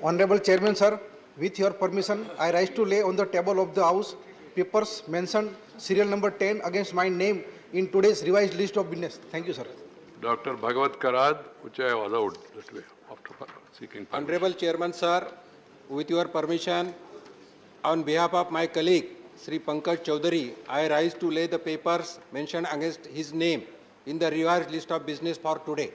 Honorable Chairman, sir, with your permission, I rise to lay on the table of the House papers mentioned serial number 10 against my name in today's revised list of business. Thank you, sir. Dr. Bhagavat Karad, which I have allowed that way after seeking permission. Honorable Chairman, sir, with your permission, on behalf of my colleague, Sri Pankaj Chaudhary, I rise to lay the papers mentioned against his name in the revised list of business for today.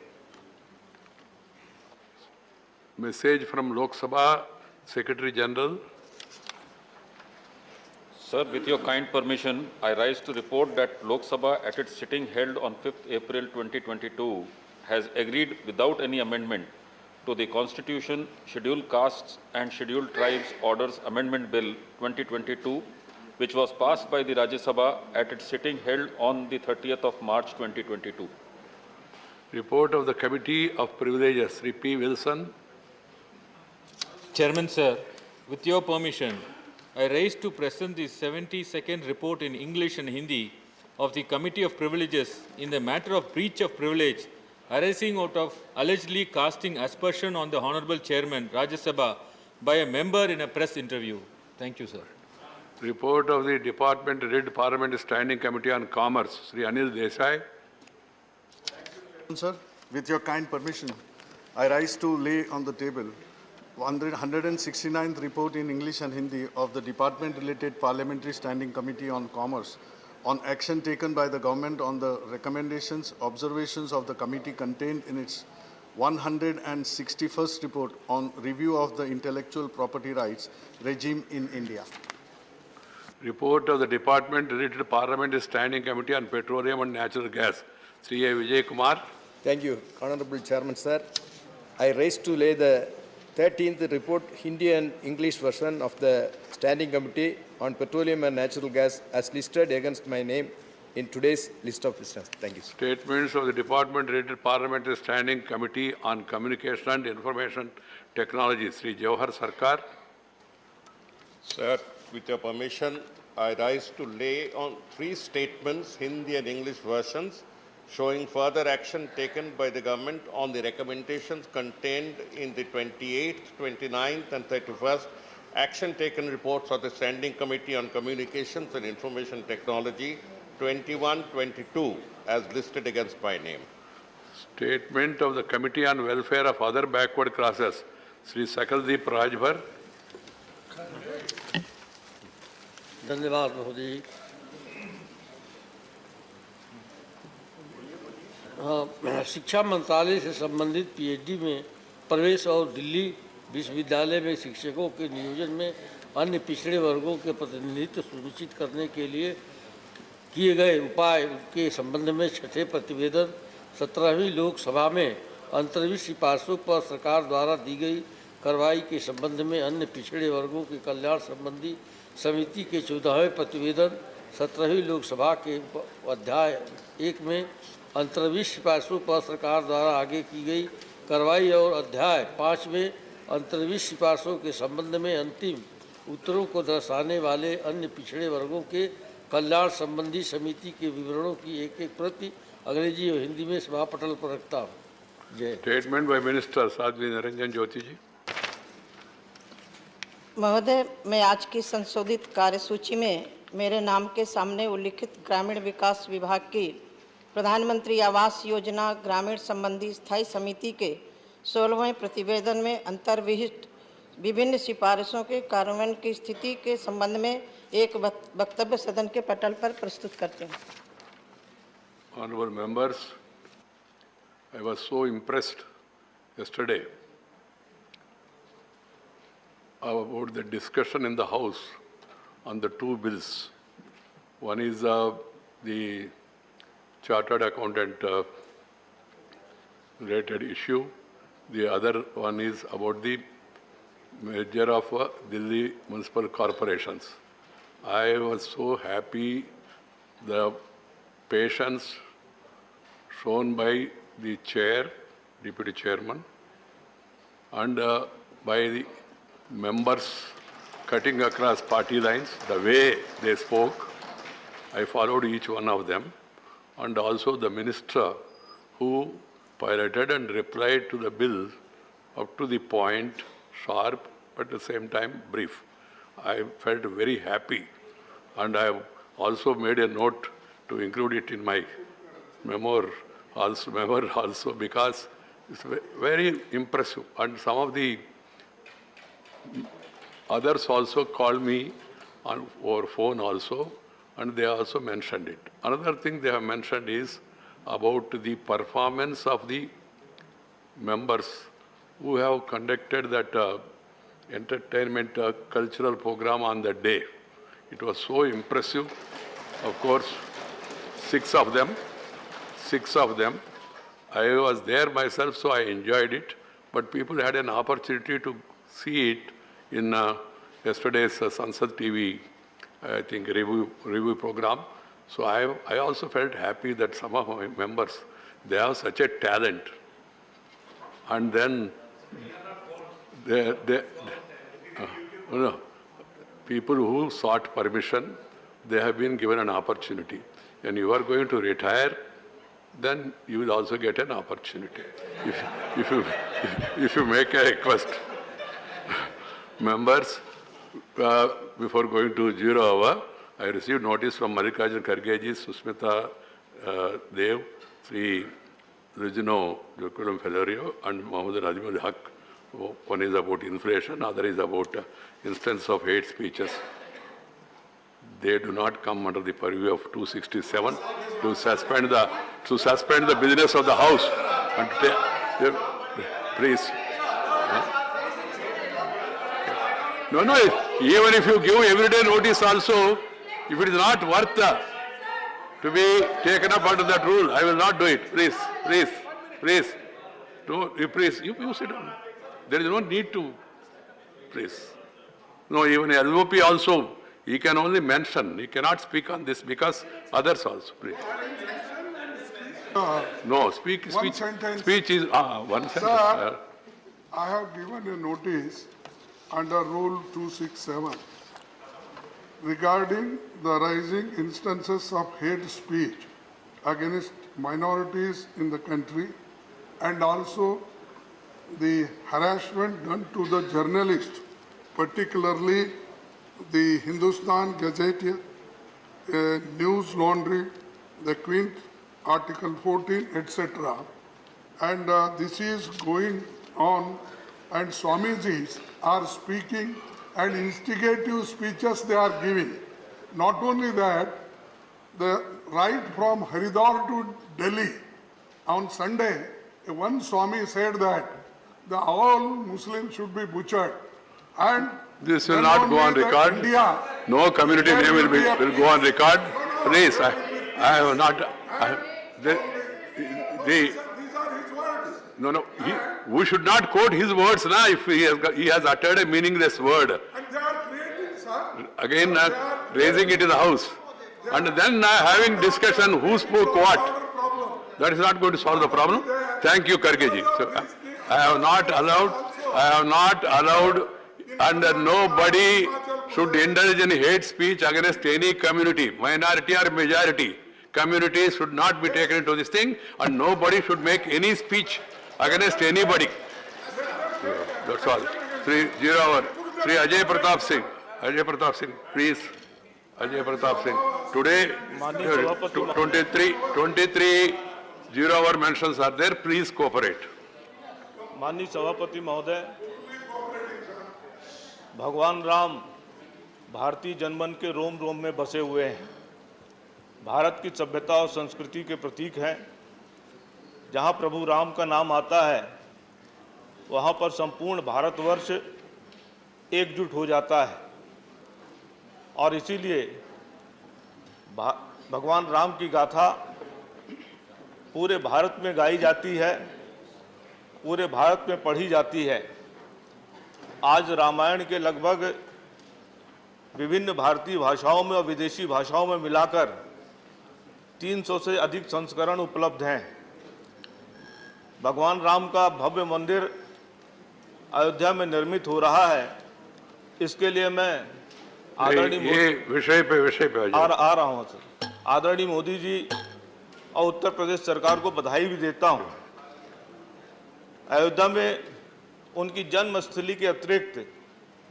Message from Lok Sabha, Secretary General. Sir, with your kind permission, I rise to report that Lok Sabha at its sitting held on 5th April 2022 has agreed without any amendment to the Constitution, Scheduled Castes and Scheduled Tribes Orders Amendment Bill 2022, which was passed by the Rajya Sabha at its sitting held on the 30th of March 2022. Report of the Committee of Privileges, Sri P. Wilson. Chairman, sir, with your permission, I rise to present the 72nd report in English and Hindi of the Committee of Privileges in the matter of breach of privilege arising out of allegedly casting aspersion on the Honorable Chairman, Rajya Sabha, by a member in a press interview. Thank you, sir. Report of the Department Head Parliament Standing Committee on Commerce, Sri Anil Desai. Sir, with your kind permission, I rise to lay on the table 169th report in English and Hindi of the Department-related Parliamentary Standing Committee on Commerce on action taken by the government on the recommendations, observations of the committee contained in its 161st report on review of the intellectual property rights regime in India. Report of the Department-related Parliament Standing Committee on Petroleum and Natural Gas, Sri A. Vijay Kumar. Thank you, Honorable Chairman, sir. I rise to lay the 13th report, Hindi and English version of the Standing Committee on Petroleum and Natural Gas as listed against my name in today's list of business. Thank you, sir. Statements of the Department-related Parliamentary Standing Committee on Communication and Information Technology, Sri Jawahar Sarkar. Sir, with your permission, I rise to lay on 3 statements, Hindi and English versions, showing further action taken by the government on the recommendations contained in the 28th, 29th and 31st action taken reports of the Standing Committee on Communications and Information Technology 21-22 as listed against my name. Statement of the Committee on Welfare of Other Backward Classes, Sri Sakaldeep Rajbhar. धन्यवाद महोदय। शिक्षा मंत्रालय से संबंधित PhD में प्रवेश और दिल्ली विश्वविद्यालय में शिक्षकों के नियोजन में अन्य पिछड़े वर्गों के प्रतिनिधित्व सुनिश्चित करने के लिए किए गए उपाय के संबंध में छठे प्रतिवेदन 17वीं लोकसभा में अंतर्विध सिफारिशों पर सरकार द्वारा दी गई कार्रवाई के संबंध में अन्य पिछड़े वर्गों के कल्याण संबंधी समिति के 14वें प्रतिवेदन 17वीं लोकसभा के अध्याय 1 में अंतर्विध सिफारिशों पर सरकार द्वारा आगे की गई कार्रवाई और अध्याय 5 में अंतर्विध सिफारिशों के संबंध में अंतिम उत्तरों को दर्शाने वाले अन्य पिछड़े वर्गों के कल्याण संबंधी समिति के विवरणों की एक प्रति अंग्रेजी और हिंदी में सभा पटल पर रखता हूँ। जय। Statement by minister Sadhvi Niranjan Jyoti ji. महोदय, मैं आज की संशोधित कार्यसूची में मेरे नाम के सामने उल्लिखित ग्रामीण विकास विभाग की प्रधानमंत्री आवास योजना ग्रामीण संबंधी स्थायी समिति के 16वें प्रतिवेदन में अंतर्विहित विभिन्न सिफारिशों के कार्यान्वयन की स्थिति के संबंध में एक वक्तव्य सदन के पटल पर प्रस्तुत करते हैं। Honorable members, I was so impressed yesterday about the discussion in the House on the 2 bills. One is the chartered accountant related issue. The other one is about the merger of Delhi municipal corporations. I was so happy the patience shown by the chair, deputy chairman, and by the members cutting across party lines, the way they spoke. I followed each one of them, and also the minister who piloted and replied to the bill up to the point sharp, but at the same time brief. I felt very happy, and I have also made a note to include it in my memoir also because it's very impressive. And some of the others also called me on over phone also, and they also mentioned it. Another thing they have mentioned is about the performance of the members who have conducted that entertainment cultural program on that day. It was so impressive. Of course, six of them. I was there myself, so I enjoyed it. But people had an opportunity to see it in yesterday's Sansad TV, I think, review program. So I also felt happy that some of my members, they have such a talent. And then people who sought permission, they have been given an opportunity. And you are going to retire, then you will also get an opportunity. If you make a request. Members, before going to 0 hour, I received notice from Mallikarjun Khargeji, Susmita Dev, Sri Rujino Jokulam Felorio, and Mohammed Najmul Haq. One is about inflation, other is about instance of hate speeches. They do not come under the purview of 267 to suspend the business of the House. And please. No, even if you give everyday notice also, if it is not worth to be taken up under that rule, I will not do it. Please. Please, you sit down. There is no need to, please. No, even LOP also, he can only mention, he cannot speak on this because others also, please. No, speech is one sentence. Sir, I have given a notice under Rule 267 regarding the rising instances of hate speech against minorities in the country and also the harassment done to the journalists, particularly the Hindustan Gazette, News Laundry, the Quint, Article 14, etc. And this is going on, and Swamijis are speaking and instigative speeches they are giving. Not only that, the right from Haridwar to Delhi on Sunday, one Swami said that all Muslims should be butchered. And this will not go on record. No community name will go on record. Please, I have not. These are his words. No. We should not quote his words now if he has uttered a meaningless word. And they are creating, sir. Again, raising it in the House. And then having discussion who spoke what. That is not going to solve the problem. Thank you, Khargeji. So, I have not allowed, and nobody should indulge in hate speech against any community, minority or majority. Communities should not be taken into this thing, and nobody should make any speech against anybody. That's all. Sri Ajay Pratap Singh, please. Ajay Pratap Singh. Today, 23 0-hour mentions are there. Please cooperate. माननीय सभापति महोदय, भगवान राम भारतीय जनमन के रोम रोम में बसे हुए हैं। भारत की सभ्यता और संस्कृति के प्रतीक हैं। जहां प्रभु राम का नाम आता है, वहां पर संपूर्ण भारतवर्ष एकजुट हो जाता है। और इसीलिए भगवान राम की गाथा पूरे भारत में गाई जाती है, पूरे भारत में पढ़ी जाती है। आज रामायण के लगभग विभिन्न भारतीय भाषाओं में और विदेशी भाषाओं में मिलाकर 300 से अधिक संस्करण उपलब्ध हैं। भगवान राम का भव्य मंदिर अयोध्या में निर्मित हो रहा है। इसके लिए मैं आदरणीय विषय पे आ रहा हूँ सर। आदरणीय मोदी जी और उत्तर प्रदेश सरकार को बधाई भी देता हूँ। अयोध्या में उनकी जन्मस्थली के अतिरिक्त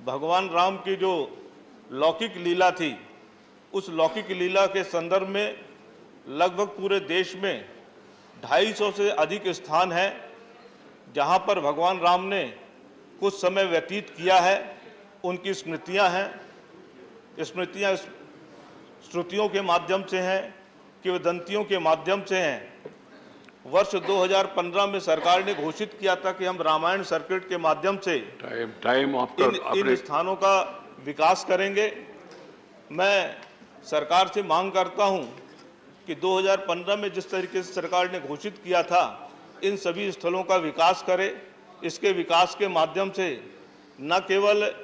भगवान राम की जो लौकिक लीला थी, उस लौकिक लीला के संदर्भ में लगभग पूरे देश में 250 से अधिक स्थान हैं जहां पर भगवान राम ने कुछ समय व्यतीत किया है। उनकी स्मृतियां हैं। स्मृतियां श्रुतियों के माध्यम से हैं, किंवदंतियों के माध्यम से हैं। वर्ष 2015 में सरकार ने घोषित किया था कि हम रामायण सर्किट के माध्यम से इन स्थानों का विकास करेंगे। मैं सरकार से मांग करता हूं कि 2015 में जिस तरीके से सरकार ने घोषित किया था, इन सभी स्थलों का विकास करे। इसके विकास के माध्यम से न केवल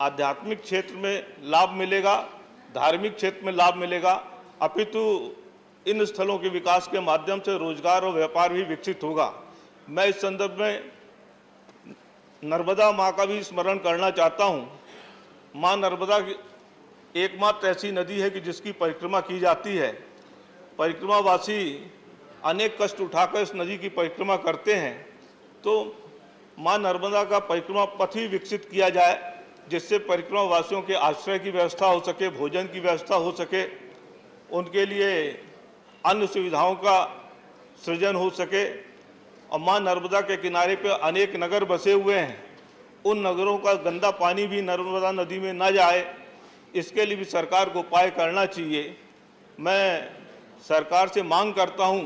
आध्यात्मिक क्षेत्र में लाभ मिलेगा, धार्मिक क्षेत्र में लाभ मिलेगा, अपितु इन स्थलों के विकास के माध्यम से रोजगार और व्यापार भी विकसित होगा। मैं इस संदर्भ में नर्मदा माँ का भी स्मरण करना चाहता हूँ। माँ नर्मदा एकमात्र ऐसी नदी है कि जिसकी परिक्रमा की जाती है। परिक्रमावासी अनेक कष्ट उठाकर इस नदी की परिक्रमा करते हैं, तो माँ नर्मदा का परिक्रमा पथ ही विकसित किया जाए, जिससे परिक्रमावासियों के आश्रय की व्यवस्था हो सके, भोजन की व्यवस्था हो सके, उनके लिए अन्य सुविधाओं का सृजन हो सके। और माँ नर्मदा के किनारे पर अनेक नगर बसे हुए हैं, उन नगरों का गंदा पानी भी नर्मदा नदी में न जाए, इसके लिए भी सरकार को उपाय करना चाहिए। मैं सरकार से मांग करता हूं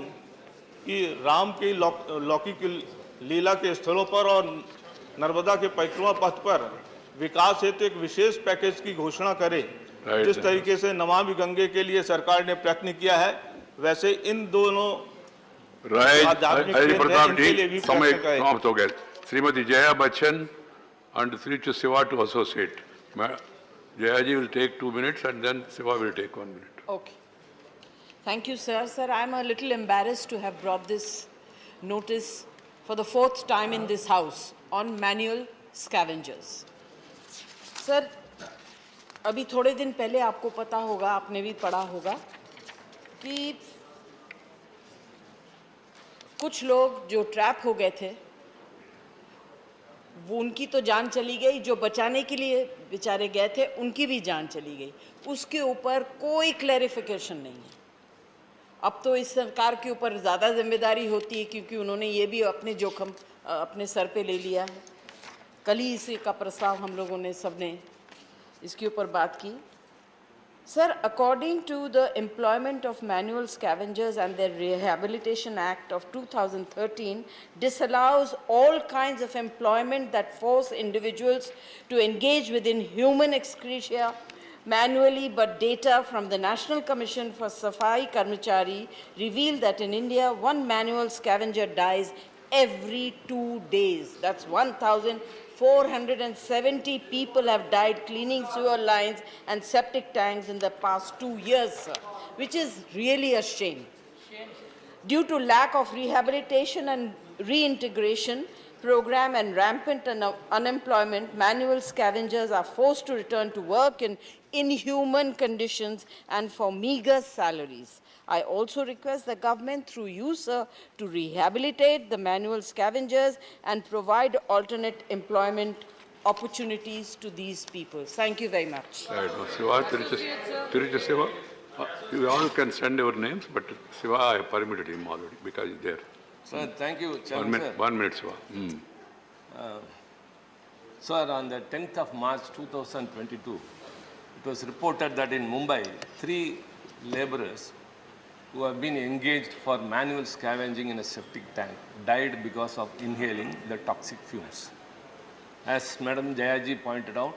कि राम की लौकिक लीला के स्थलों पर और नर्मदा के परिक्रमा पथ पर विकास हेतु एक विशेष पैकेज की घोषणा करे। जिस तरीके से नमामि गंगे के लिए सरकार ने प्रयत्न किया है, वैसे इन दोनों समय समाप्त हो गया। Shrimati Jaya Bachchan and Sri Shiva to associate. Jayaji will take 2 minutes and then Shiva will take 1 minute. Okay. Thank you, sir. Sir, I'm a little embarrassed to have brought this notice for the 4th time in this house on manual scavengers. Sir, अभी थोड़े दिन पहले आपको पता होगा, आपने भी पढ़ा होगा कि कुछ लोग जो ट्रैप हो गए थे, वो उनकी तो जान चली गई, जो बचाने के लिए बेचारे गए थे उनकी भी जान चली गई। उसके ऊपर कोई क्लैरिफिकेशन नहीं है। अब तो इस सरकार के ऊपर ज़्यादा जिम्मेदारी होती है, क्योंकि उन्होंने ये भी अपने जोखिम अपने सर पे ले लिया है। कल ही इसी का प्रस्ताव हम लोगों ने सबने इसके ऊपर बात की। Sir, according to the Employment of Manual Scavengers and their Rehabilitation Act of 2013 disallows all kinds of employment that force individuals to engage within human excretia manually, but data from the National Commission for Safai Karmachari reveal that in India, one manual scavenger dies every 2 days. That's 1,470 people have died cleaning sewer lines and septic tanks in the past 2 years, sir, which is really a shame. Due to lack of rehabilitation and reintegration program and rampant unemployment, manual scavengers are forced to return to work in inhuman conditions and for meager salaries. I also request the government through you, sir, to rehabilitate the manual scavengers and provide alternate employment opportunities to these people. Thank you very much. Shiva, you all can send your names, but Shiva, I have permitted him already because he's there. Sir, thank you, Chairman. 1 minute, Shiva. Sir, on the 10th of March 2022, it was reported that in Mumbai, 3 laborers who have been engaged for manual scavenging in a septic tank died because of inhaling the toxic fumes. As Madam Jayaji pointed out,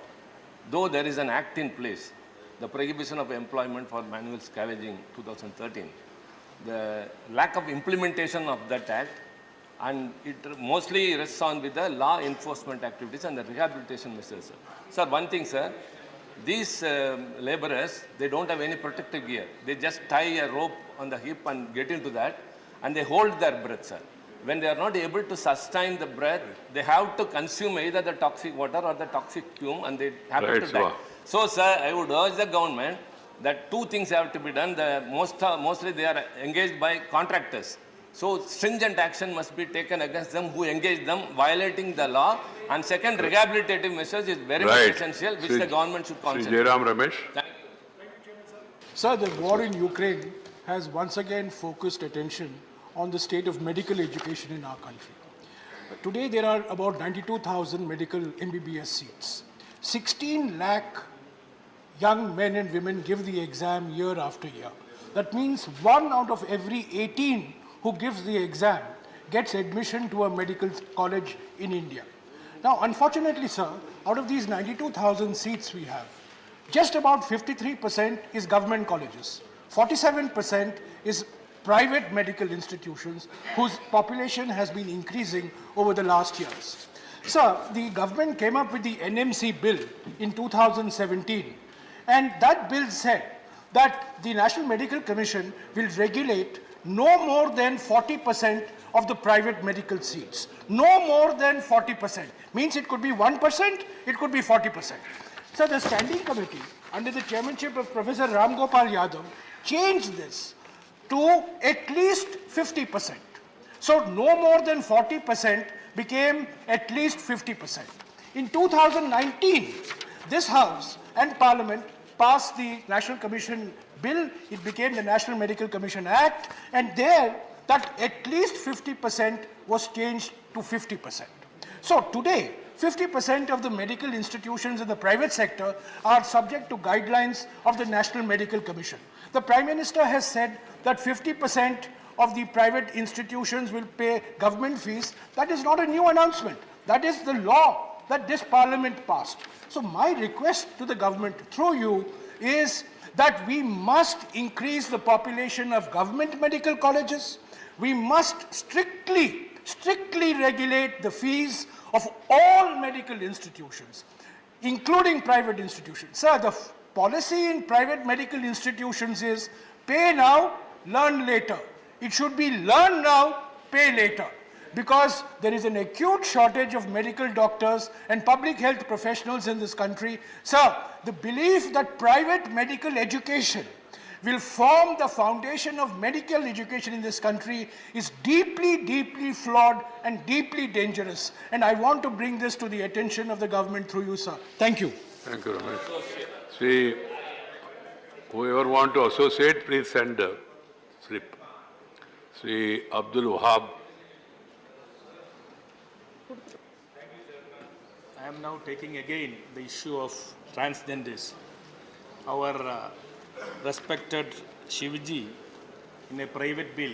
though there is an act in place, the Prohibition of Employment for Manual Scavenging 2013, the lack of implementation of that act, and it mostly rests on with the law enforcement activities and the rehabilitation measures. Sir, one thing, sir, these laborers, they don't have any protective gear. They just tie a rope on the hip and get into that, and they hold their breath, sir. When they are not able to sustain the breath, they have to consume either the toxic water or the toxic fume, and they happen to die. So, sir, I would urge the government that 2 things have to be done. Mostly they are engaged by contractors. So stringent action must be taken against them who engage them violating the law. And second, rehabilitative measures is very much essential, which the government should concentrate. Jairam Ramesh. Thank you. Sir, the war in Ukraine has once again focused attention on the state of medical education in our country. Today, there are about 92,000 medical MBBS seats. 16 lakh young men and women give the exam year after year. That means 1 out of every 18 who gives the exam gets admission to a medical college in India. Now, unfortunately, sir, out of these 92,000 seats we have, just about 53% is government colleges. 47% is private medical institutions whose population has been increasing over the last years. Sir, the government came up with the NMC bill in 2017, and that bill said that the National Medical Commission will regulate no more than 40% of the private medical seats. No more than 40%. Means it could be 1%, it could be 40%. So the standing committee, under the chairmanship of Professor Ram Gopal Yadav, changed this to at least 50%. So no more than 40% became at least 50%. In 2019, this House and Parliament passed the National Commission Bill. It became the National Medical Commission Act, and there that at least 50% was changed to 50%. So today, 50% of the medical institutions in the private sector are subject to guidelines of the National Medical Commission. The Prime Minister has said that 50% of the private institutions will pay government fees. That is not a new announcement. That is the law that this Parliament passed. So my request to the government through you is that we must increase the population of government medical colleges. We must strictly regulate the fees of all medical institutions, including private institutions. Sir, the policy in private medical institutions is pay now, learn later. It should be learn now, pay later, because there is an acute shortage of medical doctors and public health professionals in this country. Sir, the belief that private medical education will form the foundation of medical education in this country is deeply flawed and deeply dangerous. And I want to bring this to the attention of the government through you, sir. Thank you. Thank you, Ramesh. See, whoever want to associate, please send a slip. Sri Abdul Wahab. I am now taking again the issue of transgenders. Our respected Shivji, in a private bill,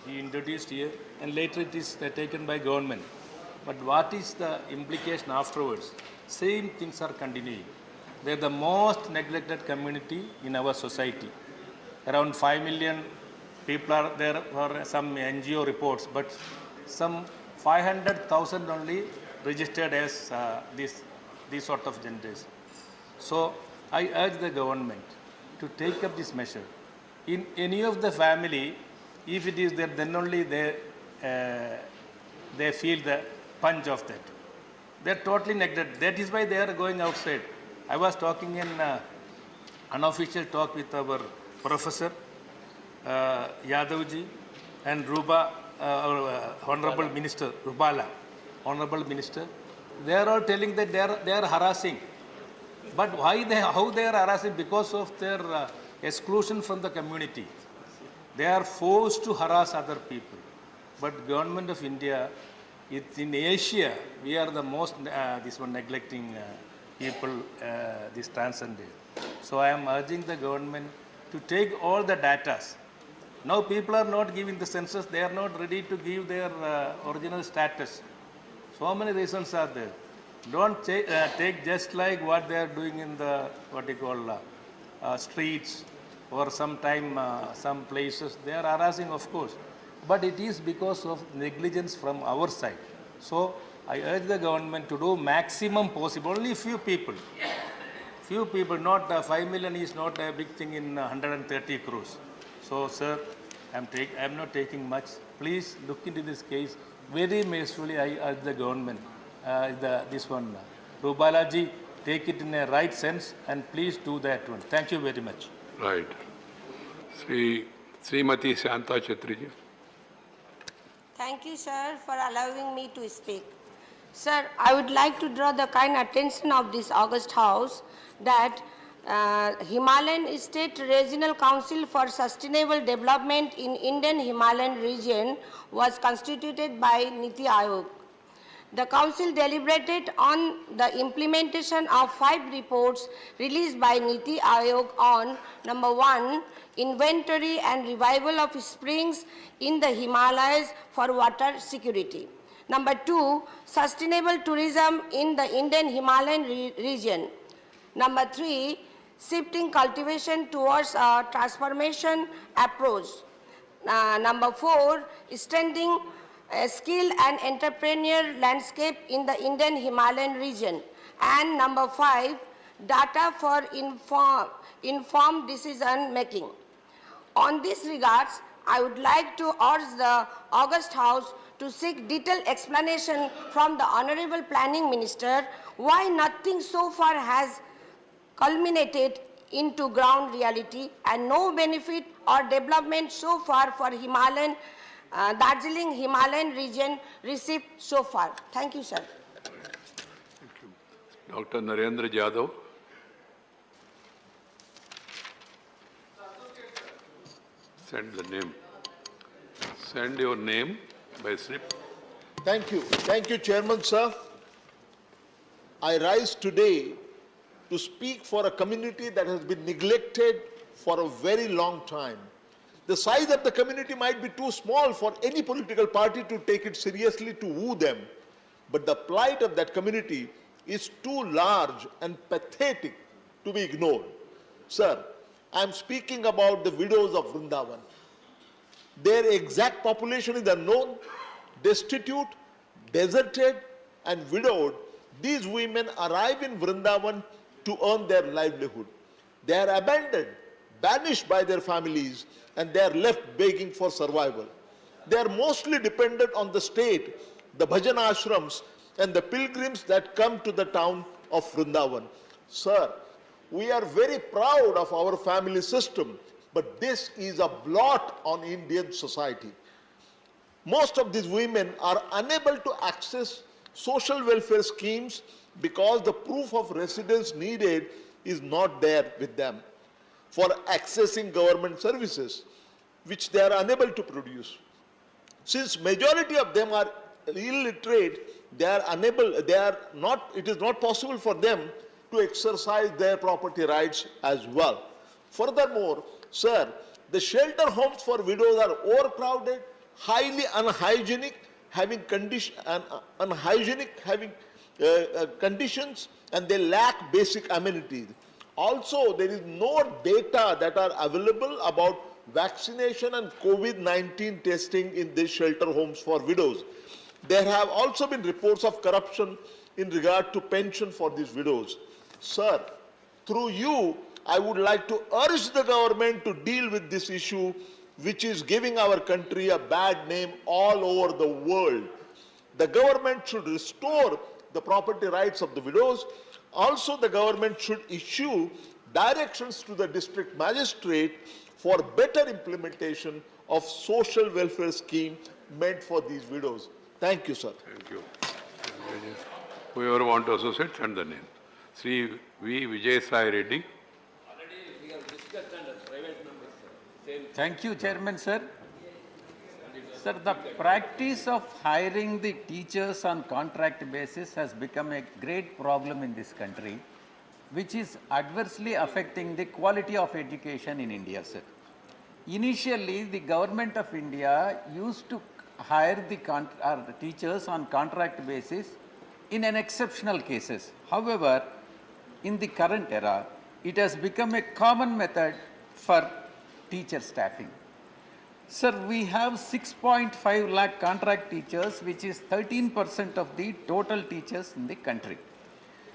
he introduced here, and later it is taken by government. But what is the implication afterwards? Same things are continuing. They are the most neglected community in our society. Around 5 million people are there for some NGO reports, but some 500,000 only registered as these sort of genders. So I urge the government to take up this measure. In any of the family, if it is there, then only they feel the punch of that. They are totally neglected. That is why they are going outside. I was talking in unofficial talk with our professor, Yadavji, and Ruba, our Honorable Minister, Rubala, Honorable Minister. They are all telling that they are harassing. But how they are harassing? Because of their exclusion from the community. They are forced to harass other people. But government of India, in Asia, we are the most neglecting people, this transgender. So I am urging the government to take all the data. Now people are not giving the census. They are not ready to give their original status. So many reasons are there. Don't take just like what they are doing in the, streets or sometime some places. They are harassing, of course. But it is because of negligence from our side. So I urge the government to do maximum possible. Only few people. Few people, not 5 million is not a big thing in 130 crores. So, sir, I am not taking much. Please look into this case. Very mercifully, I urge the government. This one, Rubalaji, take it in a right sense and please do that one. Thank you very much. Right. Srimati Shanta Chatriji. Thank you, sir, for allowing me to speak. Sir, I would like to draw the kind attention of this August House that Himalayan State Regional Council for Sustainable Development in Indian Himalayan region was constituted by Niti Aayog. The Council deliberated on the implementation of 5 reports released by Niti Aayog on number 1, inventory and revival of springs in the Himalayas for water security. Number 2, sustainable tourism in the Indian Himalayan region. Number 3, shifting cultivation towards a transformation approach. Number 4, strengthening skill and entrepreneur landscape in the Indian Himalayan region. And number 5, data for informed decision making. On this regards, I would like to urge the August House to seek detailed explanation from the Honorable Planning Minister why nothing so far has culminated into ground reality and no benefit or development so far for Himalayan, Darjeeling Himalayan region received so far. Thank you, sir. Dr. Narendra Jadhav. Send the name. Send your name by slip. Thank you. Thank you, Chairman, sir. I rise today to speak for a community that has been neglected for a very long time. The size of the community might be too small for any political party to take it seriously to woo them, but the plight of that community is too large and pathetic to be ignored. Sir, I am speaking about the widows of Vrindavan. Their exact population is unknown, destitute, deserted, and widowed. These women arrive in Vrindavan to earn their livelihood. They are abandoned, banished by their families, and they are left begging for survival. They are mostly dependent on the state, the bhajan ashrams, and the pilgrims that come to the town of Vrindavan. Sir, we are very proud of our family system, but this is a blot on Indian society. Most of these women are unable to access social welfare schemes because the proof of residence needed is not there with them for accessing government services, which they are unable to produce. Since majority of them are illiterate, it is not possible for them to exercise their property rights as well. Furthermore, sir, the shelter homes for widows are overcrowded, highly unhygienic, having conditions, and they lack basic amenities. Also, there is no data that are available about vaccination and COVID-19 testing in these shelter homes for widows. There have also been reports of corruption in regard to pension for these widows. Sir, through you, I would like to urge the government to deal with this issue, which is giving our country a bad name all over the world. The government should restore the property rights of the widows. Also, the government should issue directions to the district magistrate for better implementation of social welfare scheme meant for these widows. Thank you, sir. Thank you. Whoever want to associate, send the name. Sri V. Vijay Sai Reddy. We have discussed under private members. Thank you, Chairman, sir. Sir, the practice of hiring the teachers on contract basis has become a great problem in this country, which is adversely affecting the quality of education in India, sir. Initially, the government of India used to hire the teachers on contract basis in an exceptional cases. However, in the current era, it has become a common method for teacher staffing. Sir, we have 6.5 lakh contract teachers, which is 13% of the total teachers in the country.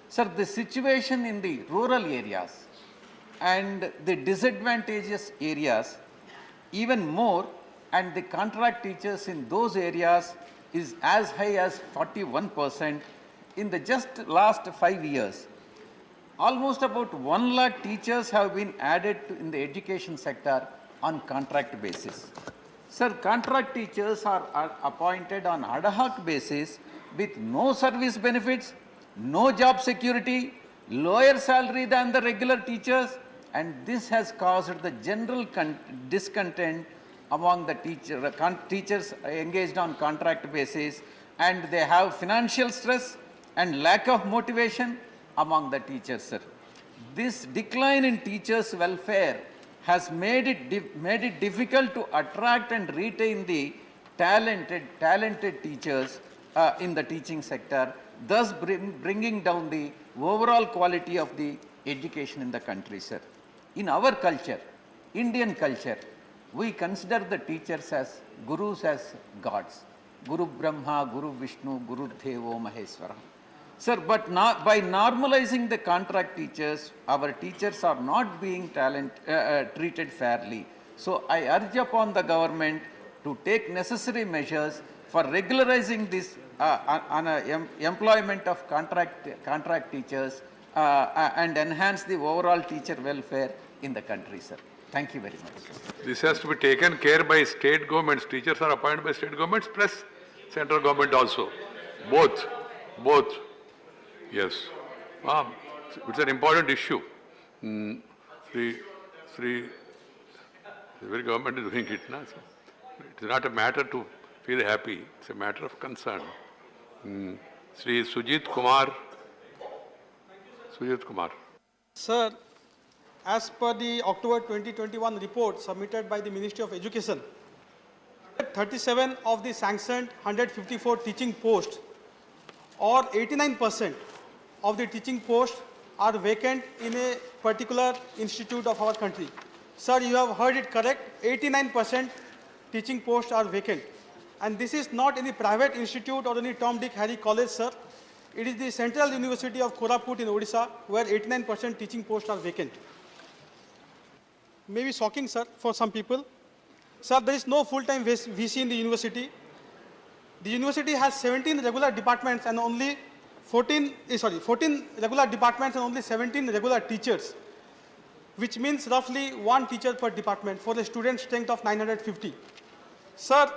Sir, the situation in the rural areas and the disadvantageous areas even more, and the contract teachers in those areas is as high as 41% in the just last 5 years. Almost about 1 lakh teachers have been added in the education sector on contract basis. Sir, contract teachers are appointed on ad hoc basis with no service benefits, no job security, lower salary than the regular teachers, and this has caused the general discontent among the teachers engaged on contract basis, and they have financial stress and lack of motivation among the teachers, sir. This decline in teachers' welfare has made it difficult to attract and retain the talented teachers in the teaching sector, thus bringing down the overall quality of the education in the country, sir. In our culture, Indian culture, we consider the teachers as gurus, as gods. Guru Brahma, Guru Vishnu, Guru Devo Maheswara. Sir, but by normalizing the contract teachers, our teachers are not being treated fairly. So I urge upon the government to take necessary measures for regularizing this employment of contract teachers and enhance the overall teacher welfare in the country, sir. Thank you very much. This has to be taken care by state governments. Teachers are appointed by state governments plus central government also. Both. Yes. It's an important issue. The very government is doing it now. So it's not a matter to feel happy. It's a matter of concern. Sri Sujit Kumar. Sir, as per the October 2021 report submitted by the Ministry of Education, 37 of the sanctioned 154 teaching posts, or 89% of the teaching posts, are vacant in a particular institute of our country. Sir, you have heard it correct, 89% teaching posts are vacant. And this is not any private institute or any Tom, Dick, Harry college, sir. It is the Central University of Koraput in Odisha, where 89% teaching posts are vacant. Maybe shocking, sir, for some people. Sir, there is no full-time VC in the university. The university has 17 regular departments and only 14 regular departments and only 17 regular teachers, which means roughly 1 teacher per department for a student strength of 950. Sir,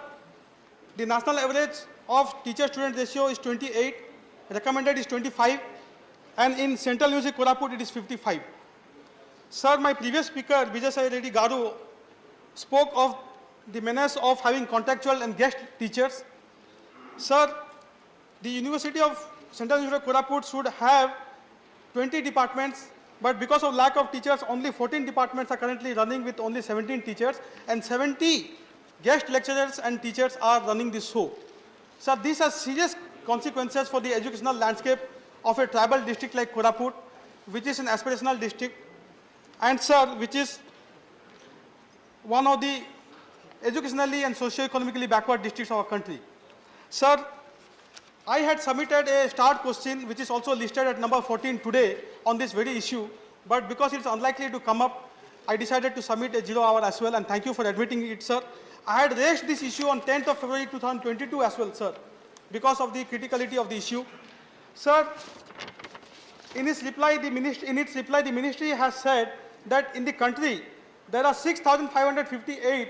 the national average of teacher-student ratio is 28, recommended is 25, and in Central University Koraput it is 55. Sir, my previous speaker, Vijay Reddy Garu, spoke of the menace of having contractual and guest teachers. Sir, the University of Central University of Koraput should have 20 departments, but because of lack of teachers, only 14 departments are currently running with only 17 teachers, and 70 guest lecturers and teachers are running this show. Sir, these are serious consequences for the educational landscape of a tribal district like Koraput, which is an aspirational district, and sir, which is one of the educationally and socio-economically backward districts of our country. Sir, I had submitted a start question which is also listed at number 14 today on this very issue, but because it's unlikely to come up, I decided to submit a 0 hour as well, and thank you for admitting it, sir. I had raised this issue on 10th of February 2022 as well, sir, because of the criticality of the issue. Sir, in its reply, the ministry has said that in the country there are 6,558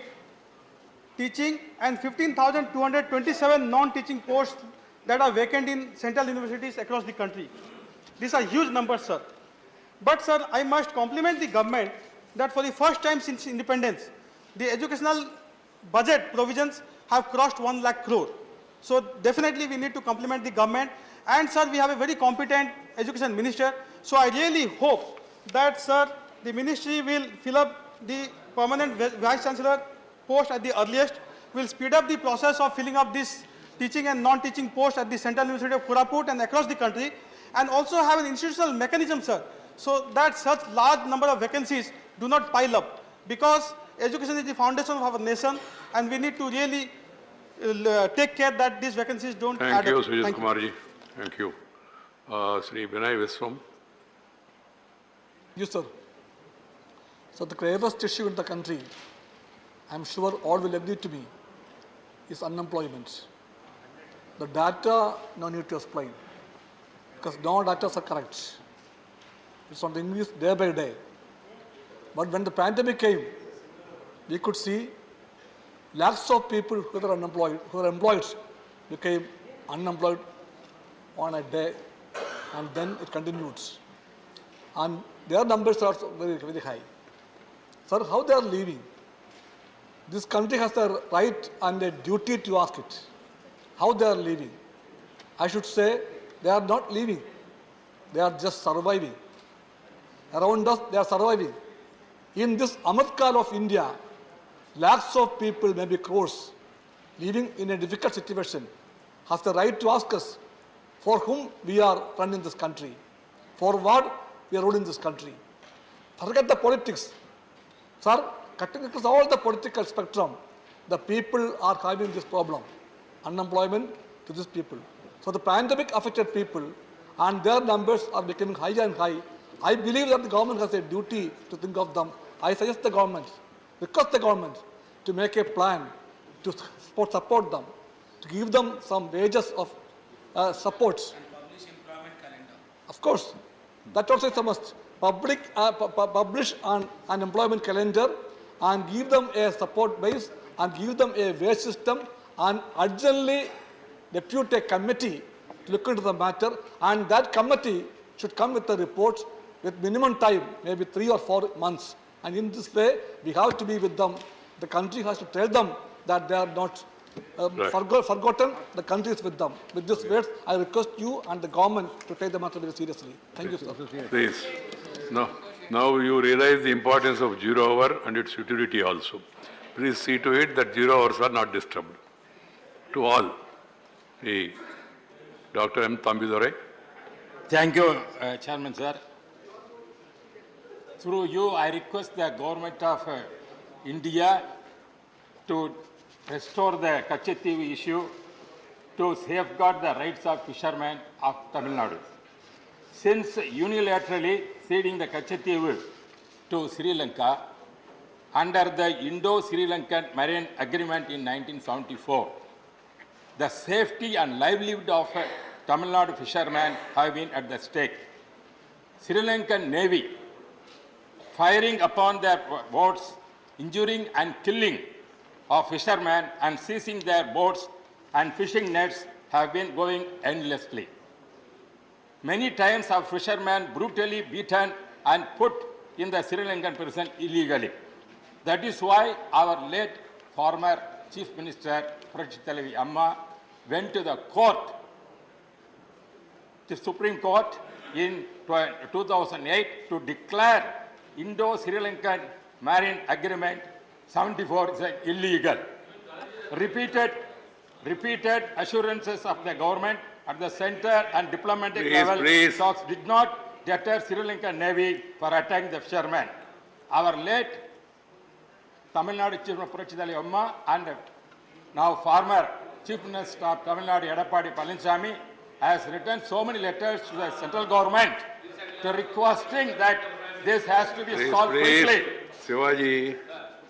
teaching and 15,227 non-teaching posts that are vacant in central universities across the country. These are huge numbers, sir. But, sir, I must compliment the government that for the first time since independence, the educational budget provisions have crossed 1 lakh crore. So, definitely we need to compliment the government. And, sir, we have a very competent education minister. So, I really hope that, sir, the ministry will fill up the permanent vice-chancellor post at the earliest, will speed up the process of filling up this teaching and non-teaching posts at the Central University of Koraput and across the country, and also have an institutional mechanism, sir, so that such large number of vacancies do not pile up, because education is the foundation of our nation, and we need to really take care that these vacancies don't add up. Thank you, Sujit Kumarji. Thank you. Sri Binay Viswam. Yes, sir. So the gravest issue in the country, I'm sure all will agree to me, is unemployment. The data, no need to explain, because no data are correct. It's on the increase day by day. But when the pandemic came, we could see lakhs of people who were unemployed, who were employed, became unemployed on a day, and then it continued. And their numbers are also very, very high. Sir, how they are living? This country has the right and a duty to ask it. How they are living? I should say they are not living. They are just surviving. Around us, they are surviving. In this Amatkal of India, lakhs of people, maybe crores, living in a difficult situation, has the right to ask us for whom we are running this country, for what we are ruling this country. Forget the politics. Sir, cutting across all the political spectrum, the people are having this problem, unemployment to these people. So the pandemic affected people and their numbers are becoming higher and high. I believe that the government has a duty to think of them. I suggest the government, request the government to make a plan to support them, to give them some wages of support. Of course, that also is a must. Publish an employment calendar and give them a support base and give them a wage system and urgently depute a committee to look into the matter, and that committee should come with a report with minimum time, maybe 3 or 4 months. And in this way, we have to be with them. The country has to tell them that they are not forgotten. The country is with them. With these words, I request you and the government to take the matter very seriously. Thank you, sir. Please. Now you realize the importance of 0 hour and its utility also. Please see to it that 0 hours are not disturbed. To all. Dr. M. Thambidore. Thank you, Chairman, sir. Through you, I request the government of India to restore the Kachethi issue to safeguard the rights of fishermen of Tamil Nadu. Since unilaterally ceding the Kachethi to Sri Lanka under the Indo-Sri Lankan Marine Agreement in 1974, the safety and livelihood of Tamil Nadu fishermen have been at the stake. Sri Lankan Navy firing upon their boats, injuring and killing of fishermen and seizing their boats and fishing nets have been going endlessly. Many times are fishermen brutally beaten and put in the Sri Lankan prison illegally. That is why our late former Chief Minister, Prachitalavi Amma, went to the court, the Supreme Court in 2008 to declare Indo-Sri Lankan Marine Agreement 74 is illegal. Repeated assurances of the government at the center and diplomatic level talks did not deter Sri Lankan Navy for attacking the fishermen. Our late Tamil Nadu Chief Minister Prachitalavi Amma and now former Chief Minister of Tamil Nadu Edappadi Palaniswamy has written so many letters to the central government to requesting that this has to be solved quickly. Shivaji.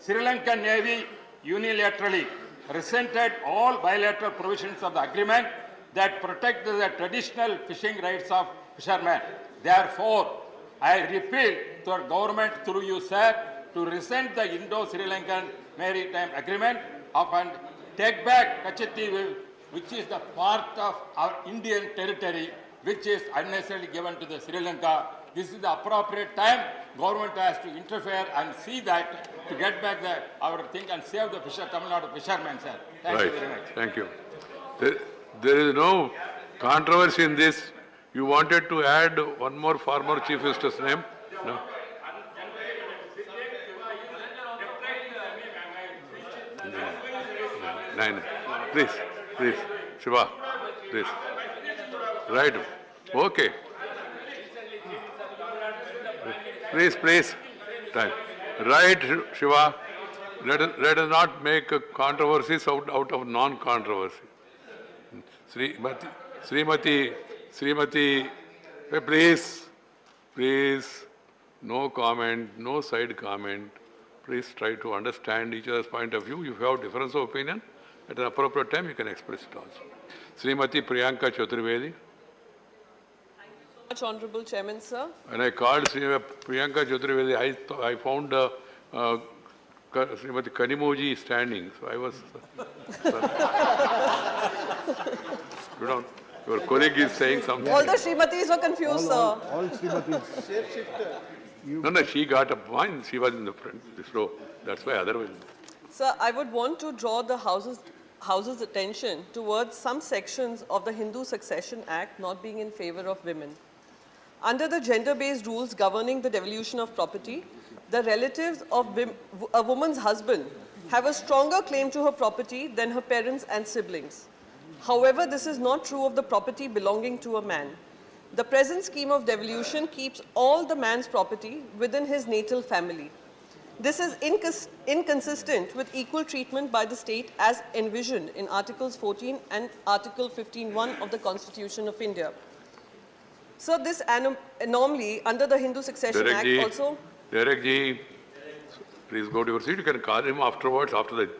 Sri Lankan Navy unilaterally resented all bilateral provisions of the agreement that protect the traditional fishing rights of fishermen. Therefore, I appeal to our government through you, sir, to rescind the Indo-Sri Lankan Maritime Agreement and take back Kachethi, which is the part of our Indian territory, which is unnecessarily given to the Sri Lanka. This is the appropriate time. Government has to interfere and see that to get back our thing and save the Tamil Nadu fishermen, sir. Thank you very much. Thank you. There is no controversy in this. You wanted to add one more former Chief Minister's name? No. Nine. Please. Shiva, please. Right. Okay. Please. Time. Right, Shiva. Let us not make controversies out of non-controversy. Srimati, please, no comment, no side comment. Please try to understand each other's point of view. If you have difference of opinion, at an appropriate time you can express it also. Srimati Priyanka Chaturvedi. Much Honorable Chairman, sir. When I called Priyanka Chaturvedi, I found Srimati Kanimoji is standing, so I was... You know, your colleague is saying something. All the Srimatis were confused, sir. All Srimatis. No, she got a point. She was in the front, this row. That's why otherwise... Sir, I would want to draw the House's attention towards some sections of the Hindu Succession Act not being in favor of women. Under the gender-based rules governing the devolution of property, the relatives of a woman's husband have a stronger claim to her property than her parents and siblings. However, this is not true of the property belonging to a man. The present scheme of devolution keeps all the man's property within his natal family. This is inconsistent with equal treatment by the state as envisioned in Articles 14 and Article 15(1) of the Constitution of India. So this anomaly under the Hindu Succession Act also... Derek ji, please go to your seat. You can call him afterwards, after the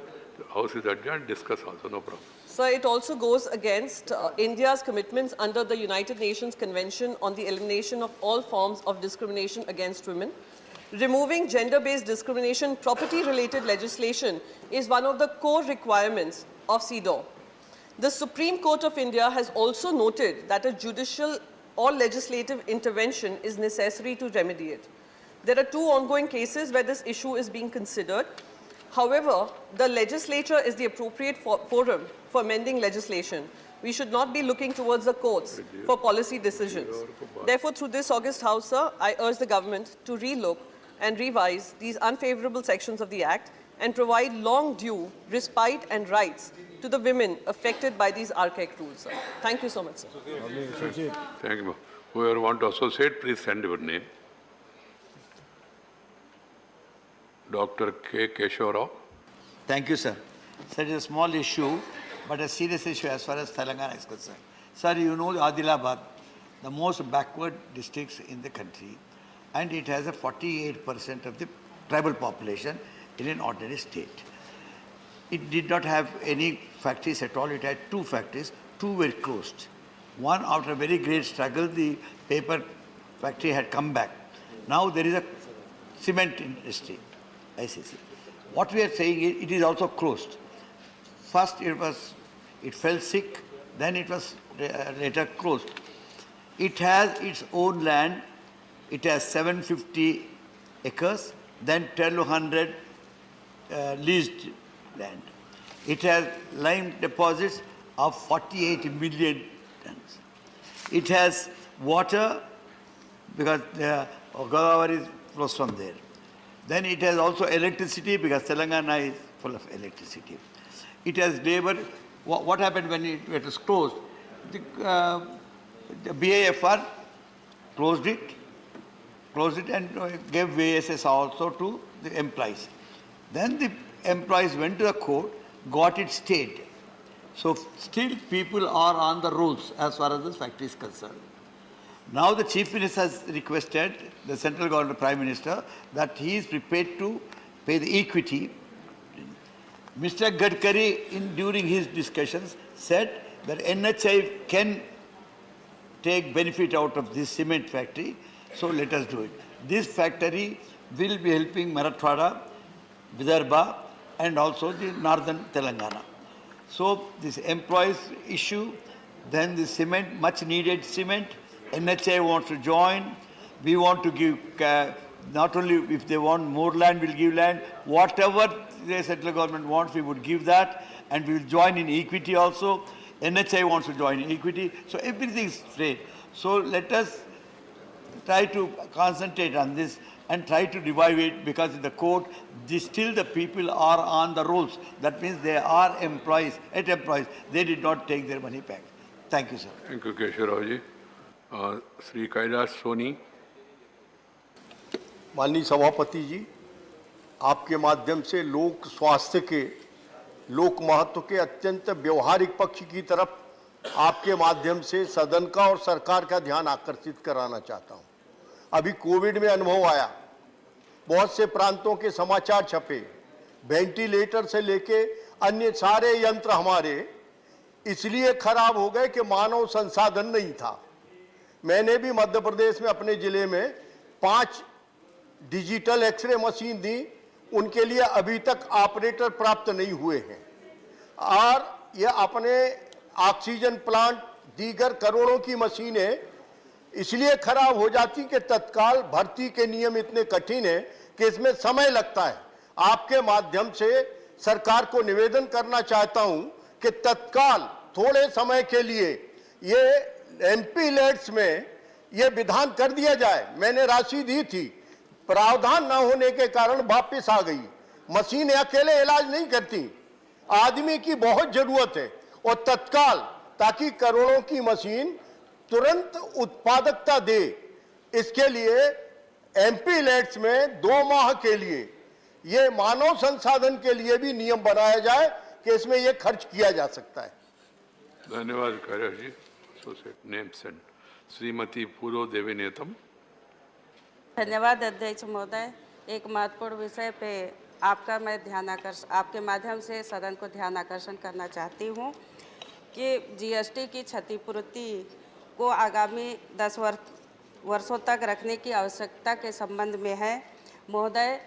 House is adjourned, discuss also, no problem. So it also goes against India's commitments under the United Nations Convention on the Elimination of All Forms of Discrimination Against Women. Removing gender-based discrimination property-related legislation is one of the core requirements of CEDAW. The Supreme Court of India has also noted that a judicial or legislative intervention is necessary to remedy it. There are 2 ongoing cases where this issue is being considered. However, the legislature is the appropriate forum for amending legislation. We should not be looking towards the courts for policy decisions. Therefore, through this August House, sir, I urge the government to relook and revise these unfavorable sections of the Act and provide long due respite and rights to the women affected by these archaic rules, sir. Thank you so much, sir. Thank you. Whoever want to associate, please send your name. Dr. K. Keshavarao. Thank you, sir. Sir, it is a small issue, but a serious issue as far as Telangana is concerned. Sir, you know Adilabad, the most backward districts in the country, and it has a 48% of the tribal population in an ordinary state. It did not have any factories at all. It had 2 factories. 2 were closed. One, after a very great struggle, the paper factory had come back. Now there is a cement industry, ICC. What we are saying is it is also closed. First it fell sick, then it was later closed. It has its own land. It has 750 acres, then 1,200 leased land. It has lime deposits of 48 million tons. It has water because Godavari flows from there. Then it has also electricity because Telangana is full of electricity. It has labor. What happened when it was closed? The BIFR closed it and gave VSS also to the employees. Then the employees went to the court, got it stayed. So still people are on the rolls as far as this factory is concerned. Now the Chief Minister has requested the central government, Prime Minister, that he is prepared to pay the equity. Mr. Gadkari, during his discussions, said that NHI can take benefit out of this cement factory, so let us do it. This factory will be helping Marathwada, Vidarbha, and also the northern Telangana. So this employees issue, then the cement, much needed cement, NHI wants to join. We want to give, not only if they want more land, we'll give land. Whatever the central government wants, we would give that. And we will join in equity also. NHI wants to join in equity. So everything is straight. So let us try to concentrate on this and try to revive it, because in the court, still the people are on the rolls. That means they are employees, They did not take their money back. Thank you, sir. Thank you, Keshavarao ji. Sri Kailash Soni. माननीय सभापति जी, आपके माध्यम से लोक स्वास्थ्य के, लोक महत्व के अत्यंत व्यवहारिक पक्ष की तरफ आपके माध्यम से सदन का और सरकार का ध्यान आकर्षित कराना चाहता हूं। अभी कोविड में अनुभव आया, बहुत से प्रांतों के समाचार छपे, वेंटिलेटर से लेके अन्य सारे यंत्र हमारे इसलिए खराब हो गए कि मानव संसाधन नहीं था। मैंने भी मध्य प्रदेश में अपने जिले में 5 डिजिटल एक्सरे मशीन दी उनके लिए अभी तक ऑपरेटर प्राप्त नहीं हुए हैं और ये अपने ऑक्सीजन प्लांट दीगर करोड़ों की मशीनें इसलिए खराब हो जाती कि तत्काल भर्ती के नियम इतने कठिन हैं कि इसमें समय लगता है। आपके माध्यम से सरकार को निवेदन करना चाहता हूं कि तत्काल थोड़े समय के लिए ये एमपी लैड्स में ये विधान कर दिया जाए। मैंने राशि दी थी, प्रावधान न होने के कारण वापस आ गई। मशीनें अकेले इलाज नहीं करती, आदमी की बहुत जरूरत है और तत्काल, ताकि करोड़ों की मशीन तुरंत उत्पादकता दे। इसके लिए एमपी लैड्स में 2 माह के लिए ये मानव संसाधन के लिए भी नियम बनाया जाए कि इसमें ये खर्च किया जा सकता है। धन्यवाद कार्य जी। नेम्स एंड श्रीमती पूर्व देवीनेतम। धन्यवाद अध्यक्ष महोदय। एक महत्वपूर्ण विषय पे आपके माध्यम से सदन को ध्यान आकर्षण करना चाहती हूँ कि जीएसटी की क्षतिपूर्ति को आगामी 10 वर्षों तक रखने की आवश्यकता के संबंध में है। महोदय,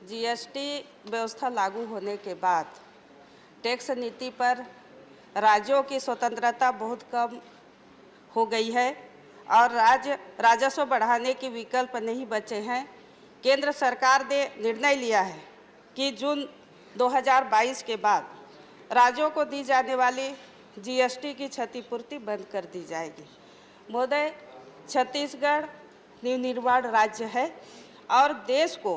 जीएसटी व्यवस्था लागू होने के बाद टैक्स नीति पर राज्यों की स्वतंत्रता बहुत कम हो गई है और राजस्व बढ़ाने के विकल्प नहीं बचे हैं। केंद्र सरकार ने निर्णय लिया है कि जून 2022 के बाद राज्यों को दी जाने वाली जीएसटी की क्षतिपूर्ति बंद कर दी जाएगी। महोदय, छत्तीसगढ़ नवनिर्माण राज्य है और देश को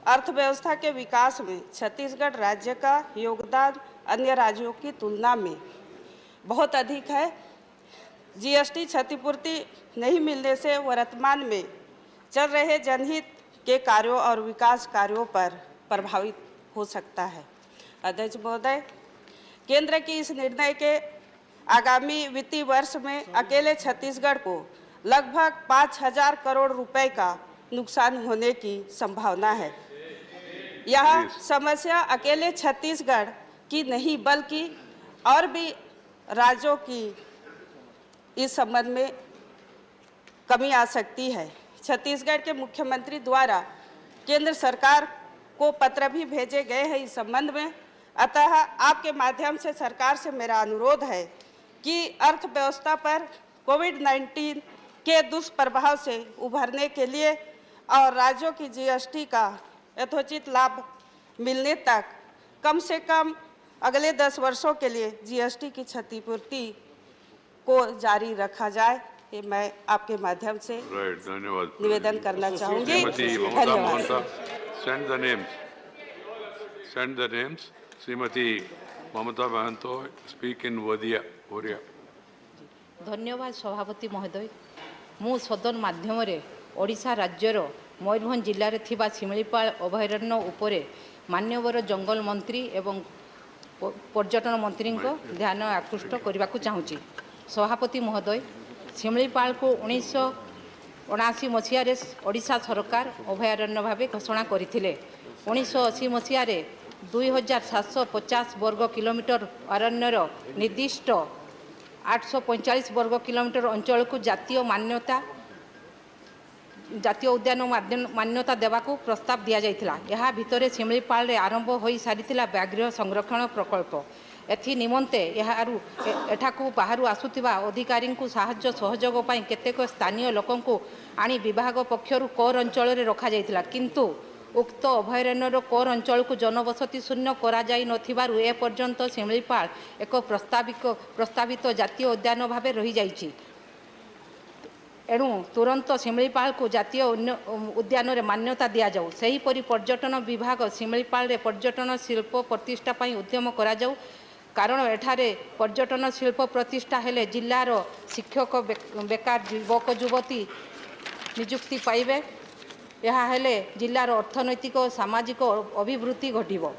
अर्थव्यवस्था के विकास में छत्तीसगढ़ राज्य का योगदान अन्य राज्यों की तुलना में बहुत अधिक है। जीएसटी क्षतिपूर्ति नहीं मिलने से वर्तमान में चल रहे जनहित के कार्यों और विकास कार्यों पर प्रभावित हो सकता है। अध्यक्ष महोदय, केंद्र की इस निर्णय के आगामी वित्तीय वर्ष में अकेले छत्तीसगढ़ को लगभग 5,000 करोड़ रुपए का नुकसान होने की संभावना है। यह समस्या अकेले छत्तीसगढ़ की नहीं बल्कि और भी राज्यों की इस संबंध में कमी आ सकती है। छत्तीसगढ़ के मुख्यमंत्री द्वारा केंद्र सरकार को पत्र भी भेजे गए हैं इस संबंध में। अतः आपके माध्यम से सरकार से मेरा अनुरोध है कि अर्थव्यवस्था पर कोविड-19 के दुष्प्रभाव से उभरने के लिए और राज्यों की जीएसटी का यथोचित लाभ मिलने तक कम से कम अगले 10 वर्षों के लिए जीएसटी की क्षतिपूर्ति को जारी रखा जाए। ये मैं आपके माध्यम से धन्यवाद निवेदन करना चाहूँगी। धन्यवाद। Send the names. Shrimati Mamata Mohanta speak in Odia. धन्यवाद सभापति महोदय। मु सदन माध्यम ओडिशा राज्यर मयूरभंज जिले में थिबा शिमिलीपाल अभयारण्य उपरे मान्यवर जंगल मंत्री एवं पर्यटन मंत्री को ध्यान आकृष्ट करने को चाहूँगी। सभापति महोदय, शिमिलीपाल को 1979 मसीह ओडिशा सरकार अभयारण्य भाव घोषणा करथिले। 1980 मसीह 2750 वर्ग किलोमीटर अरण्यर निर्दिष्ट 845 वर्ग किलोमीटर अंचल को जातीय उद्यान मान्यता देवाकू प्रस्ताव दिया जाइथिला। यह भितर शिमिलीपाल रे आरंभ हो सारिथिला व्याघ्र संरक्षण प्रकल्प। एथि निमंते एठाकू बाहर आसुथिबा अधिकारी को साहाय्य सहयोग पाई केतेक स्थानीय लोकंकु आनी विभाग पक्षरु कोर अंचल रे रखा जाइथिला, किंतु उक्त अभयारण्यर कोर अंचल को जनबसती शून्य करा जाई नथिबारु ए पर्यंत शिमिलीपाल एक प्रस्तावित जातीय उद्यान भाव रही जाइछि। एणु तुरंत शिमिलीपाल को जातीय उद्यान रे मान्यता दिया जाऊ। सेहीपरि पर्यटन विभाग शिमिलीपाल रे पर्यटन शिल्प प्रतिष्ठा पाई उद्यम करा जाऊ, कारण एठारे पर्यटन शिल्प प्रतिष्ठा हेले जिल्लार शिक्षक बेकार युवक युवती नियुक्ति पाइबे। यह हेले जिल्लार अर्थनैतिक और सामाजिक अभिवृद्धि घटिबो।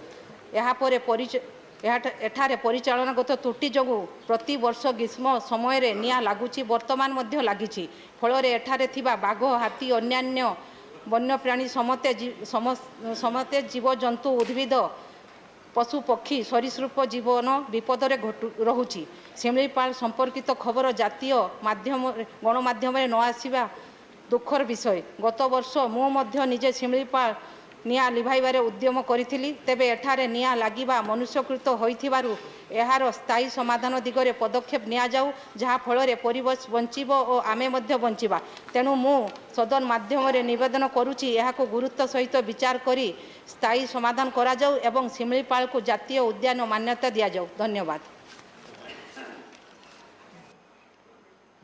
एठारे परिचालनागत त्रुटि जोगु प्रति वर्ष ग्रीष्म समय निया लगुची, वर्तमान मध्य लागिछि। फल एठारे थिबा बाघ, हाथी, अन्यान्य वन्यप्राणी समते जीवजंतु, उद्भिद, पशु पक्षी, सरीसृप जीवन विपद रहुछि। शिमिलीपाल संपर्कित खबर जातीय गणमाध्यम न आसिबा दुखर विषय। गत वर्ष मु निजे शिमिलीपाल निया लिभाइबारे उद्यम करिथिली तेबे एठारे निया लागिबा मनुष्यकृत होइथिबारु एहार स्थायी समाधान दिगरे पदक्षेप निया जाऊ जहा फଳରେ परिवेश बंचिबो ओ आमे मध्य बंचिबा तेणु मु सदन माध्यम रे निवेदन करूची एहाको गुरुत्व सहित विचार करी स्थायी समाधान करा जाऊ एवं शिमलीपाल को जातीय उद्यान मान्यता दिया जाऊ। धन्यवाद।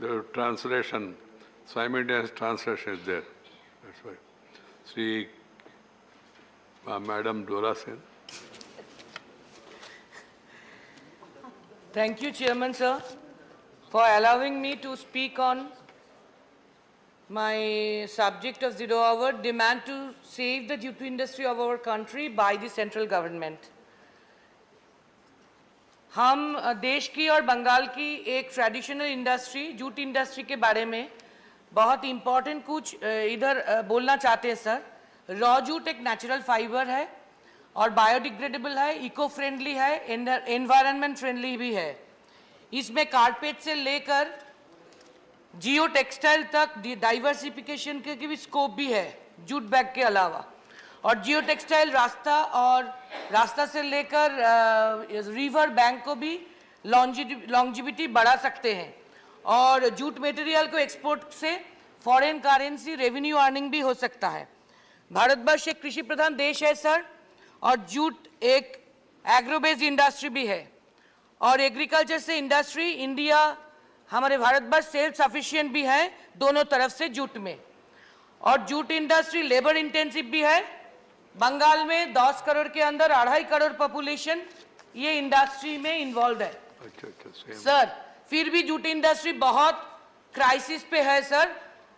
The translation, simultaneous translation is there. That's why. Sri Madam Dora Sen. Thank you, Chairman, sir, for allowing me to speak on my subject of 0 hour, demand to save the jute industry of our country by the central government. हम देश की और बंगाल की एक traditional industry jute industry के बारे में बहुत इम्पोर्टेंट कुछ इधर बोलना चाहते हैं सर। रॉ जूट एक नेचुरल फाइबर है और बायोडिग्रेडेबल है, इको फ्रेंडली है, एनवायरनमेंट फ्रेंडली भी है। इसमें कारपेट से लेकर जियो टेक्सटाइल तक डाइवर्सिफिकेशन के भी स्कोप भी है जूट बैग के अलावा। और जियो टेक्सटाइल रास्ता से लेकर रिवर बैंक को भी लॉन्जिविटी बढ़ा सकते हैं और जूट मटेरियल को एक्सपोर्ट से फॉरेन करेंसी रेवेन्यू अर्निंग भी हो सकता है। भारतवर्ष एक कृषि प्रधान देश है सर और जूट एक एग्रो बेस्ड इंडस्ट्री भी है और एग्रीकल्चर से इंडस्ट्री इंडिया हमारे भारतवर्ष सेल्फ सफिशिएंट भी है दोनों तरफ से जूट में। और जूट इंडस्ट्री लेबर इंटेंसिव भी है। बंगाल में 10 करोड़ के अंदर 2.5 करोड़ पॉपुलेशन ये इंडस्ट्री में इन्वॉल्व है। सर फिर भी जूट इंडस्ट्री बहुत क्राइसिस पे है सर,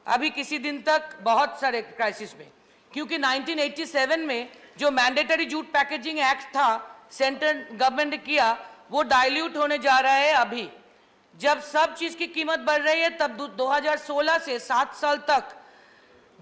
अभी किसी दिन तक बहुत सारे क्राइसिस में, क्योंकि 1987 में जो मैंडेटरी जूट पैकेजिंग एक्ट था सेंट्रल गवर्नमेंट ने किया वो डाइल्यूट होने जा रहा है। अभी जब सब चीज की कीमत बढ़ रही है तब 2016 से 7 साल तक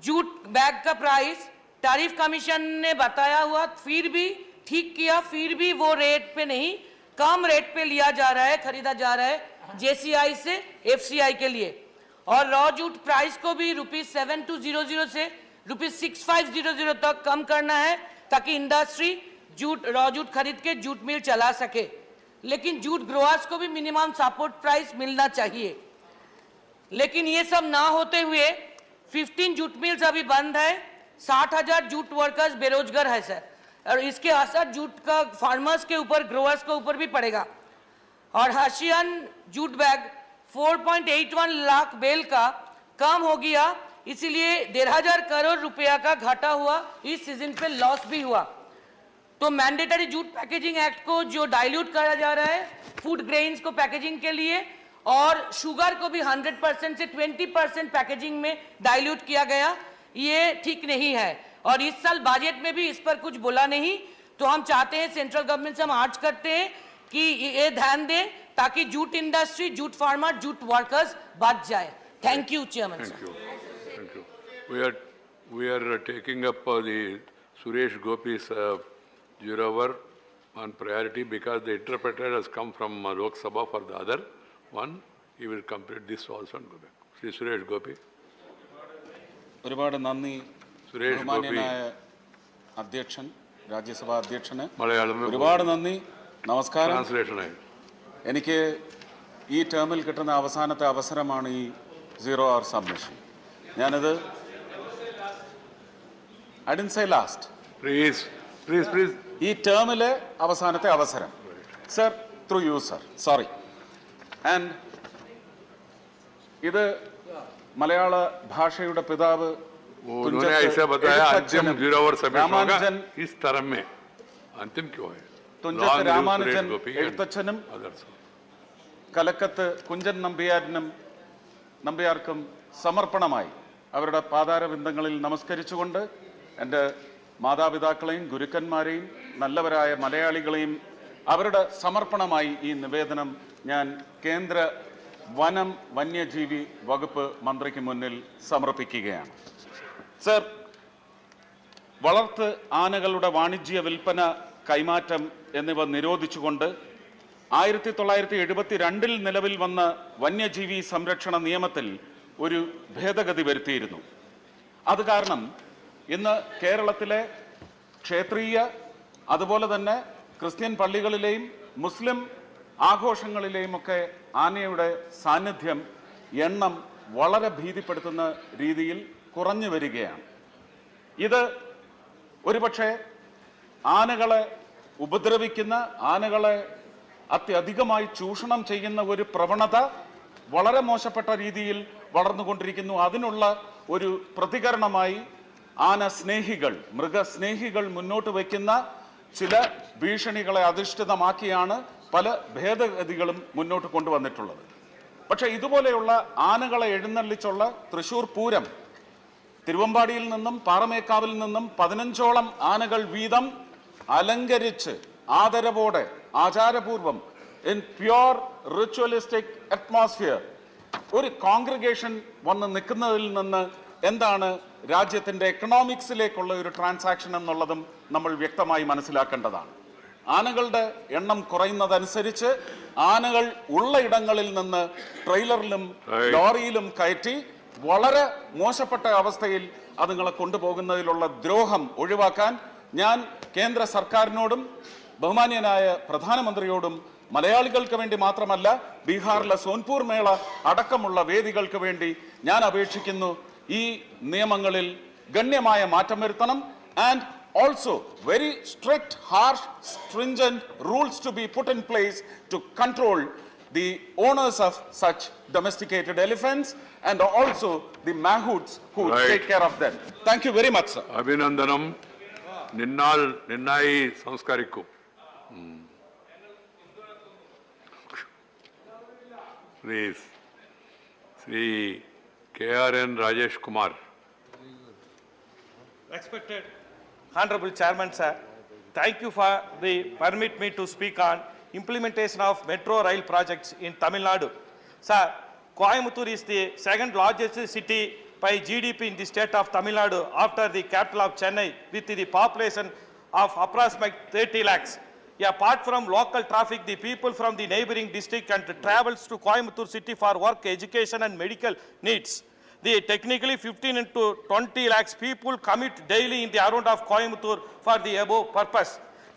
जूट बैग का प्राइस टैरिफ कमीशन ने बताया हुआ फिर भी ठीक किया, फिर भी वो रेट पे नहीं कम रेट पे लिया जा रहा है, खरीदा जा रहा है जेसीआई से एफसीआई के लिए। और रॉ जूट प्राइस को भी ₹7200 से ₹6500 तक कम करना है ताकि इंडस्ट्री रॉ जूट खरीद के जूट मिल चला सके। लेकिन जूट ग्रोअर्स को भी मिनिमम सपोर्ट प्राइस मिलना चाहिए। लेकिन ये सब ना होते हुए 15 जूट मिल्स अभी बंद है, 60,000 जूट वर्कर्स बेरोजगार है सर और इसके असर जूट का फार्मर्स के ऊपर ग्रोअर्स के ऊपर भी पड़ेगा। और हर्शियन जूट बैग 4.81 लाख बेल का कम हो गया, इसीलिए 1,500 करोड़ रुपया का घाटा हुआ, इस सीजन पे लॉस भी हुआ। तो मैंडेटरी जूट पैकेजिंग एक्ट को जो डाइल्यूट करा जा रहा है फूड ग्रेन्स को पैकेजिंग के लिए और शुगर को भी 100% से 20% पैकेजिंग में डाइल्यूट किया गया, ये ठीक नहीं है। और इस साल बजट में भी इस पर कुछ बोला नहीं, तो हम चाहते हैं सेंट्रल गवर्नमेंट से हम आर्ज करते हैं कि ये ध्यान दें ताकि jute industry, jute farmer, jute workers बच जाए। Thank you chairman. Thank you. We are taking up the Suresh Gopi's 0 hour on priority because the interpreter has come from Rajya Sabha for the other one. He will complete this also and go back. Sri Suresh Gopi. ഒരുപാട് നന്ദി ബഹുമാന്യനായ അധ്യക്ഷൻ, രാജ്യസഭാ അധ്യക്ഷന് ഒരുപാട് നന്ദി, നമസ്കാരം. എനിക്ക് ഈ ടേമിൽ കിട്ടുന്ന അവസാനത്തെ അവസരമാണ് ഈ 0 hour സബ്മിഷൻ. ഞാനത് I didn't say last. Please. ഈ ടേമിലെ അവസാനത്തെ അവസരം. Sir, through you sir, sorry. And ഇത് മലയാള ഭാഷയുടെ പിതാവ് തുഞ്ചത്ത് രാമാനുജൻ എഴുത്തച്ഛനും കലക്കത്ത് കുഞ്ചൻ നമ്പ്യാർക്കും സമർപ്പണമായി അവരുടെ പാതാരബിന്ദങ്ങളിൽ നമസ്കരിച്ചുകൊണ്ട് എൻ്റെ മാതാപിതാക്കളെയും ഗുരുക്കന്മാരെയും നല്ലവരായ മലയാളികളെയും അവരുടെ സമർപ്പണമായി ഈ നിവേദനം ഞാൻ കേന്ദ്ര വനം വന്യജീവി വകുപ്പ് മന്ത്രിക്ക് മുന്നിൽ സമർപ്പിക്കുകയാണ്. സർ, വളർത്ത് ആനകളുടെ വാണിജ്യ വിൽപ്പന, കൈമാറ്റം എന്നിവ നിരോധിച്ചുകൊണ്ട് 1972 നിലവിൽ വന്ന വന്യജീവി സംരക്ഷണ നിയമത്തിൽ ഒരു ഭേദഗതി വരുത്തിയിരുന്നു. അത് കാരണം ഇന്ന് കേരളത്തിലെ ക്ഷേത്രീയ അതുപോലെ തന്നെ ക്രിസ്ത്യൻ പള്ളികളിലെയും മുസ്ലിം ആഘോഷങ്ങളിലെയും ഒക്കെ ആനയുടെ സാന്നിധ്യം എണ്ണം വളരെ ഭീതിപ്പെടുത്തുന്ന രീതിയിൽ കുറഞ്ഞു വരികയാണ്. ഇത് ഒരുപക്ഷെ ആനകളെ ഉപദ്രവിക്കുന്ന, ആനകളെ അത്യധികമായി ചൂഷണം ചെയ്യുന്ന ഒരു പ്രവണത വളരെ മോശപ്പെട്ട രീതിയിൽ വളർന്നുകൊണ്ടിരിക്കുന്നു. അതിനുള്ള ഒരു പ്രതികരണമായി ആന സ്നേഹികൾ, മൃഗസ്നേഹികൾ മുന്നോട്ട് വയ്ക്കുന്ന ചില ഭീഷണികളെ അധിഷ്ഠിതമാക്കിയാണ് പല ഭേദഗതികളും മുന്നോട്ട് കൊണ്ടുവന്നിട്ടുള്ളത്. പക്ഷേ ഇതുപോലെയുള്ള ആനകളെ എഴുന്നള്ളിച്ചുള്ള തൃശ്ശൂർ പൂരം, തിരുവമ്പാടിയിൽ നിന്നും പാറമേക്കാവിൽ നിന്നും 15ഓളം ആനകൾ വീതം അലങ്കരിച്ച് ആദരവോടെ ആചാരപൂർവം ഇൻ പ്യുവർ റിച്വലിസ്റ്റിക് അറ്റ്മോസ്ഫിയർ ഒരു കോൺഗ്രിഗേഷൻ വന്ന് നിൽക്കുന്നതിൽ നിന്ന് എന്താണ് രാജ്യത്തിൻ്റെ എക്കണോമിക്സിലേക്കുള്ള ഒരു ട്രാൻസാക്ഷൻ എന്നുള്ളതും നമ്മൾ വ്യക്തമായി മനസ്സിലാക്കേണ്ടതാണ്. ആനകളുടെ എണ്ണം കുറയുന്നതനുസരിച്ച് ആനകൾ ഉള്ള ഇടങ്ങളിൽ നിന്ന് ട്രെയിലറിലും ലോറിയിലും കയറ്റി വളരെ മോശപ്പെട്ട അവസ്ഥയിൽ അതുങ്ങളെ കൊണ്ടുപോകുന്നതിലുള്ള ദ്രോഹം ഒഴിവാക്കാൻ ഞാൻ കേന്ദ്ര സർക്കാരിനോടും ബഹുമാന്യനായ പ്രധാനമന്ത്രിയോടും മലയാളികൾക്ക് വേണ്ടി മാത്രമല്ല ബീഹാറിലെ സോൻപൂർ മേള അടക്കമുള്ള വേദികൾക്ക് വേണ്ടി ഞാൻ അപേക്ഷിക്കുന്നു. ഈ നിയമങ്ങളിൽ ഗണ്യമായ മാറ്റം വരുത്തണം. And also very strict, harsh, stringent rules to be put in place to control the owners of such domesticated elephants and also the mahouts who take care of them. Thank you very much, sir. Abhinandanam. Ninnai Samskariku. Please. Sri KRN Rajesh Kumar. Respected Honorable Chairman, sir, thank you for the permit me to speak on implementation of metro rail projects in Tamil Nadu. Sir, Coimbatore is the second largest city by GDP in the state of Tamil Nadu after the capital of Chennai with the population of approximately 30 lakhs. Apart from local traffic, the people from the neighboring district and travels to Coimbatore city for work, education and medical needs. The technically 15 into 20 lakhs people commute daily in the around of Coimbatore for the above purpose.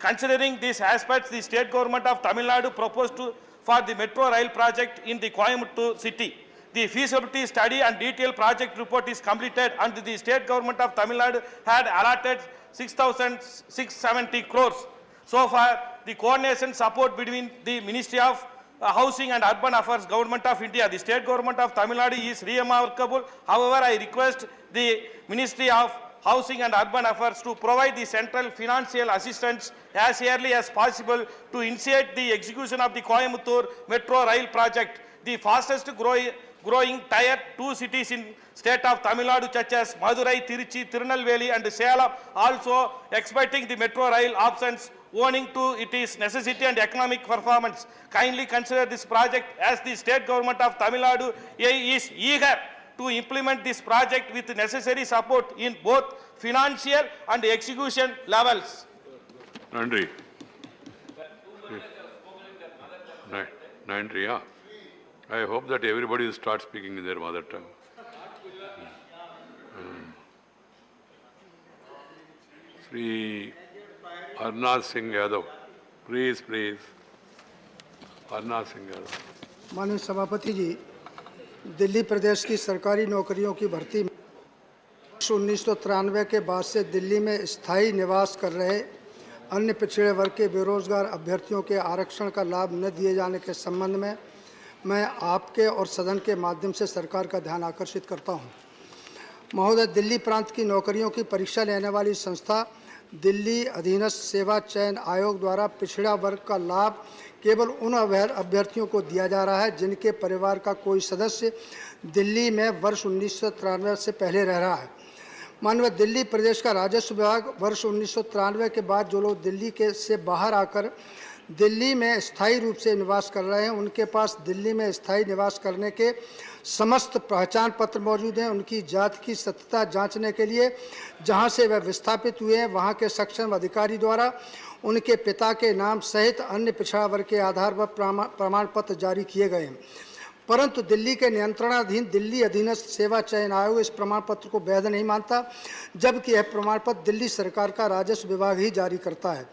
Considering these aspects, the state government of Tamil Nadu proposed for the metro rail project in the Coimbatore city. The feasibility study and detailed project report is completed and the state government of Tamil Nadu had allotted 6,670 crores. So far, the coordination support between the Ministry of Housing and Urban Affairs Government of India, the state government of Tamil Nadu is remarkable. However, I request the Ministry of Housing and Urban Affairs to provide the central financial assistance as early as possible to initiate the execution of the Coimbatore Metro Rail project, the fastest growing tier 2 cities in state of Tamil Nadu such as Madurai, Tiruchi, Tirunelveli and Salem also expecting the metro rail options owing to its necessity and economic performance. Kindly consider this project as the state government of Tamil Nadu is eager to implement this project with necessary support in both financial and execution levels. Nandri. Nandri, yeah. I hope that everybody will start speaking in their mother tongue. Sri Arnaz Singh Yadav. Please. Arnaz Singh Yadav. माननीय सभापति जी, दिल्ली प्रदेश की सरकारी नौकरियों की भर्ती में 1993 के बाद से दिल्ली में स्थायी निवास कर रहे अन्य पिछड़े वर्ग के बेरोजगार अभ्यर्थियों के आरक्षण का लाभ न दिए जाने के संबंध में मैं आपके और सदन के माध्यम से सरकार का ध्यान आकर्षित करता हूं। महोदय, दिल्ली प्रांत की नौकरियों की परीक्षा लेने वाली संस्था दिल्ली अधीनस्थ सेवा चयन आयोग द्वारा पिछड़ा वर्ग का लाभ केवल उन अभ्यर्थियों को दिया जा रहा है जिनके परिवार का कोई सदस्य दिल्ली में वर्ष 1993 से पहले रह रहा है। माननीय, दिल्ली प्रदेश का राजस्व विभाग वर्ष 1993 के बाद जो लोग दिल्ली से बाहर आकर दिल्ली में स्थायी रूप से निवास कर रहे हैं, उनके पास दिल्ली में स्थायी निवास करने के समस्त पहचान पत्र मौजूद हैं। उनकी जात की सत्यता जांचने के लिए जहां से वह विस्थापित हुए हैं, वहां के सक्षम अधिकारी द्वारा उनके पिता के नाम सहित अन्य पिछड़ा वर्ग के आधार पर प्रमाण पत्र जारी किए गए हैं। परंतु दिल्ली के नियंत्रणाधीन दिल्ली अधीनस्थ सेवा चयन आयोग इस प्रमाण पत्र को वैध नहीं मानता, जबकि यह प्रमाण पत्र दिल्ली सरकार का राजस्व विभाग ही जारी करता है।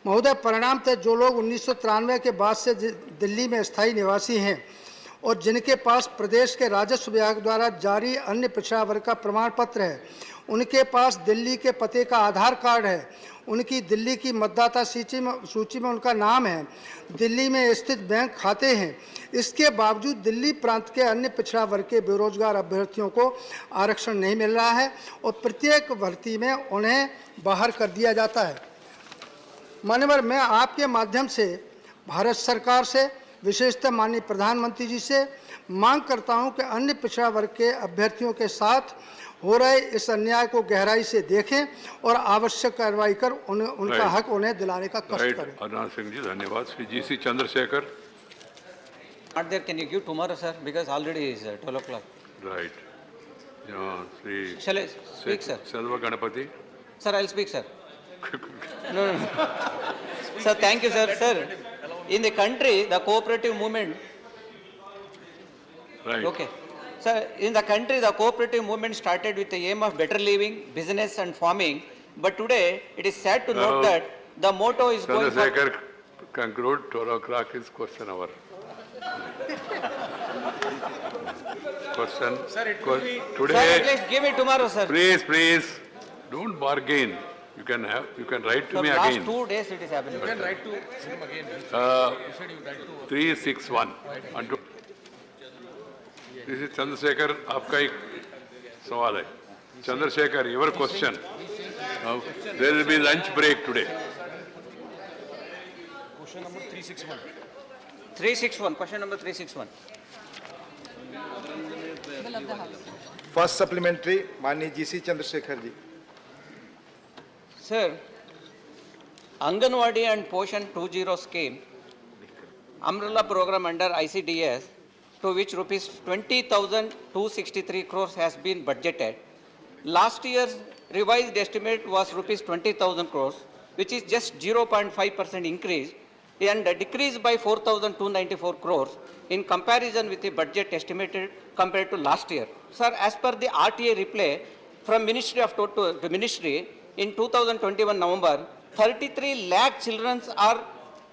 महोदय, परिणामतः जो लोग 1993 के बाद से दिल्ली में स्थायी निवासी हैं और जिनके पास प्रदेश के राजस्व विभाग द्वारा जारी अन्य पिछड़ा वर्ग का प्रमाण पत्र है, उनके पास दिल्ली के पते का आधार कार्ड है, उनकी दिल्ली की मतदाता सूची में उनका नाम है, दिल्ली में स्थित बैंक खाते हैं, इसके बावजूद दिल्ली प्रांत के अन्य पिछड़ा वर्ग के बेरोजगार अभ्यर्थियों को आरक्षण नहीं मिल रहा है और प्रत्येक भर्ती में उन्हें बाहर कर दिया जाता है। माननीय, मैं आपके माध्यम से भारत सरकार से, विशेषतः माननीय प्रधानमंत्री जी से मांग करता हूं कि अन्य पिछड़ा वर्ग के अभ्यर्थियों के साथ हो रहे इस अन्याय को गहराई से देखें और आवश्यक कार्रवाई कर उनका हक उन्हें दिलाने का कष्ट करें। अरनाथ सिंह जी, धन्यवाद। Shri GC. Chandrashekhar. Not there. Can you give tomorrow, sir? Because already is 12 o'clock. Right. Sri. Shall I speak, sir? Selva Ganapati. Sir, I'll speak, sir. No. Sir, thank you, sir. Sir, in the country, the cooperative movement. Right. Okay. Sir, in the country, the cooperative movement started with the aim of better living, business and farming. But today, it is sad to note that the motto is going for... Chandrasekhar, conclude. 12 o'clock is question hour. Question. Sir, it will be... Today... Sir, at least give me tomorrow, sir. Please. Don't bargain. You can write to me last again. 2 days it is happening. You can write to him again. You said you write to 361. This is Chandrasekhar. आपका एक सवाल है. Chandrasekhar, your question. There will be lunch break today. question number 361. 361. Question number 361. First supplementary, माननीय G.C. Chandrashekhar ji. Sir, Anganwadi and Poshan 2.0 scheme, umbrella program under ICDS, to which rupees 20,263 crores has been budgeted. Last year's revised estimate was rupees 20,000 crores, which is just 0.5% increase and a decrease by 4,294 crores in comparison with the budget estimated compared to last year. Sir, as per the RTA reply from Ministry of to Ministry, in 2021 November, 33 lakh children are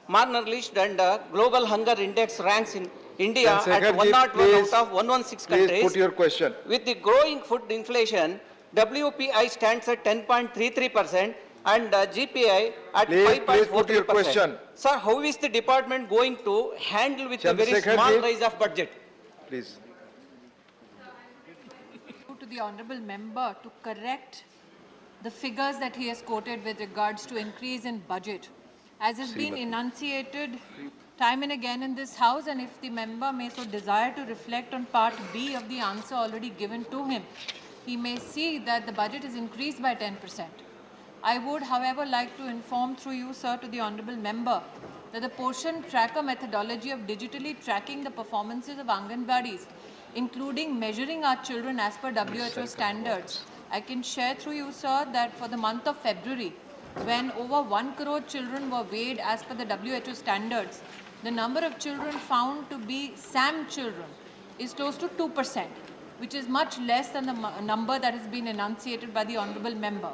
malnourished and global hunger index ranks in India at 101 out of 116 countries. Please put your question. With the growing food inflation, WPI stands at 10.33% and GPI at 5.43%. Please put your question. Sir, how is the department going to handle with a very small rise of budget? Please. To the honourable member to correct the figures that he has quoted with regards to increase in budget, as has been enunciated time and again in this House, and if the member may so desire to reflect on part B of the answer already given to him, he may see that the budget is increased by 10%. I would, however, like to inform through you, sir, to the honourable member that the portion tracker methodology of digitally tracking the performances of Anganwadis, including measuring our children as per WHO standards, I can share through you, sir, that for the month of February, when over 1 crore children were weighed as per the WHO standards, the number of children found to be SAM children is close to 2%, which is much less than the number that has been enunciated by the honourable member.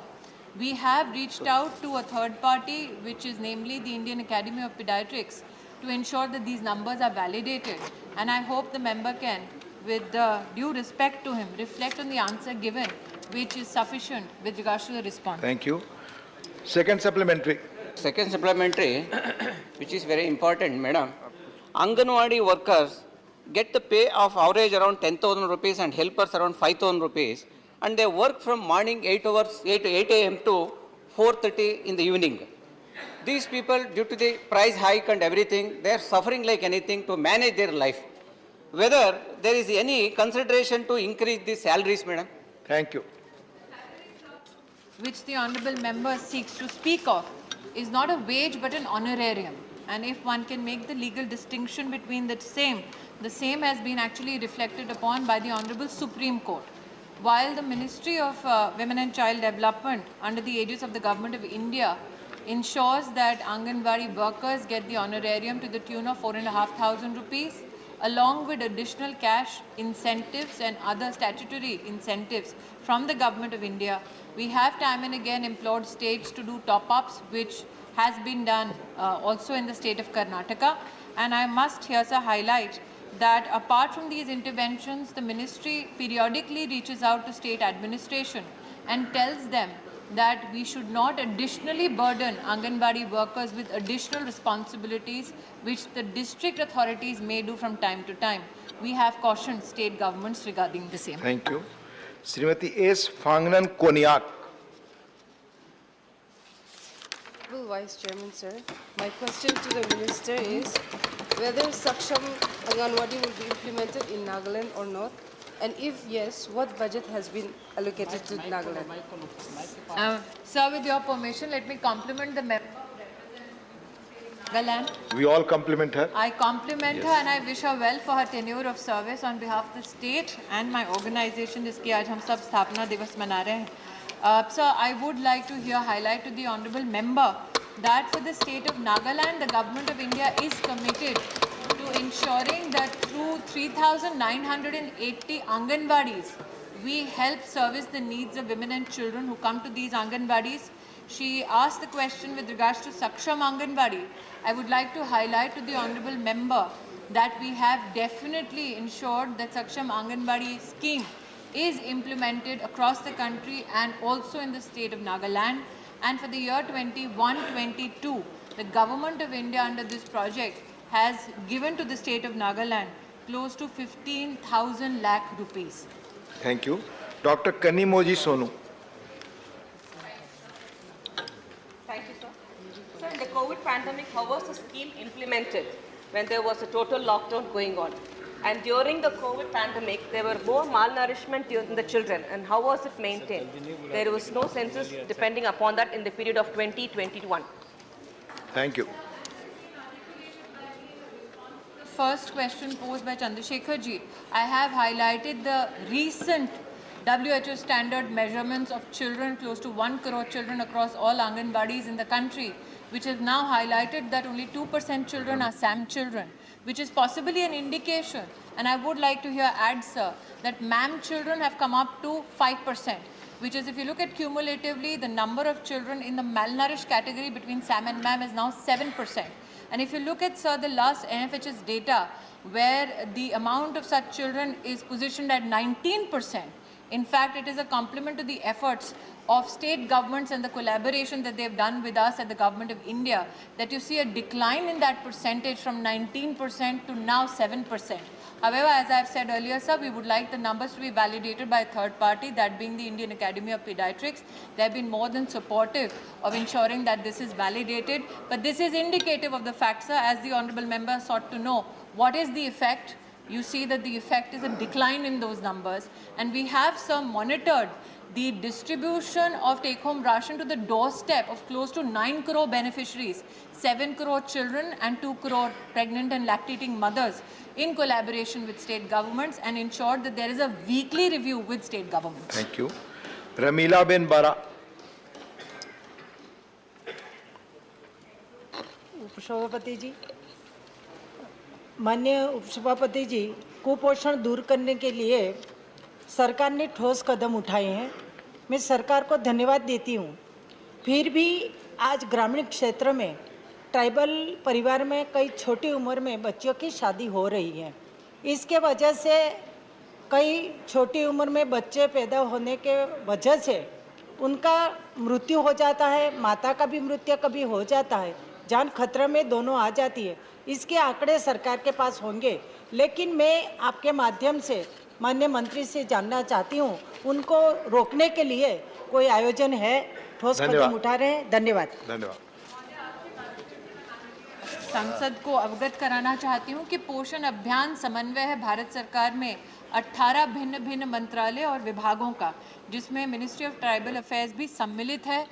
We have reached out to a third party, which is namely the Indian Academy of Pediatrics, to ensure that these numbers are validated. And I hope the member can, with due respect to him, reflect on the answer given, which is sufficient with regards to the response. Thank you. Second supplementary. Second supplementary, which is very important, madam. Anganwadi workers get the pay of average around 10,000 rupees and helpers around 5,000 rupees, and they work from morning 8 a.m. to 4:30 in the evening. These people, due to the price hike and everything, they are suffering like anything to manage their life. Whether there is any consideration to increase the salaries, madam? Thank you. Which the honourable member seeks to speak of is not a wage but an honorarium. And if one can make the legal distinction between the same has been actually reflected upon by the Honourable Supreme Court. While the Ministry of Women and Child Development, under the aegis of the Government of India, ensures that Anganwadi workers get the honorarium to the tune of 4,500 rupees, along with additional cash incentives and other statutory incentives from the Government of India. We have time and again implored states to do top-ups, which has been done also in the state of Karnataka. And I must here highlight that apart from these interventions, the ministry periodically reaches out to state administration and tells them that we should not additionally burden Anganwadi workers with additional responsibilities which the district authorities may do from time to time. We have cautioned state governments regarding the same. Thank you. Srimati S. Fangnan Konyak. Vice Chairman, sir, my question to the Minister is whether Saksham Anganwadi will be implemented in Nagaland or not, and if yes, what budget has been allocated to Nagaland? Sir, with your permission, let me compliment the member. Nagaland. We all compliment her. I compliment her and I wish her well for her tenure of service on behalf of the state and my organization, जिसकी आज हम सब स्थापना दिवस मना रहे हैं. Sir, I would like to here highlight to the honourable member that for the state of Nagaland, the Government of India is committed to ensuring that through 3,980 Anganwadis, we help service the needs of women and children who come to these Anganwadis. She asked the question with regards to Saksham Anganwadi. I would like to highlight to the honourable member that we have definitely ensured that Saksham Anganwadi scheme is implemented across the country and also in the state of Nagaland. And for the year 21-22, the Government of India under this project has given to the state of Nagaland close to 15,000 lakh rupees. Thank you. Dr. Kanimoji Sonu. Thank you, sir. Sir, in the COVID pandemic, how was the scheme implemented when there was a total lockdown going on? And during the COVID pandemic, there were more malnourishment in the children. And how was it maintained? There was no census depending upon that in the period of 2021. Thank you. First question posed by Chandrasekhar ji, I have highlighted the recent WHO standard measurements of children, close to 1 crore children across all Anganwadis in the country, which have now highlighted that only 2% children are SAM children, which is possibly an indication. And I would like to here add, sir, that MAM children have come up to 5%, which is, if you look at cumulatively, the number of children in the malnourished category between SAM and MAM is now 7%. And if you look at, sir, the last NFHS data, where the amount of such children is positioned at 19%, in fact, it is a compliment to the efforts of state governments and the collaboration that they have done with us at the Government of India, that you see a decline in that percentage from 19% to now 7%. However, as I have said earlier, sir, we would like the numbers to be validated by a third party, that being the Indian Academy of Pediatrics. They have been more than supportive of ensuring that this is validated. But this is indicative of the fact, sir, as the honourable member sought to know, what is the effect? You see that the effect is a decline in those numbers. And we have, sir, monitored the distribution of take-home ration to the doorstep of close to 9 crore beneficiaries, 7 crore children and 2 crore pregnant and lactating mothers, in collaboration with state governments, and ensured that there is a weekly review with state governments. Thank you. Ramila Ben Bara. उपसभापति जी, माननीय उपसभापति जी, कुपोषण दूर करने के लिए सरकार ने ठोस कदम उठाए हैं. मैं सरकार को धन्यवाद देती हूँ. फिर भी आज ग्रामीण क्षेत्र में ट्राइबल परिवार में कई छोटी उम्र में बच्चों की शादी हो रही है. इसके वजह से कई छोटी उम्र में बच्चे पैदा होने के वजह से उनका मृत्यु हो जाता है, माता का भी मृत्यु कभी हो जाता है, जान खतरे में दोनों आ जाती है. इसके आंकड़े सरकार के पास होंगे, लेकिन मैं आपके माध्यम से माननीय मंत्री से जानना चाहती हूँ, उनको रोकने के लिए कोई आयोजन है, ठोस कदम उठा रहे हैं? धन्यवाद. धन्यवाद. संसद को अवगत कराना चाहती हूँ कि पोषण अभियान समन्वय है भारत सरकार में 18 भिन्न भिन्न मंत्रालय और विभागों का, जिसमें मिनिस्ट्री ऑफ ट्राइबल अफेयर्स भी सम्मिलित है.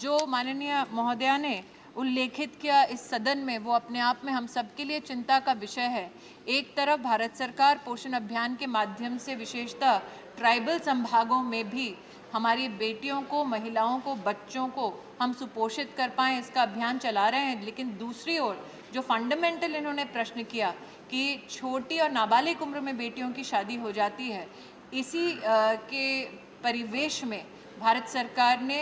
जो माननीय महोदया ने उल्लेखित किया इस सदन में, वो अपने आप में हम सबके लिए चिंता का विषय है. एक तरफ भारत सरकार पोषण अभियान के माध्यम से विशेषतः ट्राइबल संभागों में भी हमारी बेटियों को, महिलाओं को, बच्चों को हम सुपोषित कर पाएँ, इसका अभियान चला रहे हैं। लेकिन दूसरी ओर जो फंडामेंटल इन्होंने प्रश्न किया कि छोटी और नाबालिग उम्र में बेटियों की शादी हो जाती है, इसी के परिवेश में भारत सरकार ने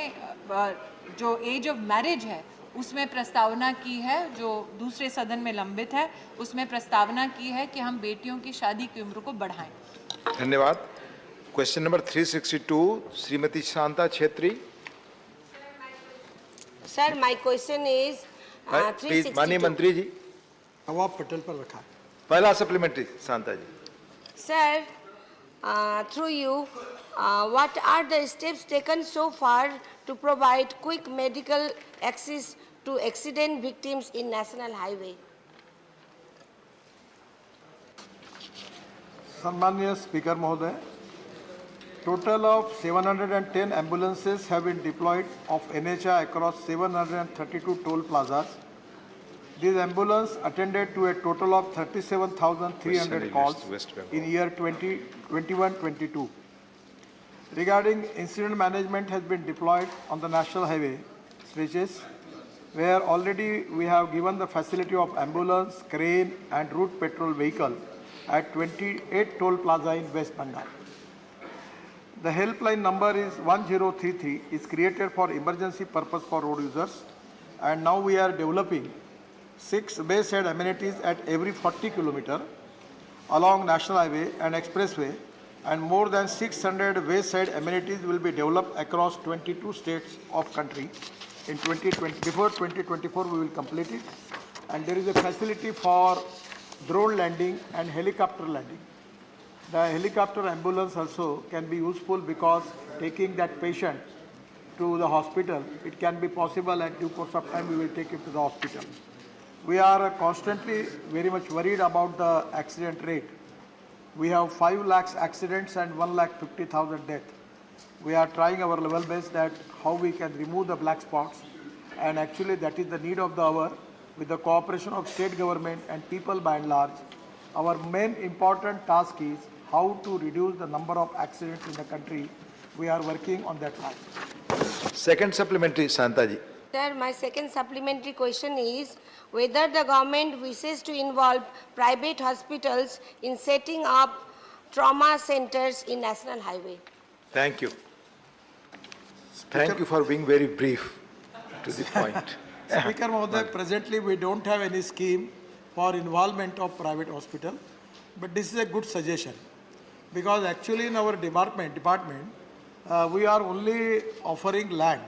जो एज ऑफ मैरिज है उसमें प्रस्तावना की है, जो दूसरे सदन में लंबित है, उसमें प्रस्तावना की है कि हम बेटियों की शादी की उम्र को बढ़ाएं। धन्यवाद। Question number 362, Shrimati Shanta Chhetri. Sir, my question is please माननीय 362. मंत्री जी, अब पटेल पर रखा है। पहला supplementary Shanta ji. Sir, through you, what are the steps taken so far to provide quick medical access to accident victims in National Highway? Sammaniya Speaker Mahoday, total of 710 ambulances have been deployed of NHI across 732 toll plazas. These ambulances attended to a total of 37,300 calls in year 2021-22. Regarding incident management has been deployed on the national highway stretches, where already we have given the facility of ambulance, crane and route patrol vehicle at 28 toll plaza in West Bengal. The helpline number is 1033 is created for emergency purpose for road users, and now we are developing 6 wayside amenities at every 40 km along national highway and expressway, and more than 600 wayside amenities will be developed across 22 states of country in 2020. Before 2024 we will complete it, and there is a facility for drone landing and helicopter landing. The helicopter ambulance also can be useful because taking that patient to the hospital, it can be possible at due course of time we will take it to the hospital. We are constantly very much worried about the accident rate. We have 5 lakhs accidents and 1,50,000 deaths. We are trying our level best that how we can remove the black spots, and actually that is the need of the hour. With the cooperation of state government and people by and large, our main important task is how to reduce the number of accidents in the country. We are working on that line. Second supplementary, Shanta ji. Sir, my second supplementary question is whether the government wishes to involve private hospitals in setting up trauma centers in National Highway. Thank you. Thank you for being very brief to the point. Speaker Mahoday, presently we don't have any scheme for involvement of private hospital, but this is a good suggestion, because actually in our department we are only offering land,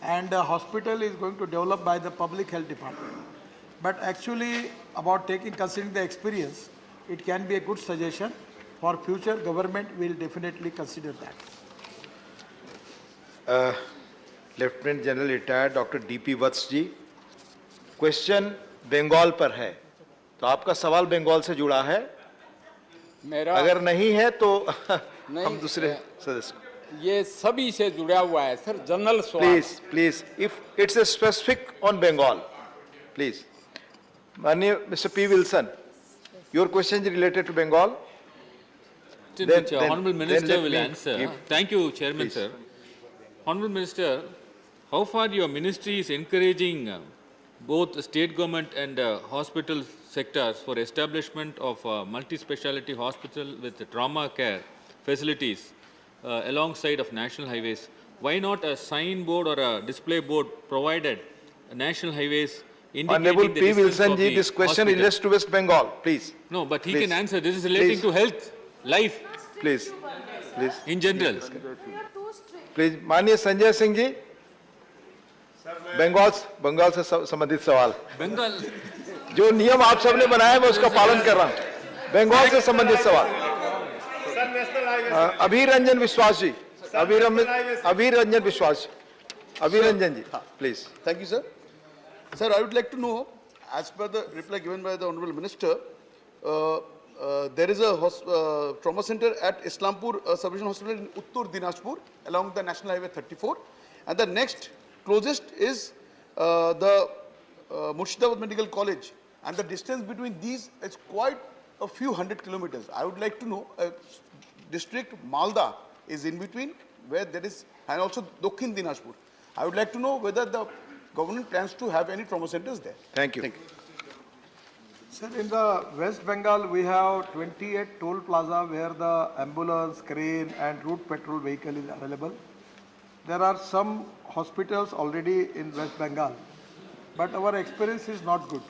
and the hospital is going to develop by the public health department. But actually about considering the experience, it can be a good suggestion. For future, government will definitely consider that. Lieutenant general retired doctor DP Vats ji, question Bengal पर है, तो आपका सवाल बंगाल से जुड़ा है? मेरा अगर नहीं है तो हम दूसरे सदस्य। ये सभी से जुड़ा हुआ है सर, जनरल सवाल। Please please, if it's a specific on Bengal, please. माननीय mister P Wilson, your question is related to Bengal. Honorable Minister will answer. Thank you, Chairman, sir. Honorable Minister, how far your ministry is encouraging both state government and hospital sectors for establishment of multi-speciality hospital with trauma care facilities alongside of national highways? Why not a sign board or a display board provided national highways indicating Honorable the P. distance Wilson of ji, the this question hospital? relates to West Bengal, please. No, but he Please. can answer. This is relating Please. to health, life. Please, please. In general. Please माननीय संजय सिंह जी, बंगाल से संबंधित सवाल। बंगाल जो नियम आप सबने बनाया मैं उसका पालन कर रहा हूँ। बंगाल से संबंधित सवाल। अभीर रंजन विश्वास जी, अभीर रंजन विश्वास, अभीर रंजन जी, please. Thank you, sir. Sir, I would like to know, as per the reply given by the Honorable Minister, there is a trauma center at Islampur Sub-Regional Hospital in Uttar Dinajpur along the National Highway 34, and the next closest is the Murshidabad Medical College, and the distance between these is quite a few hundred kilometers. I would like to know, district Malda is in between where there is, and also Dokhin Dinajpur. I would like to know whether the government plans to have any trauma centers there. Thank you. Sir, in the West Bengal, we have 28 toll plaza where the ambulance, crane and route patrol vehicle is available. There are some hospitals already in West Bengal, but our experience is not good.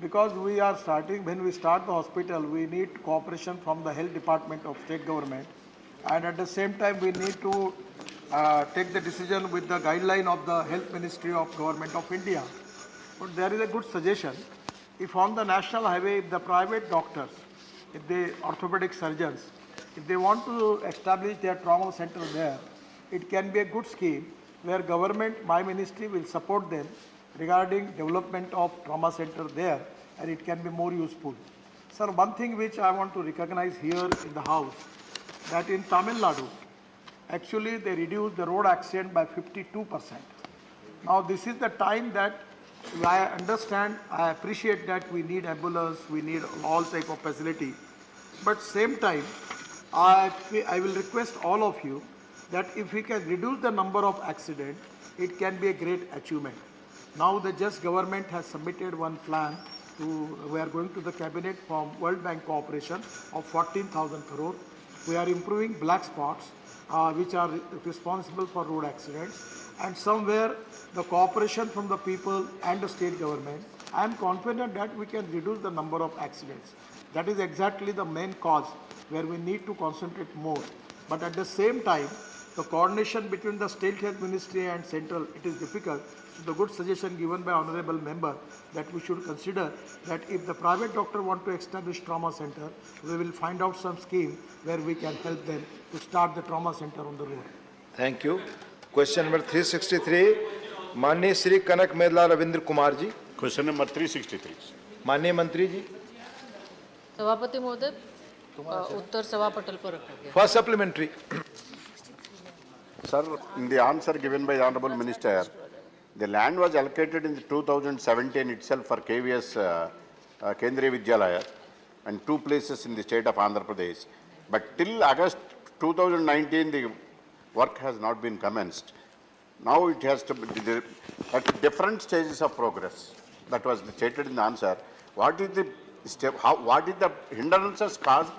Because we are starting, when we start the hospital, we need cooperation from the health department of state government. And at the same time, we need to take the decision with the guideline of the health ministry of government of India. But there is a good suggestion. If on the national highway, if the private doctors, if the orthopedic surgeons, if they want to establish their trauma center there, it can be a good scheme where government, my ministry will support them regarding development of trauma center there, and it can be more useful. Sir, one thing which I want to recognize here in the house, that in Tamil Nadu, actually they reduced the road accident by 52%. Now this is the time that I understand, I appreciate that we need ambulance, we need all type of facility. But same time, I will request all of you that if we can reduce the number of accidents, it can be a great achievement. Now the just government has submitted one plan we are going to the cabinet from World Bank cooperation of 14,000 crore. We are improving black spots which are responsible for road accidents, and somewhere the cooperation from the people and the state government, I am confident that we can reduce the number of accidents. That is exactly the main cause where we need to concentrate more. But at the same time, the coordination between the state health ministry and central, it is difficult. So the good suggestion given by honorable member that we should consider that if the private doctor want to establish trauma center, we will find out some scheme where we can help them to start the trauma center on the road. Thank you. Question number 363, माननीय श्री कनक मेदला Ravindra Kumar ji. Question number 363. माननीय मंत्री जी. सभापति महोदय, उत्तर सभा पटल पर रखा गया. First supplementary. Sir, in the answer given by the Honorable Minister, the land was allocated in 2017 itself for KVS Kendriya Vidyalaya and 2 places in the state of Andhra Pradesh. But till August 2019, the work has not been commenced. Now it has to be at different stages of progress. That was stated in the answer. What is the step? What is the hindrances caused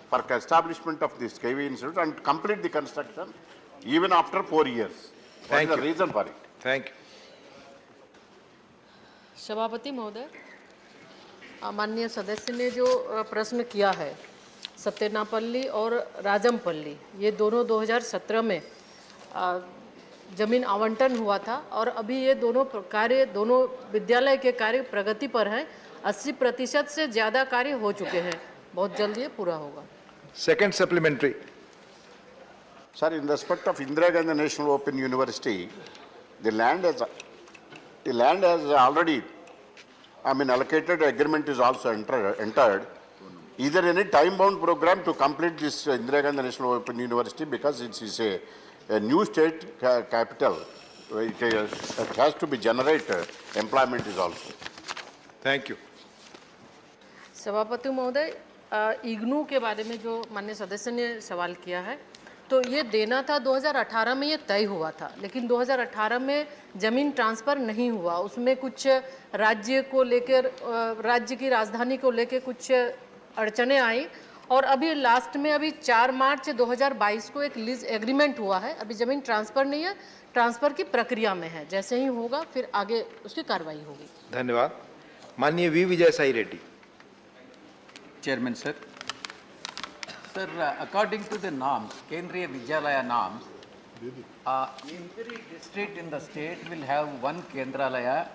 for establishment of this KV Institute and complete the construction even after 4 years? What is the reason for it? Thank you. सभापति महोदय, माननीय सदस्य ने जो प्रश्न किया है, सत्यनापल्ली और राजमपल्ली, ये दोनों 2017 में जमीन आवंटन हुआ था और अभी ये दोनों विद्यालय के कार्य प्रगति पर हैं. 80% से ज़्यादा कार्य हो चुके हैं. बहुत जल्दी ये पूरा होगा. Second supplementary. Sir, in respect of Indira Gandhi National Open University, the land has already, allocated agreement is also entered. Either any time-bound program to complete this Indira Gandhi National Open University, because it is a new state capital, it has to be generated, employment is also. Thank you. सभापति महोदय, इग्नू के बारे में जो माननीय सदस्य ने सवाल किया है, तो ये देना था 2018 में, ये तय हुआ था, लेकिन 2018 में ज़मीन ट्रांसफ़र नहीं हुआ. उसमें कुछ राज्य को लेकर, राज्य की राजधानी को लेकर कुछ अड़चने आई और अभी लास्ट में अभी 4 मार्च 2022 को एक लीज एग्रीमेंट हुआ है. अभी ज़मीन ट्रांसफ़र नहीं है, ट्रांसफ़र की प्रक्रिया में है. जैसे ही होगा फिर आगे उसकी कार्रवाई होगी. धन्यवाद. माननीय V Vijay Sai Reddy. Chairman, sir. Sir, according to the norms, Kendriya Vidyalaya norms, every district in the state will have one Kendralaya,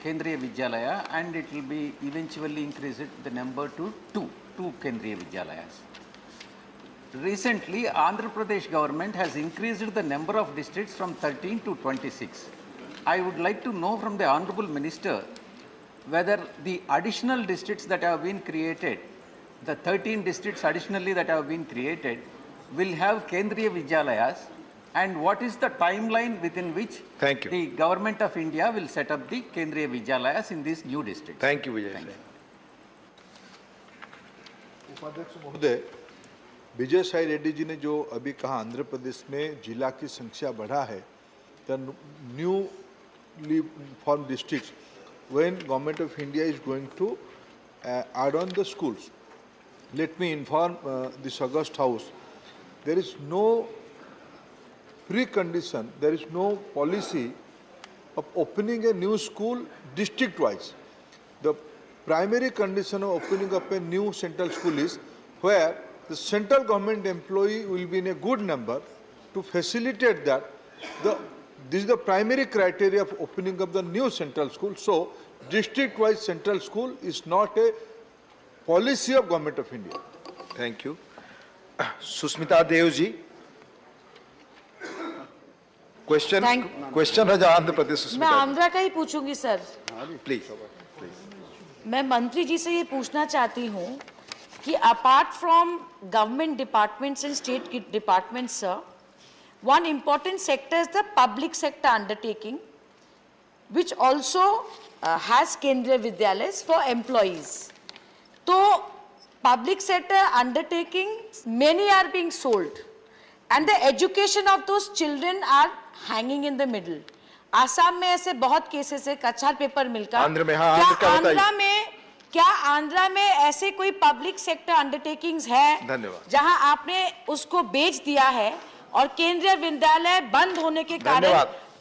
Kendriya Vidyalaya, and it will be eventually increased the number to two Kendriya Vidyalayas. Recently, Andhra Pradesh government has increased the number of districts from 13 to 26. I would like to know from the Honorable Minister whether the additional districts that have been created, the 13 districts additionally that have been created, will have Kendriya Vidyalayas, and what is the timeline within which the government of India will set up the Kendriya Vidyalayas in these new districts? Thank you, Vijay. उपाध्यक्ष महोदय, विजय साई रेड्डी जी ने जो अभी कहा आंध्र प्रदेश में जिला की संख्या बढ़ा है, the newly form districts, when Government of India is going to add on the schools. Let me inform this August House, there is no precondition, there is no policy of opening a new school district-wise. The primary condition of opening up a new central school is where the central government employee will be in a good number to facilitate that. This is the primary criteria of opening up the new central school. So, district-wise central school is not a policy of Government of India. Thank you. Susmita Devji. Question है आंध्र प्रदेश मैं सुस्मिता आंध्रा का ही पूछूंगी sir. Please मैं मंत्री जी से ये पूछना चाहती हूँ कि apart from government departments and state departments sir, one important sector is the public sector undertaking, which also has Kendriya Vidyalayas for employees. So, public sector undertaking, many are being sold, and the education of those children are hanging in the middle. Assam में ऐसे बहुत cases है, कच्चा paper मिलकर। आंध्र में, हाँ, आंध्र का बताइए। क्या आंध्रा में ऐसे कोई पब्लिक सेक्टर अंडरटेकिंग्स है? धन्यवाद। जहां आपने उसको बेच दिया है और केंद्रीय विद्यालय बंद होने के कारण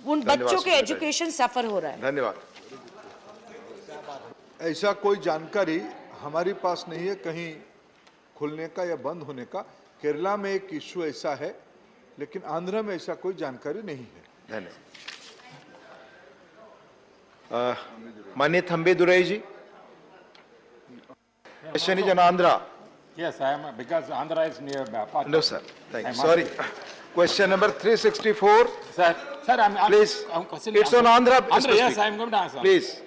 उन बच्चों के एजुकेशन सफर हो रहा है। धन्यवाद। ऐसा कोई जानकारी हमारे पास नहीं है कहीं खुलने का या बंद होने का। केरला में एक इश्यू ऐसा है, लेकिन आंध्र में ऐसा कोई जानकारी नहीं है। धन्यवाद। माननीय थंबेदुरई जी, question is on Andhra. Yes, I am, because Andhra is near. No, sir. Thank you. Sorry. Question number 364. Sir, please. It's on Andhra. Andhra, yes, I am going to answer. Please.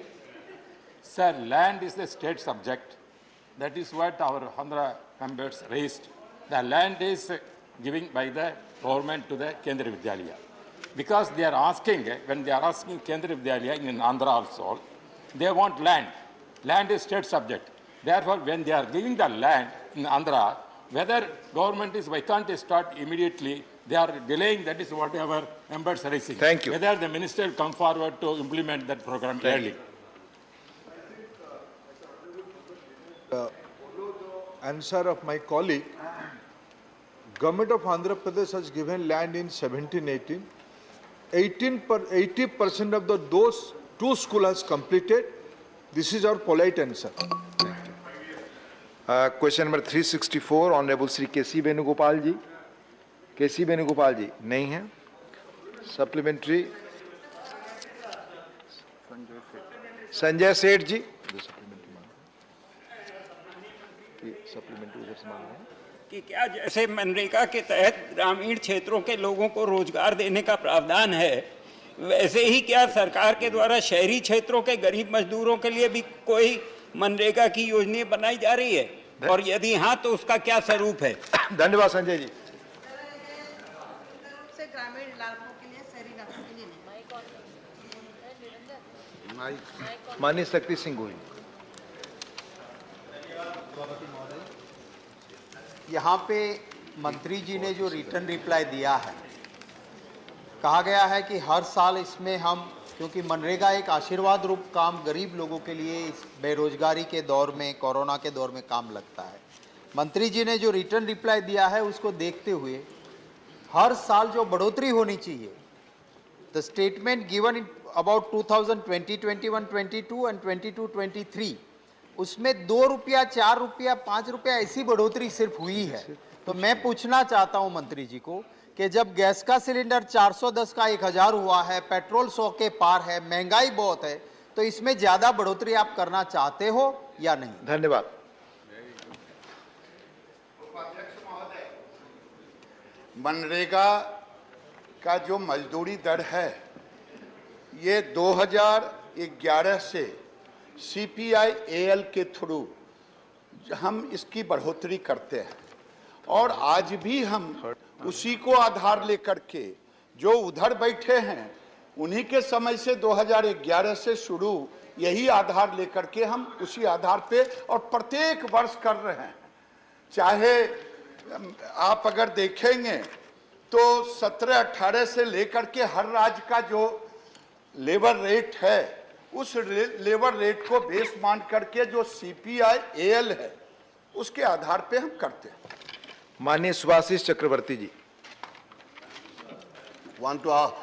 Sir, land is the state subject. That is what our Andhra members raised. The land is given by the government to the Kendriya Vidyalaya. Because they are asking, when they are asking Kendriya Vidyalaya in Andhra also, they want land. Land is state subject. Therefore, when they are giving the land in Andhra, whether government is, why can't they start immediately? They are delaying, that is what our members are raising. Thank you. Whether the minister will come forward to implement that program early. Answer of my colleague, Government of Andhra Pradesh has given land in 17-18. 80% of those two schools has completed. This is our polite answer. Question number 364, Honorable Sri K.C. Venugopal ji. K.C. Venugopal ji, नहीं है. Supplementary. Sanjay Seth ji. कि क्या जैसे मनरेगा के तहत ग्रामीण क्षेत्रों के लोगों को रोजगार देने का प्रावधान है, वैसे ही क्या सरकार के द्वारा शहरी क्षेत्रों के गरीब मजदूरों के लिए भी कोई मनरेगा की योजना बनाई जा रही है, और यदि हाँ तो उसका क्या स्वरूप है? धन्यवाद संजय जी। ग्रामीण इलाकों के लिए, शहरी इलाकों के लिए नहीं। माननीय शक्ति सिंह गोहिल। यहाँ पे मंत्री जी ने जो रिटर्न रिप्लाई दिया है, कहा गया है कि हर साल इसमें हम, क्योंकि मनरेगा एक आशीर्वाद रूप काम गरीब लोगों के लिए इस बेरोजगारी के दौर में, कोरोना के दौर में काम लगता है। मंत्री जी ने जो रिटर्न रिप्लाई दिया है उसको देखते हुए हर साल जो बढ़ोतरी होनी चाहिए, the statement given in about 2020, 21, 22 and 22, 23, उसमें 2 रुपया, 4 रुपया, 5 रुपया ऐसी बढ़ोतरी सिर्फ हुई है। तो मैं पूछना चाहता हूं मंत्री जी को कि जब गैस का सिलेंडर 410 का 1000 हुआ है, पेट्रोल 100 के पार है, महंगाई बहुत है, तो इसमें ज्यादा बढ़ोतरी आप करना चाहते हो या नहीं? धन्यवाद। मनरेगा का जो मजदूरी दर है, ये 2011 से CPI-AL के थ्रू हम इसकी बढ़ोतरी करते हैं, और आज भी हम उसी को आधार लेकर के जो उधर बैठे हैं उन्हीं के समय से 2011 से शुरू यही आधार लेकर के हम उसी आधार पे और प्रत्येक वर्ष कर रहे हैं। चाहे आप अगर देखेंगे तो 17-18 से लेकर के हर राज्य का जो लेबर रेट है, उस लेबर रेट को बेस मान करके जो CPI AL है, उसके आधार पे हम करते हैं। माननीय सुभाषिष चक्रवर्ती जी। Want to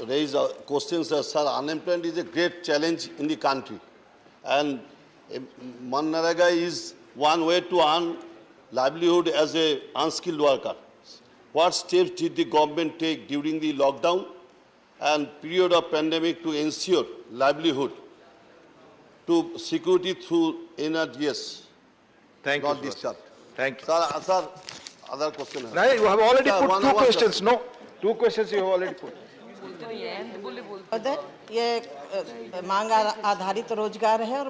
raise a question, sir. Sir, unemployment is a great challenge in the country, and Manrega is one way to earn livelihood as a unskilled worker. What steps did the government take during the lockdown and period of pandemic to ensure livelihood to security through NRDS? Thank you. Not disturbed. Thank you. Sir, other question. No, you have already Sir, put one- two one questions. question. No, two questions you have already put. ये मांग आधारित रोजगार है और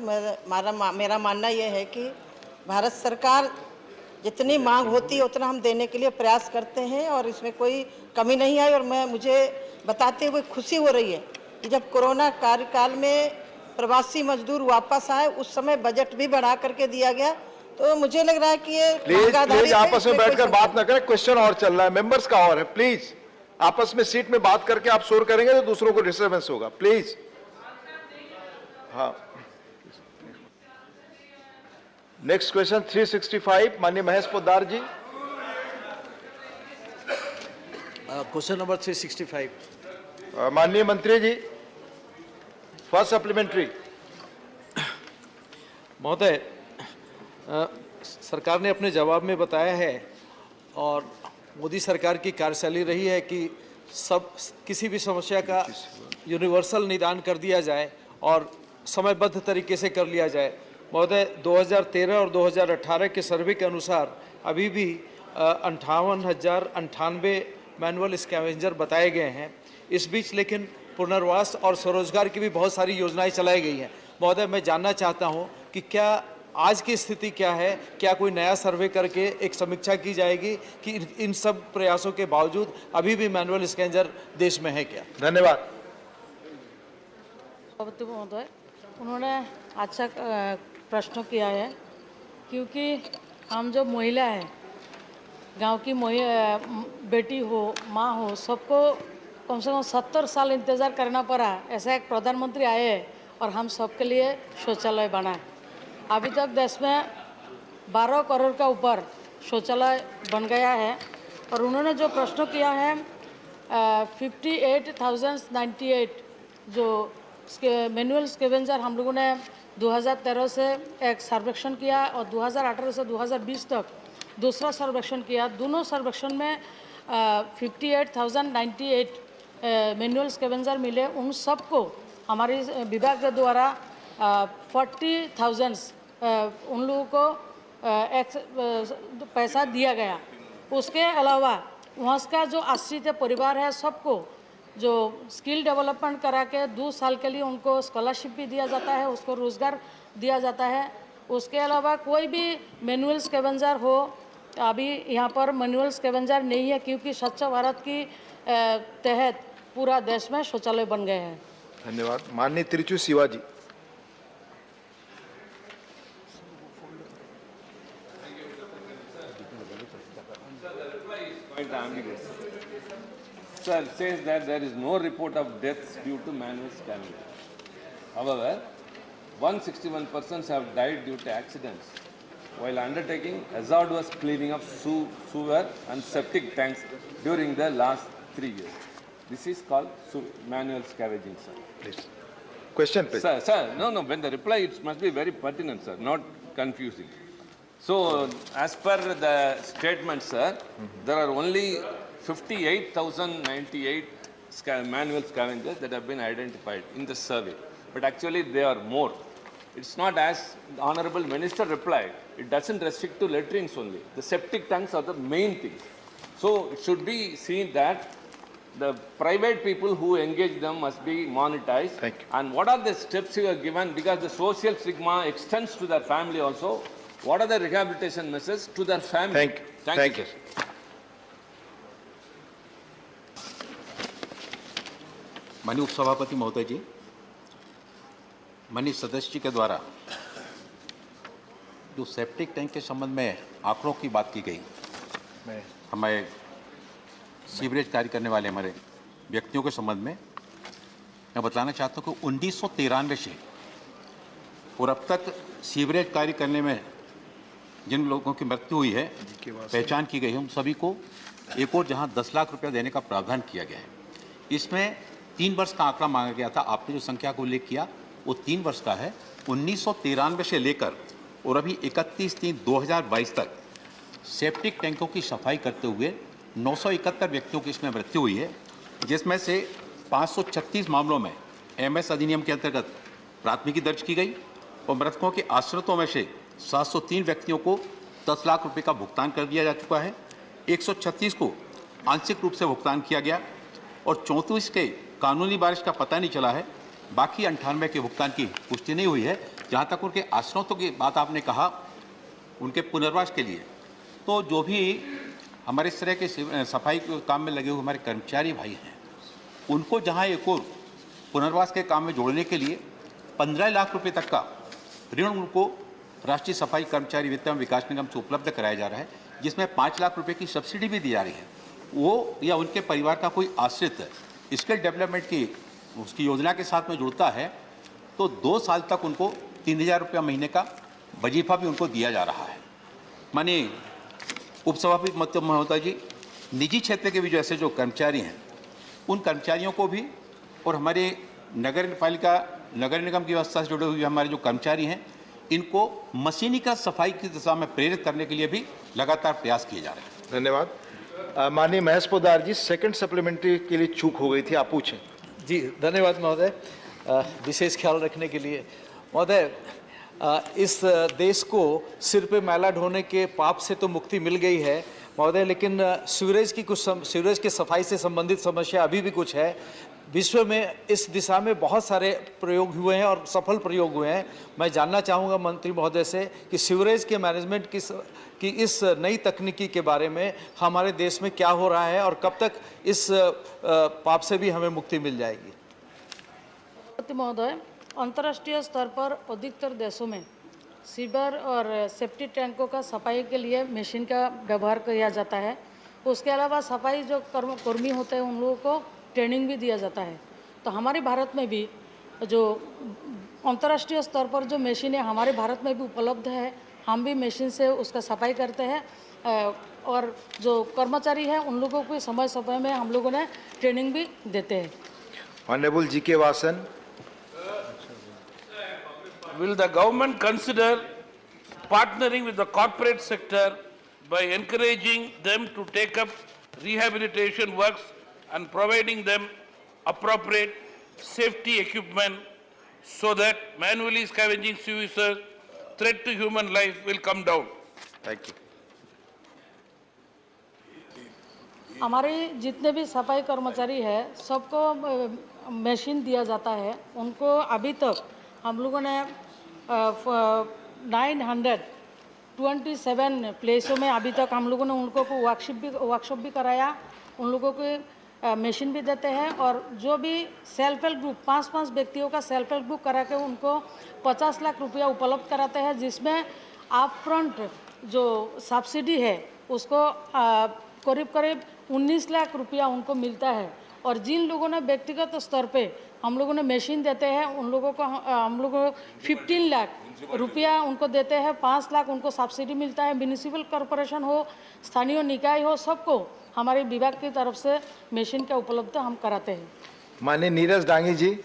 मेरा मानना ये है कि भारत सरकार जितनी मांग होती है उतना हम देने के लिए प्रयास करते हैं और इसमें कोई कमी नहीं आई। और मुझे बताते हुए खुशी हो रही है कि जब कोरोना कार्यकाल में प्रवासी मजदूर वापस आए उस समय बजट भी बढ़ा करके दिया गया। तो मुझे लग रहा है कि ये प्लीज आपस में बैठकर बात ना करें, क्वेश्चन और चल रहा है, मेंबर्स का और है। प्लीज आपस में सीट में बात करके आप शोर करेंगे तो दूसरों को डिस्टर्बेंस होगा। प्लीज। हाँ, नेक्स्ट क्वेश्चन 365 माननीय महेश पोद्दार जी। Question number 365। माननीय मंत्री जी, फर्स्ट सप्लीमेंट्री। महोदय, सरकार ने अपने जवाब में बताया है और मोदी सरकार की कार्यशैली रही है कि किसी भी समस्या का यूनिवर्सल निदान कर दिया जाए और समयबद्ध तरीके से कर लिया जाए। महोदय, 2013 और 2018 के सर्वे के अनुसार अभी भी 58,098 मैनुअल स्कैवेंजर बताए गए हैं। इस बीच लेकिन पुनर्वास और स्वरोजगार की भी बहुत सारी योजनाएं चलाई गई हैं। महोदय, मैं जानना चाहता हूं कि क्या आज की स्थिति क्या है, क्या कोई नया सर्वे करके एक समीक्षा की जाएगी कि इन सब प्रयासों के बावजूद अभी भी मैनुअल स्कैवेंजर देश में है क्या? धन्यवाद। महोदय, उन्होंने अच्छा प्रश्न किया है क्योंकि हम जो महिला है, गांव की बेटी हो, माँ हो, सबको कम से कम 70 साल इंतज़ार करना पड़ा। ऐसा एक प्रधानमंत्री आए और हम सबके लिए शौचालय बनाए। अभी तक देश में 12 करोड़ का ऊपर शौचालय बन गया है। और उन्होंने जो प्रश्न किया है 58,098 जो मैनुअल स्कैवेंजर हम लोगों ने 2013 से एक सर्वेक्षण किया और 2018 से 2020 तक दूसरा सर्वेक्षण किया। दोनों सर्वेक्षण में 58,098 मैनुअल स्कैवेंजर मिले। उन सबको हमारे विभाग के द्वारा 40,000 उन लोगों को पैसा दिया गया। उसके अलावा वहाँ का जो आश्रित परिवार है सबको जो स्किल डेवलपमेंट करा के 2 साल के लिए उनको स्कॉलरशिप भी दिया जाता है, उसको रोज़गार दिया जाता है। उसके अलावा कोई भी मैनुअल स्कैवेंजर हो, अभी यहाँ पर मैनुअल स्कैवेंजर नहीं है क्योंकि स्वच्छ भारत की तहत पूरा देश में शौचालय बन गए हैं। धन्यवाद। माननीय तिरुचु Shivaji. Sir, it says that there is no report of deaths due to manual scavenger. However, 161 persons have died due to accidents while undertaking hazardous cleaning of sewer and septic tanks during the last 3 years. This is called manual scavenging, sir. Please. Question, please. Sir, no, when the reply, it must be very pertinent, sir, not confusing. So, as per the statement, sir, there are only 58,098 manual scavengers that have been identified in the survey. But actually, they are more. It's not as the Honorable Minister replied. It doesn't restrict to latrines only. The septic tanks are the main thing. So, it should be seen that the private people who engage them must be monetized. Thank you. And what are the steps you have given? Because the social stigma extends to their family also. What are the rehabilitation measures to their family? Thank you. Thank you. माननीय उपसभापति महोदय जी, माननीय सदस्य जी के द्वारा जो septic tank के संबंध में आंकड़ों की बात की गई, हमारे सीवरेज कार्य करने वाले हमारे व्यक्तियों के संबंध में मैं बताना चाहता हूँ कि 1993 से और अब तक सीवरेज कार्य करने में जिन लोगों की मृत्यु हुई है, पहचान की गई है, उन सभी को एक और जहां 10 लाख रुपया देने का प्रावधान किया गया है। इसमें 3 वर्ष का आंकड़ा मांगा गया था। आपने जो संख्या को उल्लेख किया वो 3 वर्ष का है। 1993 से लेकर और अभी 31/3/2022 तक सेप्टिक टैंकों की सफाई करते हुए 971 व्यक्तियों की इसमें मृत्यु हुई है, जिसमें से 536 मामलों में एमएस अधिनियम के अंतर्गत प्राथमिकी दर्ज की गई और मृतकों के आश्रितों में से 703 व्यक्तियों को 10 लाख रुपए का भुगतान कर दिया जा चुका है। 136 को आंशिक रूप से भुगतान किया गया और 34 के कानूनी बारिश का पता नहीं चला है। बाकी 98 के भुगतान की पुष्टि नहीं हुई है। जहाँ तक उनके आश्रितों की बात आपने कहा, उनके पुनर्वास के लिए, तो जो भी हमारे इस तरह के सफाई के काम में लगे हुए हमारे कर्मचारी भाई हैं, उनको जहाँ एक और पुनर्वास के काम में जोड़ने के लिए 15 लाख रुपए तक का ऋण उनको राष्ट्रीय सफाई कर्मचारी वित्त एवं विकास निगम से उपलब्ध कराया जा रहा है, जिसमें 5 लाख रुपए की सब्सिडी भी दी जा रही है। वो या उनके परिवार का कोई आश्रित स्किल डेवलपमेंट की उसकी योजना के साथ में जुड़ता है तो 2 साल तक उनको 3000 रुपया महीने का वजीफा भी उनको दिया जा रहा है। माननीय उपसभापति महोदय जी, निजी क्षेत्र के भी जो ऐसे जो कर्मचारी हैं, उन कर्मचारियों को भी और हमारे नगर निगम की व्यवस्था से जुड़े हुए हमारे जो कर्मचारी हैं, इनको मशीनीकृत सफाई की दिशा में प्रेरित करने के लिए भी लगातार प्रयास किए जा रहे हैं। धन्यवाद। माननीय महेश पोद्दार जी, सेकंड सप्लीमेंट्री के लिए चूक हो गई थी, आप पूछें। जी धन्यवाद महोदय, विशेष ख्याल रखने के लिए। महोदय, इस देश को सिर पे मैला ढोने के पाप से तो मुक्ति मिल गई है महोदय, लेकिन सीवरेज की सफाई से संबंधित समस्या अभी भी कुछ है। विश्व में इस दिशा में बहुत सारे प्रयोग हुए हैं और सफल प्रयोग हुए हैं। मैं जानना चाहूँगा मंत्री महोदय से कि सीवरेज के मैनेजमेंट की इस नई तकनीकी के बारे में हमारे देश में क्या हो रहा है और कब तक इस पाप से भी हमें मुक्ति मिल जाएगी। महोदय, अंतर्राष्ट्रीय स्तर पर अधिकतर देशों में सीवर और सेफ्टी टैंकों का सफाई के लिए मशीन का व्यवहार किया जाता है। उसके अलावा सफाई जो कर्मी होते हैं उन लोगों को ट्रेनिंग भी दिया जाता है। तो हमारे भारत में भी जो अंतर्राष्ट्रीय स्तर पर जो मशीनें हमारे भारत में भी उपलब्ध है, हम भी मशीन से उसका सफाई करते हैं और जो कर्मचारी हैं उन लोगों को समय समय में हम लोगों ने ट्रेनिंग भी देते हैं। Honourable GK. Vasan. Will the government consider partnering with the corporate sector by encouraging them to take up rehabilitation works and providing them appropriate safety equipment so that manually scavenging services threat to human life will come down? Thank you. हमारे जितने भी सफाई कर्मचारी है सबको machine दिया जाता है। उनको अभी तक हम लोगों ने 927 प्लेसों में अभी तक हम लोगों ने उनको वर्कशॉप भी कराया। उन लोगों को मशीन भी देते हैं और जो भी सेल्फ हेल्प ग्रुप 5-5 व्यक्तियों का सेल्फ हेल्प ग्रुप करा के उनको 50 लाख रुपया उपलब्ध कराते हैं, जिसमें अप फ्रंट जो सब्सिडी है उसको करीब 19 लाख रुपया उनको मिलता है। और जिन लोगों ने व्यक्तिगत स्तर पे हम लोगों ने मशीन देते हैं उन लोगों को हम लोग 15 लाख रुपया उनको देते हैं। 5 लाख उनको सब्सिडी मिलता है। म्यूनिसिपल कॉरपोरेशन हो, स्थानीय निकाय हो, सबको हमारे विभाग की तरफ से मशीन का उपलब्ध हम कराते हैं। माननीय नीरज डांगी जी।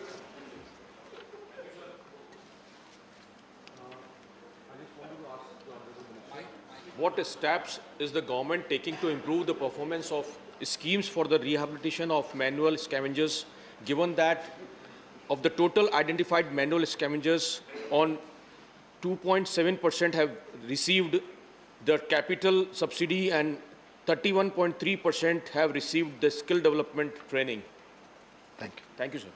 What steps is the government taking to improve the performance of schemes for the rehabilitation of manual scavengers, given that of the total identified manual scavengers, on 2.7% have received the capital subsidy and 31.3% have received the skill development training? Thank you. Thank you, sir.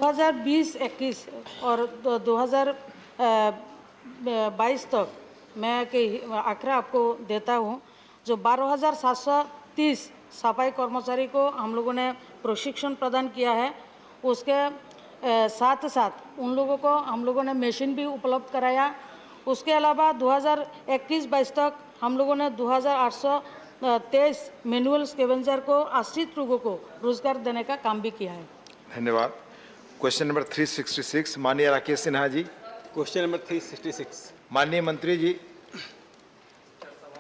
2020-21 और 2022 तक मैं आंकड़ा आपको देता हूँ। जो 12,730 सफाई कर्मचारी को हम लोगों ने प्रशिक्षण प्रदान किया है, उसके साथ साथ उन लोगों को हम लोगों ने मशीन भी उपलब्ध कराया। उसके अलावा 2021-22 तक हम लोगों ने 2823 मैनुअल स्कैवेंजर को आश्रित लोगों को रोजगार देने का काम भी किया है। धन्यवाद। क्वेश्चन नंबर 366 माननीय राकेश सिन्हा जी। क्वेश्चन नंबर 366 माननीय मंत्री जी,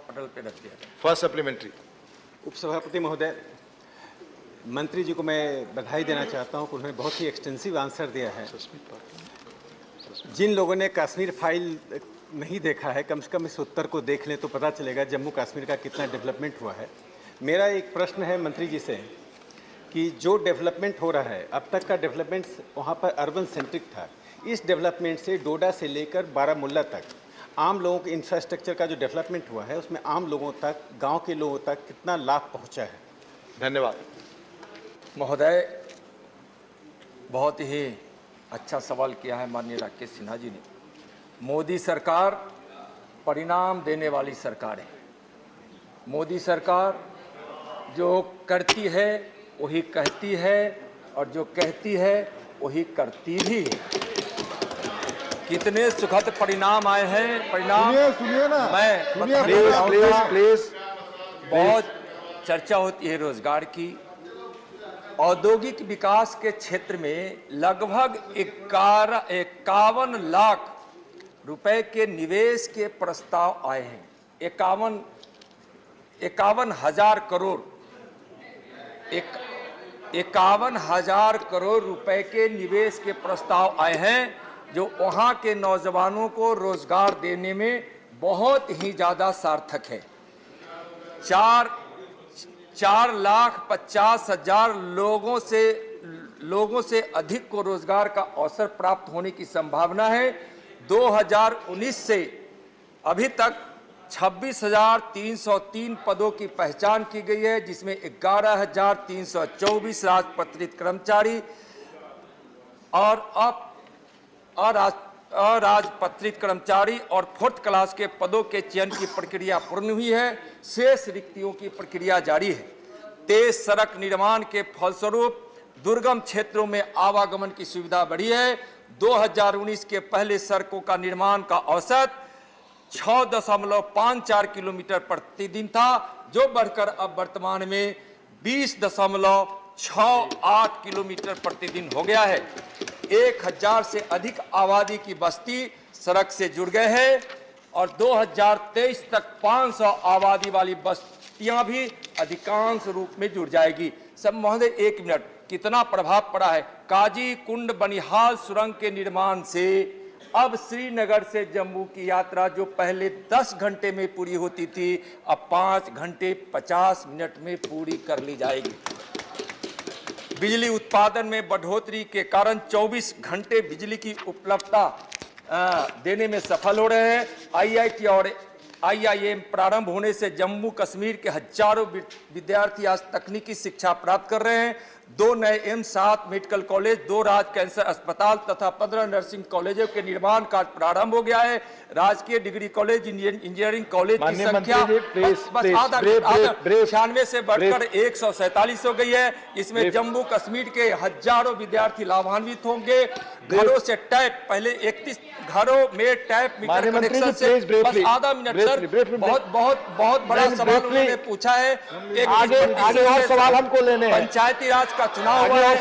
पटल पे रख दिया। First supplementary. उपसभापति महोदय, मंत्री जी को मैं बधाई देना चाहता हूं कि उन्होंने बहुत ही एक्सटेंसिव आंसर दिया है। जिन लोगों ने कश्मीर फाइल नहीं देखा है, कम से कम इस उत्तर को देख लें तो पता चलेगा जम्मू कश्मीर का कितना डेवलपमेंट हुआ है। मेरा एक प्रश्न है मंत्री जी से कि जो डेवलपमेंट हो रहा है, अब तक का डेवलपमेंट वहाँ पर अर्बन सेंट्रिक था, इस डेवलपमेंट से डोडा से लेकर बारामूला तक आम लोगों के इंफ्रास्ट्रक्चर का जो डेवलपमेंट हुआ है, उसमें आम लोगों तक, गांव के लोगों तक कितना लाभ पहुंचा है? धन्यवाद। महोदय, बहुत ही अच्छा सवाल किया है माननीय राकेश सिन्हा जी ने। मोदी सरकार परिणाम देने वाली सरकार है। मोदी सरकार जो करती है वही कहती है और जो कहती है वही करती भी है। कितने सुखद परिणाम आए हैं। परिणाम सुनिए ना, मैं प्लीज बहुत चर्चा होती है रोजगार की। औद्योगिक विकास के क्षेत्र में लगभग 51 लाख रुपए के निवेश के प्रस्ताव आए हैं। 51,000 करोड़ 51,000 करोड़ रुपए के निवेश के प्रस्ताव आए हैं, जो वहां के नौजवानों को रोजगार देने में बहुत ही ज्यादा सार्थक है। 4,50,000 लोगों से अधिक को रोजगार का अवसर प्राप्त होने की संभावना है। 2019 से अभी तक 26,303 पदों की पहचान की गई है, जिसमें 11,324 राजपत्रित कर्मचारी और अराजपत्रित कर्मचारी और 4th क्लास के पदों के चयन की प्रक्रिया पूर्ण हुई है। शेष रिक्तियों की प्रक्रिया जारी है। तेज सड़क निर्माण के फलस्वरूप दुर्गम क्षेत्रों में आवागमन की सुविधा बढ़ी है। 2019 के पहले सड़कों का निर्माण का औसत 6.54 किलोमीटर प्रतिदिन था, जो बढ़कर अब वर्तमान में 20.68 किलोमीटर प्रतिदिन हो गया है। 1,000 से अधिक आबादी की बस्ती सड़क से जुड़ गए हैं और 2023 तक 500 आबादी वाली बस्तियां भी अधिकांश रूप में जुड़ जाएगी। सब महोदय, 1 मिनट, कितना प्रभाव पड़ा है। काजी कुंड बनिहाल सुरंग के निर्माण से अब श्रीनगर से जम्मू की यात्रा जो पहले 10 घंटे में पूरी होती थी, अब 5 घंटे 50 मिनट में पूरी कर ली जाएगी। बिजली उत्पादन में बढ़ोतरी के कारण 24 घंटे बिजली की उपलब्धता देने में सफल हो रहे हैं। IIT और IIM प्रारंभ होने से जम्मू कश्मीर के हजारों विद्यार्थी आज तकनीकी शिक्षा प्राप्त कर रहे हैं। 2 नए एम्स, 7 मेडिकल कॉलेज, 2 राज कैंसर अस्पताल तथा 15 नर्सिंग कॉलेजों के निर्माण कार्य प्रारंभ हो गया है। राजकीय डिग्री कॉलेज, इंजीनियरिंग कॉलेज की संख्या 96 से बढ़कर 147 हो गई है। इसमें जम्मू कश्मीर के हजारों विद्यार्थी लाभान्वित होंगे। घरों से टैप, पहले 31 घरों में टैप मीटर कनेक्शन से बस आधा मिनट सर, बहुत बड़ा सवाल उन्होंने पूछा है। आगे और सवाल हमको लेने हैं। पंचायती राज का चुनाव हुआ है,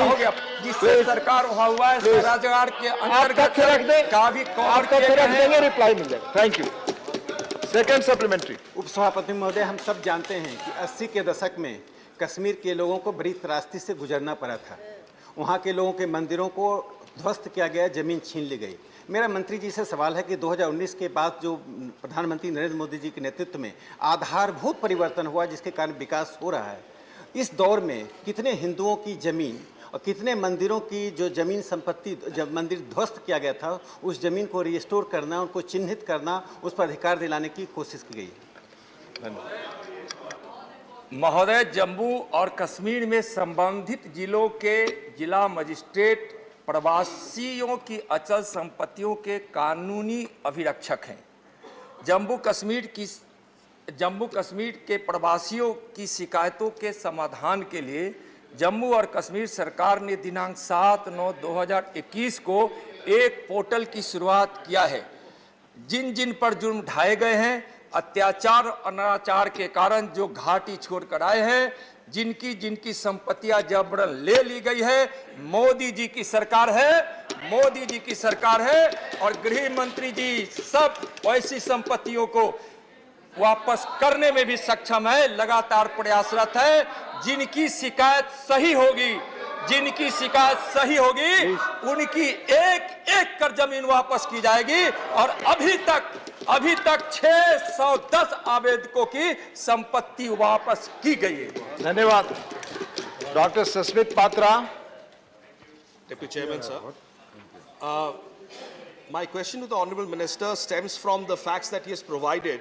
हो गया, जिससे सरकार वहां हुआ है, रोजगार के अंतर्गत का भी रिप्लाई मिल जाएगा। Thank you. Second supplementary. उपसभापति महोदय, हम सब जानते हैं कि 80 के दशक में कश्मीर के लोगों को बड़ी त्रासदी से गुजरना पड़ा था। वहाँ के लोगों के मंदिरों को ध्वस्त किया गया, जमीन छीन ली गई। मेरा मंत्री जी से सवाल है कि 2019 के बाद जो प्रधानमंत्री नरेंद्र मोदी जी के नेतृत्व में आधारभूत परिवर्तन हुआ, जिसके कारण विकास हो रहा है, इस दौर में कितने हिंदुओं की जमीन और कितने मंदिरों की जो जमीन संपत्ति, जब मंदिर ध्वस्त किया गया था, उस जमीन को रिस्टोर करना, उनको चिन्हित करना, उस पर अधिकार दिलाने की कोशिश की गई है? महोदय, जम्मू और कश्मीर में संबंधित जिलों के जिला मजिस्ट्रेट प्रवासियों की अचल संपत्तियों के कानूनी अभिरक्षक हैं। जम्मू कश्मीर के प्रवासियों की शिकायतों के समाधान के लिए जम्मू और कश्मीर सरकार ने दिनांक 7/9/2021 को एक पोर्टल की शुरुआत किया है। जिन जिन पर जुर्म ढाए गए हैं, अत्याचार अनाचार के कारण जो घाटी छोड़कर आए हैं, जिनकी जिनकी संपत्तियां जबरन ले ली गई है, मोदी जी की सरकार है, मोदी जी की सरकार है। और गृह मंत्री जी सब ऐसी संपत्तियों को वापस करने में भी सक्षम है, लगातार प्रयासरत है। जिनकी शिकायत सही होगी, जिनकी शिकायत सही होगी, उनकी एक एक कर जमीन वापस की जाएगी। और अभी तक 610 आवेदकों की संपत्ति वापस की गई है। धन्यवाद। Doctor Sasmit Patra. Deputy Chairman, sir. My question to the Honourable Minister stems from the facts that he has provided,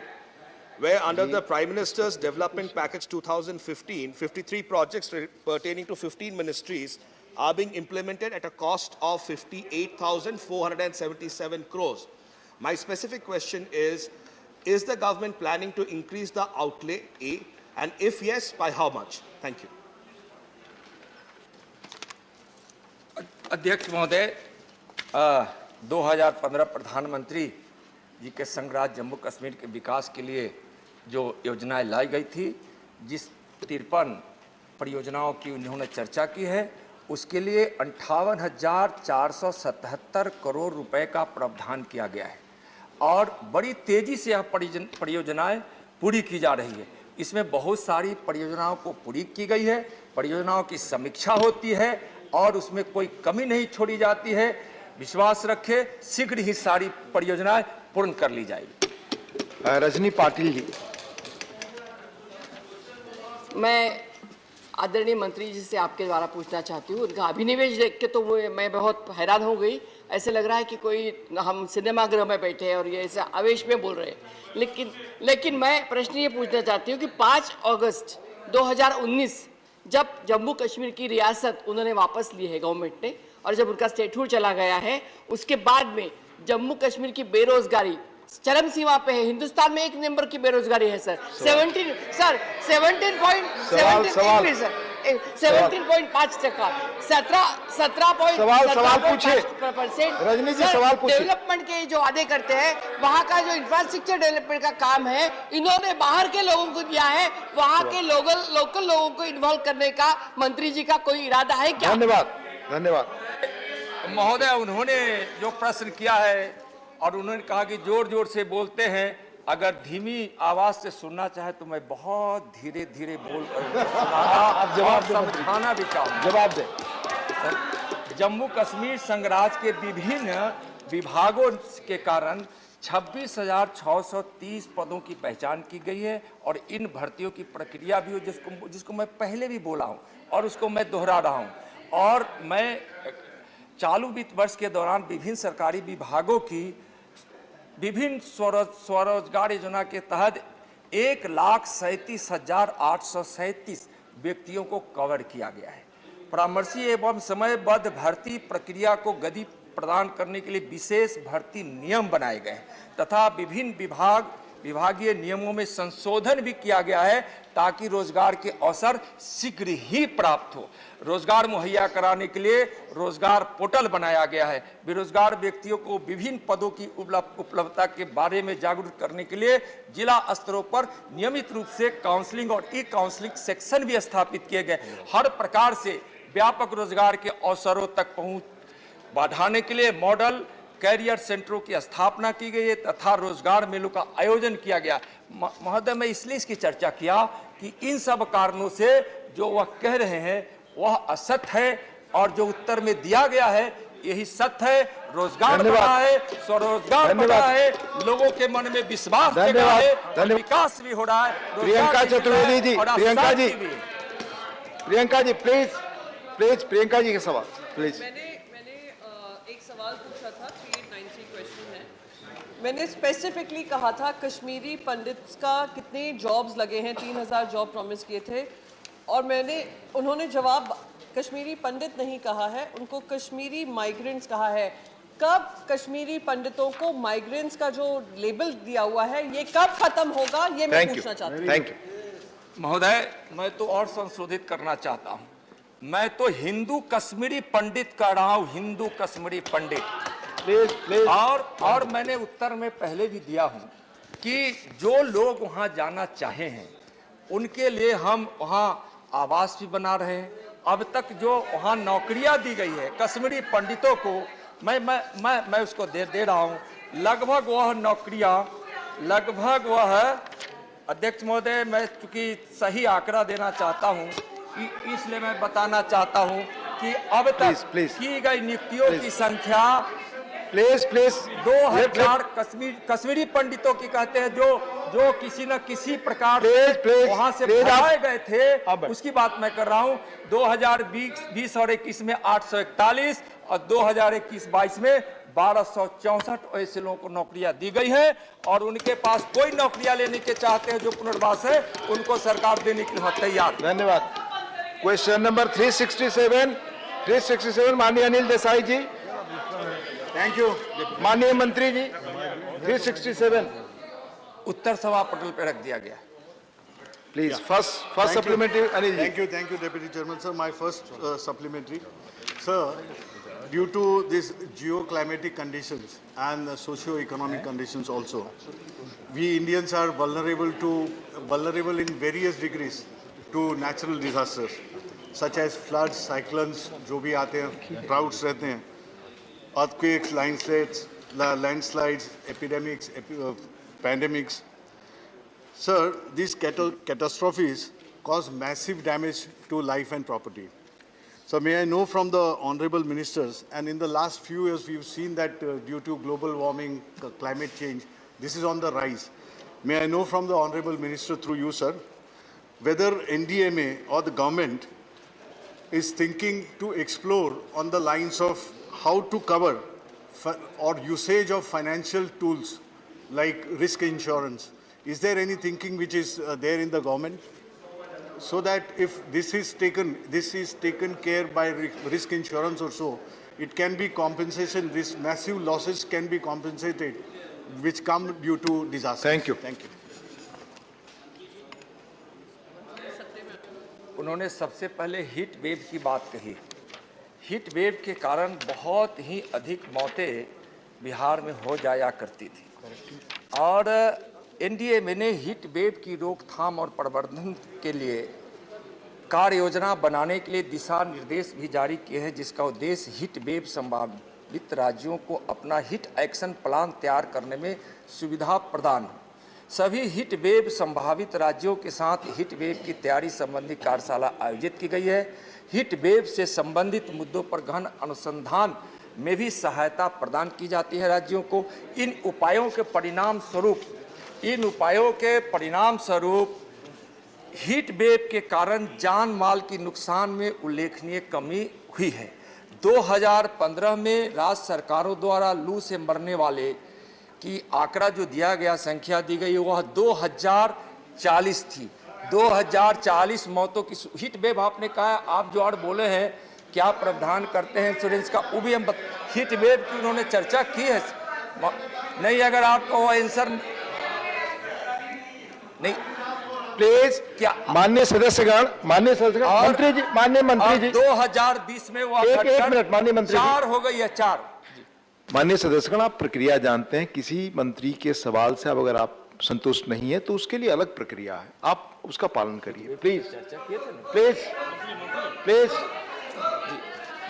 where under the Prime Minister's Development Package 2015, 53 projects pertaining to 15 ministries are being implemented at a cost of 58,477 crores. My specific question is the government planning to increase the outlay, A, and if yes, by how much? Thank you. अध्यक्ष महोदय, 2015 प्रधानमंत्री जी के संग राज्य जम्मू कश्मीर के विकास के लिए जो योजनाएं लाई गई थी, जिस 53 परियोजनाओं की उन्होंने चर्चा की है, उसके लिए 58,477 करोड़ रुपए का प्रावधान किया गया है और बड़ी तेजी से यह परियोजनाएं पूरी की जा रही है। इसमें बहुत सारी परियोजनाओं को पूरी की गई है, परियोजनाओं की समीक्षा होती है और उसमें कोई कमी नहीं छोड़ी जाती है। विश्वास रखें, शीघ्र ही सारी परियोजनाएं पूर्ण कर ली जाएगी। रजनी पाटिल जी। मैं आदरणीय मंत्री जी से आपके द्वारा पूछना चाहती हूँ, उनका अभिनिवेश देख के तो मैं बहुत हैरान हो गई। ऐसे लग रहा है कि कोई हम सिनेमा गृह में बैठे हैं और ये ऐसा आवेश में बोल रहे हैं। लेकिन मैं प्रश्न ये पूछना चाहती हूँ कि 5 अगस्त 2019 जब जम्मू कश्मीर की रियासत उन्होंने वापस ली है गवर्नमेंट ने, और जब उनका स्टेटहुड चला गया है, उसके बाद में जम्मू कश्मीर की बेरोजगारी चरम सीमा पे है। हिंदुस्तान में 1 नंबर की बेरोजगारी है सर। 17.5%, 17.5%। रजनी जी सवाल पूछिए। डेवलपमेंट के जो वादे करते हैं, वहाँ का जो इंफ्रास्ट्रक्चर डेवलपमेंट का काम है, इन्होंने बाहर के लोगों को दिया है। वहाँ के लोकल लोगों को इन्वॉल्व करने का मंत्री जी का कोई इरादा है क्या? धन्यवाद महोदय, उन्होंने जो प्रश्न किया है और उन्होंने कहा कि जोर जोर से बोलते हैं, अगर धीमी आवाज से सुनना चाहे तो मैं बहुत धीरे धीरे बोल कर समझाना भी चाहूँगा। जवाब दे। जम्मू कश्मीर संघराज्य के विभिन्न विभागों के कारण 26,630 पदों की पहचान की गई है और इन भर्तियों की प्रक्रिया भी हो, जिसको मैं पहले भी बोला हूँ और उसको मैं दोहरा रहा हूँ। और मैं चालू वित्त वर्ष के दौरान विभिन्न सरकारी विभागों की विभिन्न स्वरोजगार योजना के तहत 1,37,837 व्यक्तियों को कवर किया गया है। परामर्शी एवं समयबद्ध भर्ती प्रक्रिया को गति प्रदान करने के लिए विशेष भर्ती नियम बनाए गए हैं तथा विभिन्न विभागीय नियमों में संशोधन भी किया गया है ताकि रोजगार के अवसर शीघ्र ही प्राप्त हो। रोजगार मुहैया कराने के लिए रोजगार पोर्टल बनाया गया है। बेरोजगार व्यक्तियों को विभिन्न पदों की उपलब्धता के बारे में जागरूक करने के लिए जिला स्तरों पर नियमित रूप से काउंसलिंग और ई काउंसलिंग सेक्शन भी स्थापित किए गए। हर प्रकार से व्यापक रोजगार के अवसरों तक पहुंच बढ़ाने के लिए मॉडल कैरियर सेंटरों की स्थापना की गई है तथा रोजगार मेलों का आयोजन किया गया। महोदय, मैं इसलिए इसकी चर्चा किया कि इन सब कारणों से जो वह कह रहे हैं वह असत्य है और जो उत्तर में दिया गया है यही सत्य है। रोजगार बढ़ा है, स्वरोजगार बढ़ा है, लोगों के मन में विश्वास जगा है, विकास भी हो रहा है। प्रियंका चतुर्वेदी जी, प्रियंका जी प्लीज प्रियंका जी के सवाल प्लीज। सवाल पूछा था, 3893 क्वेश्चन है। मैंने स्पेसिफिकली कहा था कश्मीरी पंडित्स का कितने जॉब्स लगे हैं, 3000 जॉब प्रॉमिस किए थे और उन्होंने जवाब कश्मीरी पंडित नहीं कहा है, उनको कश्मीरी माइग्रेंट्स कहा है। कब कश्मीरी पंडितों को माइग्रेंट्स का जो लेबल दिया हुआ है ये कब खत्म होगा, ये मैं पूछना चाहती हूँ। महोदय, मैं तो और संशोधित करना चाहता हूँ। मैं तो हिंदू कश्मीरी पंडित कह रहा हूं, हिंदू कश्मीरी पंडित। Please please. और मैंने उत्तर में पहले भी दिया हूं कि जो लोग वहां जाना चाहे हैं उनके लिए हम वहां आवास भी बना रहे हैं। अब तक जो वहां नौकरियां दी गई है कश्मीरी पंडितों को, मैं उसको दे रहा हूं। लगभग वह नौकरियां, लगभग वह, अध्यक्ष महोदय मैं चूंकि सही आंकड़ा देना चाहता हूं, इसलिए मैं बताना चाहता हूं कि अब तक की गई नियुक्तियों की संख्या प्लीज 2000 कश्मीरी पंडितों की कहते हैं जो किसी न किसी प्रकार से वहां से भगाए गए थे, उसकी बात मैं कर रहा हूं। 2020 और 21 में 841 और 2021-22 में 1264 ऐसे लोगों को नौकरियां दी गई हैं और उनके पास कोई नौकरियां लेने के चाहते हैं जो पुनर्वास है उनको सरकार देने के लिए तैयार। धन्यवाद। क्वेश्चन नंबर 367 माननीय अनिल देसाई जी। थैंक यू माननीय मंत्री जी। 367 उत्तर सभा पटल पर रख दिया गया। Please first supplementary Anil ji. Thank you, Deputy Chairman, sir. My first supplementary. Sir, due to these geoclimatic conditions and socio-economic conditions also, we Indians are vulnerable in various degrees to natural disasters, such as floods, cyclones, जो भी आते हैं, droughts रहते हैं, earthquakes, landslides, epidemics, pandemics. Sir, these catastrophes cause massive damage to life and property. So may I know from the honorable ministers, and in the last few years we've seen that due to global warming, climate change, this is on the rise. May I know from the honorable minister through you, sir, whether NDMA or the government is thinking to explore on the lines of how to cover or usage of financial tools like risk insurance. Is there any thinking which is there in the government? So that if this is taken care by risk insurance or so, it can be compensation, these massive losses can be compensated which come due to disaster. Thank you. Thank you. उन्होंने सबसे पहले heat wave की बात कही। Heat wave के कारण बहुत ही अधिक मौतें बिहार में हो जाया करती थी और एनडीएमए ने हीट वेव की रोकथाम और प्रबंधन के लिए कार्य योजना बनाने के लिए दिशा निर्देश भी जारी किए हैं, जिसका उद्देश्य हीट वेव संभावित राज्यों को अपना हीट एक्शन प्लान तैयार करने में सुविधा प्रदान। सभी हीट वेव संभावित राज्यों के साथ हीट वेव की तैयारी संबंधी कार्यशाला आयोजित की गई है। हीट वेव से संबंधित मुद्दों पर गहन अनुसंधान में भी सहायता प्रदान की जाती है राज्यों को। इन उपायों के परिणाम स्वरूप हीट वेव के कारण जान माल की नुकसान में उल्लेखनीय कमी हुई है। 2015 में राज्य सरकारों द्वारा लू से मरने वाले की आंकड़ा जो दिया गया, संख्या दी गई, वह 2040 थी। 2040 मौतों की हीट वेव आपने कहा, आप जो और बोले हैं क्या प्रावधान करते हैं इंश्योरेंस का, वो भी हम हीट वेव की उन्होंने चर्चा की है नहीं? अगर आपको वो आंसर नहीं, प्लीज क्या माननीय सदस्यगण, मंत्री जी, माननीय मंत्री जी, 2020 में वो एक मिनट माननीय मंत्री जी, 4 हो गई है, 4। माननीय सदस्यगण, आप प्रक्रिया जानते हैं। किसी मंत्री के सवाल से अब अगर आप संतुष्ट नहीं है तो उसके लिए अलग प्रक्रिया है, आप उसका पालन करिए प्लीज प्लीज प्लीज।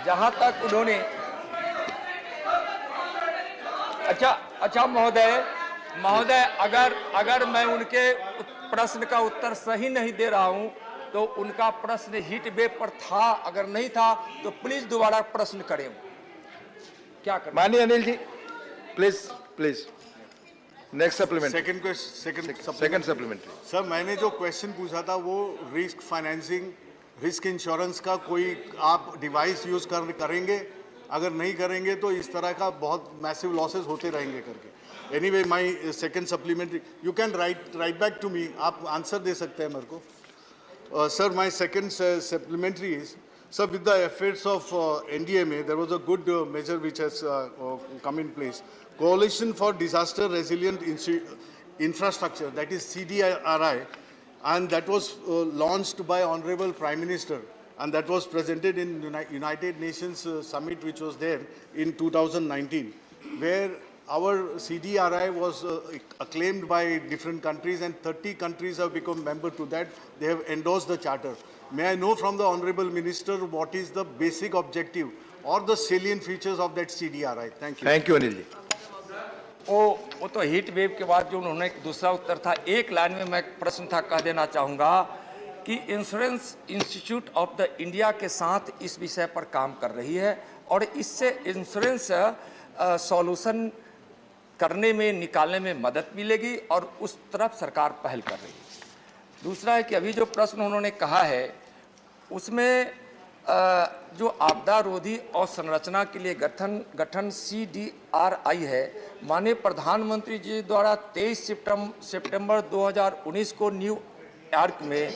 जहां तक उन्होंने अच्छा महोदय अगर मैं उनके प्रश्न का उत्तर सही नहीं दे रहा हूं तो उनका प्रश्न हीट वेव पर था, अगर नहीं था तो प्लीज दोबारा प्रश्न करें। क्या करें? माननीय Anil ji, please next supplement. Second supplementary. Sir, मैंने जो क्वेश्चन पूछा था वो रिस्क फाइनेंसिंग, रिस्क इंश्योरेंस का कोई आप डिवाइस यूज करेंगे? अगर नहीं करेंगे तो इस तरह का बहुत मैसिव लॉसेस होते रहेंगे करके। Anyway, my second supplementary, you can write back to me, आप आंसर दे सकते हैं मेरे को। Sir, my second supplementary is, sir, with the efforts of NDMA, there was a good measure which has come in place. Coalition for Disaster Resilient Infrastructure, that is CDRI, and that was launched by Honorable Prime Minister, and that was presented in United Nations Summit which was there in 2019. where our CDRI was acclaimed by different countries, and 30 countries have become member to that. They have endorsed the charter. May I know from the Honorable Minister what is the basic objective or the salient features of that CDRI? Thank you. Thank you, Anil ji. वो तो heat wave के बाद जो उन्होंने दूसरा उत्तर था, एक line में मैं प्रश्न था कह देना चाहूँगा कि insurance institute of the India के साथ इस विषय पर काम कर रही है और इससे इंश्योरेंस सॉल्यूशन करने में निकालने में मदद मिलेगी और उस तरफ सरकार पहल कर रही है। दूसरा है कि अभी जो प्रश्न उन्होंने कहा है उसमें जो आपदा रोधी और संरचना के लिए गठन CDRI है, माननीय प्रधानमंत्री जी द्वारा 23 सितंबर 2019 को न्यूयॉर्क में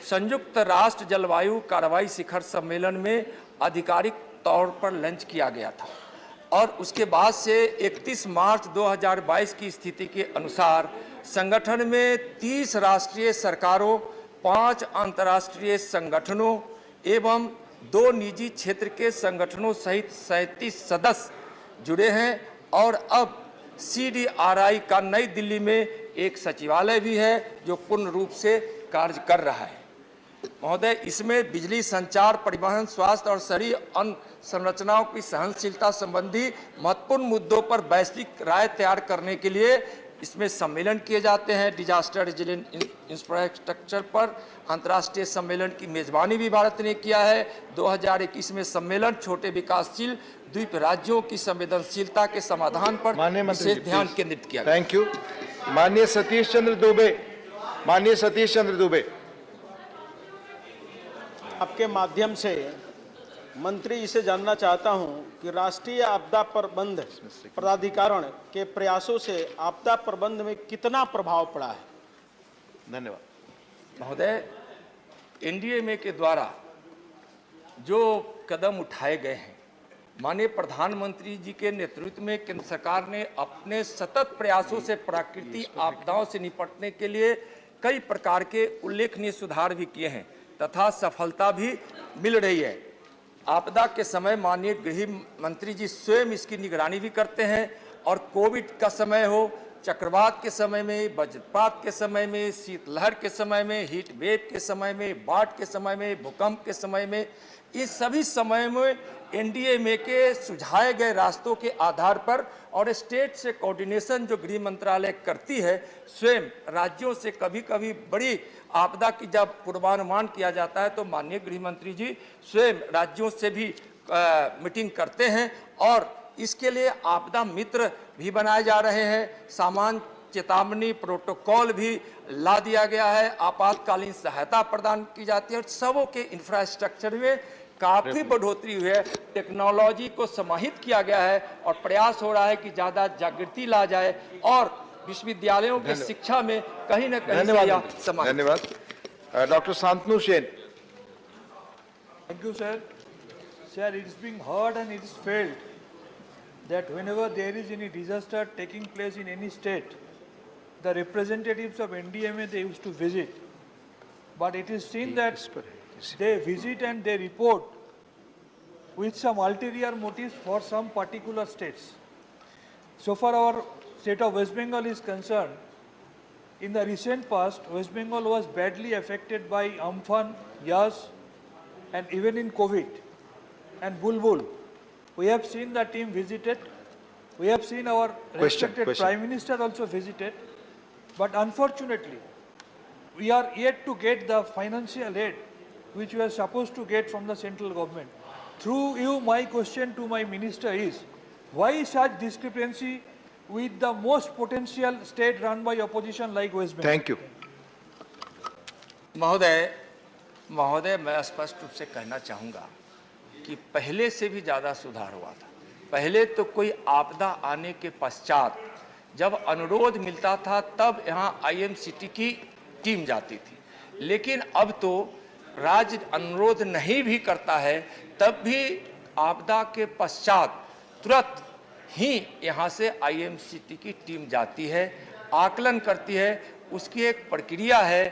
संयुक्त राष्ट्र जलवायु कार्रवाई शिखर सम्मेलन में आधिकारिक तौर पर लॉन्च किया गया था और उसके बाद से 31 मार्च 2022 की स्थिति के अनुसार संगठन में 30 राष्ट्रीय सरकारों, 5 अंतर्राष्ट्रीय संगठनों एवं 2 निजी क्षेत्र के संगठनों सहित 37 सदस्य जुड़े हैं और अब CDRI का नई दिल्ली में एक सचिवालय भी है जो पूर्ण रूप से कार्य कर रहा है। महोदय, इसमें बिजली, संचार, परिवहन, स्वास्थ्य और शहरी अन्य संरचनाओं की सहनशीलता संबंधी महत्वपूर्ण मुद्दों पर वैश्विक राय तैयार करने के लिए इसमें सम्मेलन किए जाते हैं। डिजास्टर रेजिलिएंट इंफ्रास्ट्रक्चर पर अंतर्राष्ट्रीय सम्मेलन की मेजबानी भी भारत ने किया है। 2021 में सम्मेलन छोटे विकासशील द्वीप राज्यों की संवेदनशीलता के समाधान पर विशेष ध्यान केंद्रित किया। Thank you. माननीय सतीश चंद्र दुबे, माननीय सतीश चंद्र दुबे। आपके माध्यम से मंत्री जी से जानना चाहता हूं कि राष्ट्रीय आपदा प्रबंध प्राधिकरण के प्रयासों से आपदा प्रबंध में कितना प्रभाव पड़ा है? धन्यवाद। महोदय, NDMA के द्वारा जो कदम उठाए गए हैं, माननीय प्रधानमंत्री जी के नेतृत्व में केंद्र सरकार ने अपने सतत प्रयासों से प्राकृतिक आपदाओं से निपटने के लिए कई प्रकार के उल्लेखनीय सुधार भी किए हैं तथा सफलता भी मिल रही है। आपदा के समय माननीय गृह मंत्री जी स्वयं इसकी निगरानी भी करते हैं और कोविड का समय हो, चक्रवात के समय में, वज्रपात के समय में, शीतलहर के समय में, हीट वेव के समय में, बाढ़ के समय में, भूकंप के समय में, इस सभी समय में NDMA के सुझाए गए रास्तों के आधार पर और स्टेट से कोऑर्डिनेशन जो गृह मंत्रालय करती है, स्वयं राज्यों से कभी कभी बड़ी आपदा की जब पूर्वानुमान किया जाता है तो माननीय गृह मंत्री जी स्वयं राज्यों से भी मीटिंग करते हैं और इसके लिए आपदा मित्र भी बनाए जा रहे हैं। सामान्य चेतावनी प्रोटोकॉल भी ला दिया गया है, आपातकालीन सहायता प्रदान की जाती है और सबों के इंफ्रास्ट्रक्चर में काफी बढ़ोतरी हुई है। टेक्नोलॉजी को समाहित किया गया है और प्रयास हो रहा है कि ज्यादा जागृति ला जाए और विश्वविद्यालयों की शिक्षा में कहीं न कहीं धन्यवाद। Doctor Shantanu Sen. Thank you, sir. Sir, it is being heard and it is felt that whenever there is any disaster taking place in any state, the representatives of NDMA, they used to visit. But it is seen that they visit and they report with some ulterior motives for some particular states. So far our state of West Bengal is concerned, in the recent past, West Bengal was badly affected by Amphan, Yas, and even in COVID and Bulbul. We have seen the team visited. We have seen our respected Prime Minister also visited. But unfortunately, we are yet to get the financial aid which we are supposed to get from the central government. Through you, my question to my minister is, why such discrepancy with the most potential state run by opposition like West Bengal? Thank you. महोदय, मैं स्पष्ट रूप से कहना चाहूँगा कि पहले से भी ज़्यादा सुधार हुआ था। पहले तो कोई आपदा आने के पश्चात जब अनुरोध मिलता था तब यहाँ IMCT की टीम जाती थी, लेकिन अब तो राज्य अनुरोध नहीं भी करता है तब भी आपदा के पश्चात तुरंत ही यहाँ से IMCT की टीम जाती है, आकलन करती है, उसकी एक प्रक्रिया है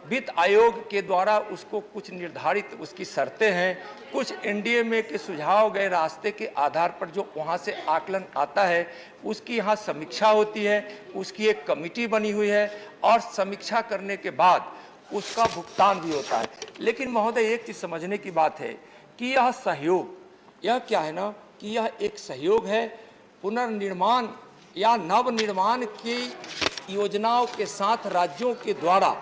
वित्त आयोग के द्वारा उसको कुछ निर्धारित उसकी शर्तें हैं, कुछ एनडीए में के सुझाव गए रास्ते के आधार पर जो वहाँ से आकलन आता है उसकी यहाँ समीक्षा होती है, उसकी एक कमेटी बनी हुई है और समीक्षा करने के बाद उसका भुगतान भी होता है। लेकिन महोदय एक चीज़ समझने की बात है कि यह सहयोग, यह क्या है ना कि यह एक सहयोग है पुनर्निर्माण या नवनिर्माण की योजनाओं के साथ राज्यों के द्वारा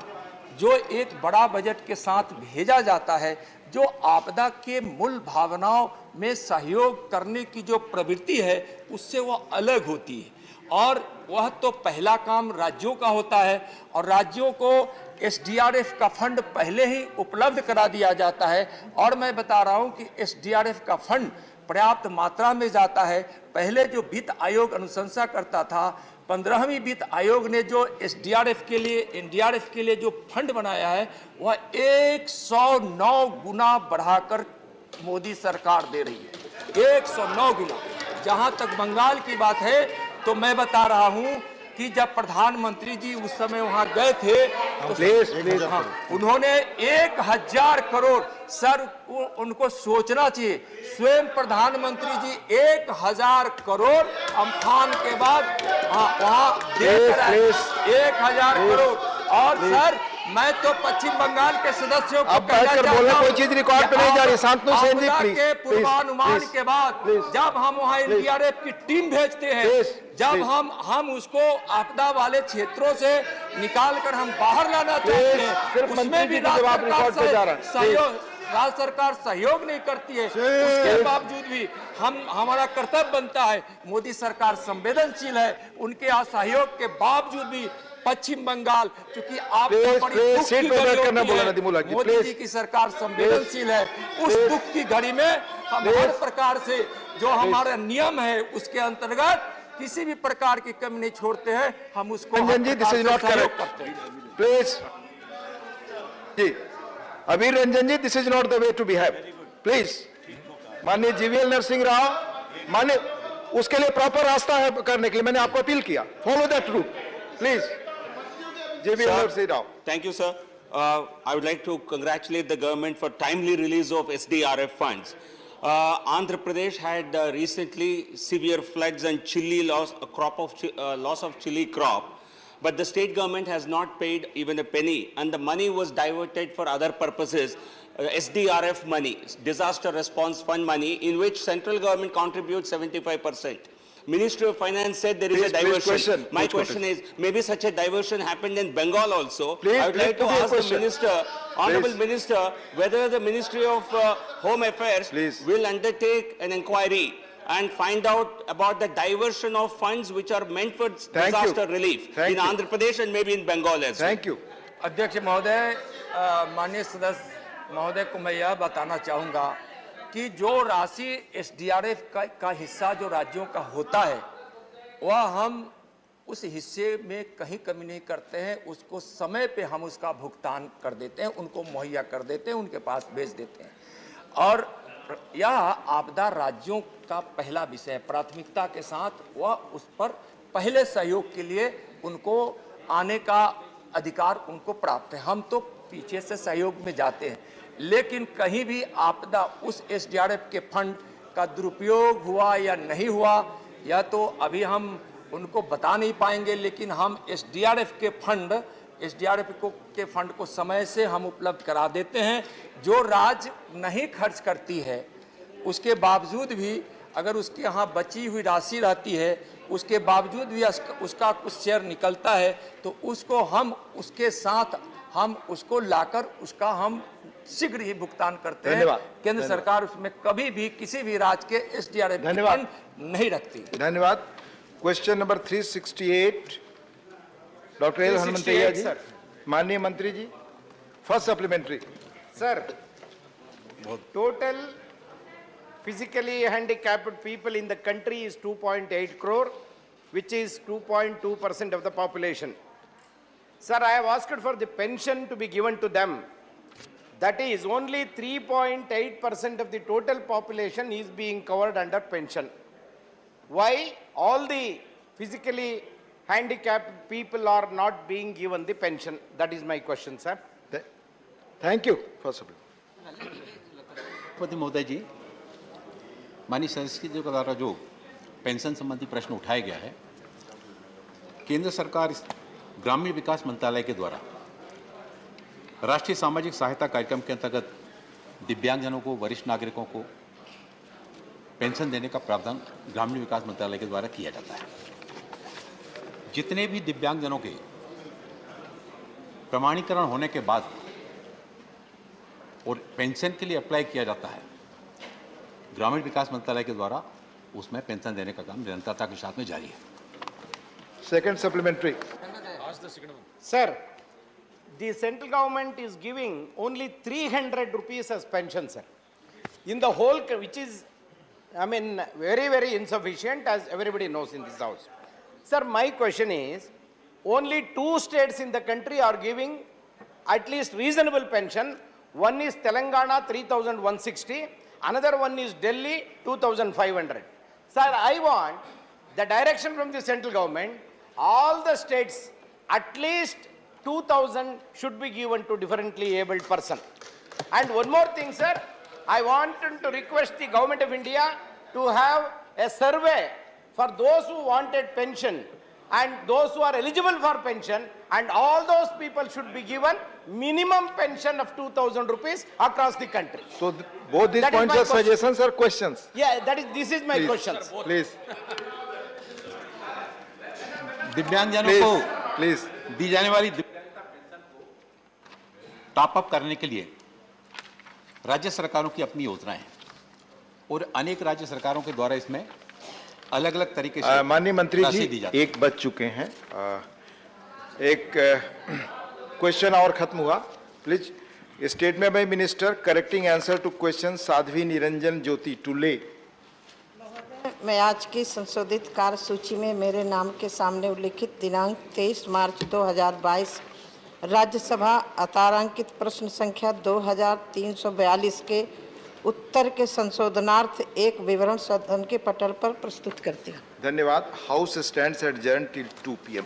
जो एक बड़ा बजट के साथ भेजा जाता है, जो आपदा के मूल भावनाओं में सहयोग करने की जो प्रवृत्ति है उससे वह अलग होती है और वह तो पहला काम राज्यों का होता है और राज्यों को एसडीआरएफ का फंड पहले ही उपलब्ध करा दिया जाता है और मैं बता रहा हूं कि एसडीआरएफ का फंड पर्याप्त मात्रा में जाता है। पहले जो वित्त आयोग अनुशंसा करता था, 15वीं वित्त आयोग ने जो एसडीआरएफ के लिए एनडीआरएफ के लिए जो फंड बनाया है वह 109 गुना बढ़ाकर मोदी सरकार दे रही है, 109 गुना। जहां तक बंगाल की बात है तो मैं बता रहा हूं कि जब प्रधानमंत्री जी उस समय वहां गए थे तो उन्होंने 1000 करोड़, सर उनको सोचना चाहिए, स्वयं प्रधानमंत्री जी 1000 करोड़ अम्फान के बाद वहां देकर आए, 1000 करोड़। और सर मैं तो पश्चिम बंगाल के सदस्यों को कहना चाहता हूं, कोई चीज रिकॉर्ड पे नहीं जा रही, शांतनु सेन जी प्लीज, के पूर्वानुमान के बाद जब हम वहां एनडीआरएफ की टीम भेजते हैं, जब हम उसको आपदा वाले क्षेत्रों से निकाल कर हम बाहर लाना चाहते हैं, उसमें भी राज्य सरकार सहयोग नहीं करती है, उसके बावजूद भी हमारा कर्तव्य बनता है। मोदी सरकार संवेदनशील है, उनके असहयोग के बावजूद भी पश्चिम बंगाल, क्योंकि आप मोदी जी की सरकार संवेदनशील है, उस दुख की घड़ी में हम हर प्रकार से जो हमारा नियम है उसके अंतर्गत किसी भी प्रकार की कमी नहीं छोड़ते हैं, हम उसको Ranjan ji this is not correct please ji, Abir Ranjan ji this is not the way to behave please. माननीय जीवीएल नरसिंह राव, माननीय उसके लिए प्रॉपर रास्ता है करने के लिए, मैंने आपको अपील किया, follow that route please. GVL Narasimha Rao. Thank you, sir. I would like to congratulate the government for timely release of SDRF funds. Andhra Pradesh had recently severe floods and loss of chili crop, but the state government has not paid even a penny, and the money was diverted for other purposes. SDRF money, disaster response fund money, in which central government contributes 75%. Ministry of Finance said there is a diversion. My question is, maybe such a diversion happened in Bengal also. I would like to ask the Minister, Honorable Minister, whether the Ministry of Home Affairs will undertake an inquiry and find out about the diversion of funds which are meant for disaster relief in Andhra Pradesh and maybe in Bengal as well. Thank you. अध्यक्ष महोदय, माननीय सदस्य महोदय को मैं यह बताना चाहूँगा कि जो राशि एसडीआरएफ का हिस्सा जो राज्यों का होता है वह हम उस हिस्से में कहीं कमी नहीं करते हैं, उसको समय पे हम उसका भुगतान कर देते हैं, उनको मुहैया कर देते हैं, उनके पास भेज देते हैं। और यह आपदा राज्यों का पहला विषय, प्राथमिकता के साथ वह उस पर पहले सहयोग के लिए उनको आने का अधिकार उनको प्राप्त है। हम तो पीछे से सहयोग में जाते हैं, लेकिन कहीं भी आपदा उस एसडीआरएफ के फंड का दुरुपयोग हुआ या नहीं हुआ या तो अभी हम उनको बता नहीं पाएंगे, लेकिन हम एसडीआरएफ के फंड को समय से हम उपलब्ध करा देते हैं। जो राज्य नहीं खर्च करती है उसके बावजूद भी अगर उसके यहाँ बची हुई राशि रहती है उसके बावजूद भी उसका कुछ शेयर निकलता है तो उसको हम उसके साथ हम उसको लाकर उसका हम शीघ्र ही भुगतान करते हैं। केंद्र सरकार उसमें कभी भी किसी भी राज्य के एसडीआरएफ फंड नहीं रखती। धन्यवाद। Question number 368 doctor L Hanumanthaiah ji. माननीय मंत्री जी, first supplementary. Sir, total physically handicapped people in the country is 2.8 crore, which is 2.2% of the population. Sir, I have asked for the pension to be given to them. That is, only 3.8% of the total population is being covered under pension. Why all the physically handicapped people are not being given the pension? That is my question, sir. Thank you for राष्ट्रपति महोदय जी, माननीय सदस्य के द्वारा जो pension संबंधी प्रश्न उठाया गया है, केंद्र सरकार ग्रामीण विकास मंत्रालय के द्वारा राष्ट्रीय सामाजिक सहायता कार्यक्रम के अंतर्गत दिव्यांगजनों को, वरिष्ठ नागरिकों को पेंशन देने का प्रावधान ग्रामीण विकास मंत्रालय के द्वारा किया जाता है। जितने भी दिव्यांगजनों के प्रमाणीकरण होने के बाद और पेंशन के लिए अप्लाई किया जाता है, ग्रामीण विकास मंत्रालय के द्वारा उसमें पेंशन देने का काम निरंतरता के साथ में जारी है। Second supplementary. Sir, the central government is giving only 300 rupees as pension, sir. In the whole, which is, I mean, very, very insufficient, as everybody knows in this house. Sir, my question is, only 2 states in the country are giving at least reasonable pension. One is Telangana, 3,160. Another one is Delhi, 2,500. Sir, I want the direction from the central government, all the states, at least 2,000 should be given to differently abled person. And one more thing, sir, I want to request the government of India to have a survey for those who wanted pension and those who are eligible for pension, and all those people should be given minimum pension of 2,000 rupees across the country. So both these points are suggestions or questions? Yeah, this is my question. Please. दिव्यांगजनों को दी जाने वाली top up करने के लिए राज्य सरकारों की अपनी योजनाएं हैं और अनेक राज्य सरकारों के द्वारा इसमें अलग अलग तरीके से माननीय मंत्री जी, 1 बज चुके हैं। एक क्वेश्चन और खत्म हुआ। Please statement by minister correcting answer to question Sadhvi Niranjan Jyoti टुले। मैं आज की संशोधित कार्यसूची में मेरे नाम के सामने उल्लिखित दिनांक 23 मार्च 2022 राज्यसभा अतारांकित प्रश्न संख्या 2342 के उत्तर के संशोधनार्थ एक विवरण सदन के पटल पर प्रस्तुत करती हूँ। धन्यवाद। House stands adjourned till 2 PM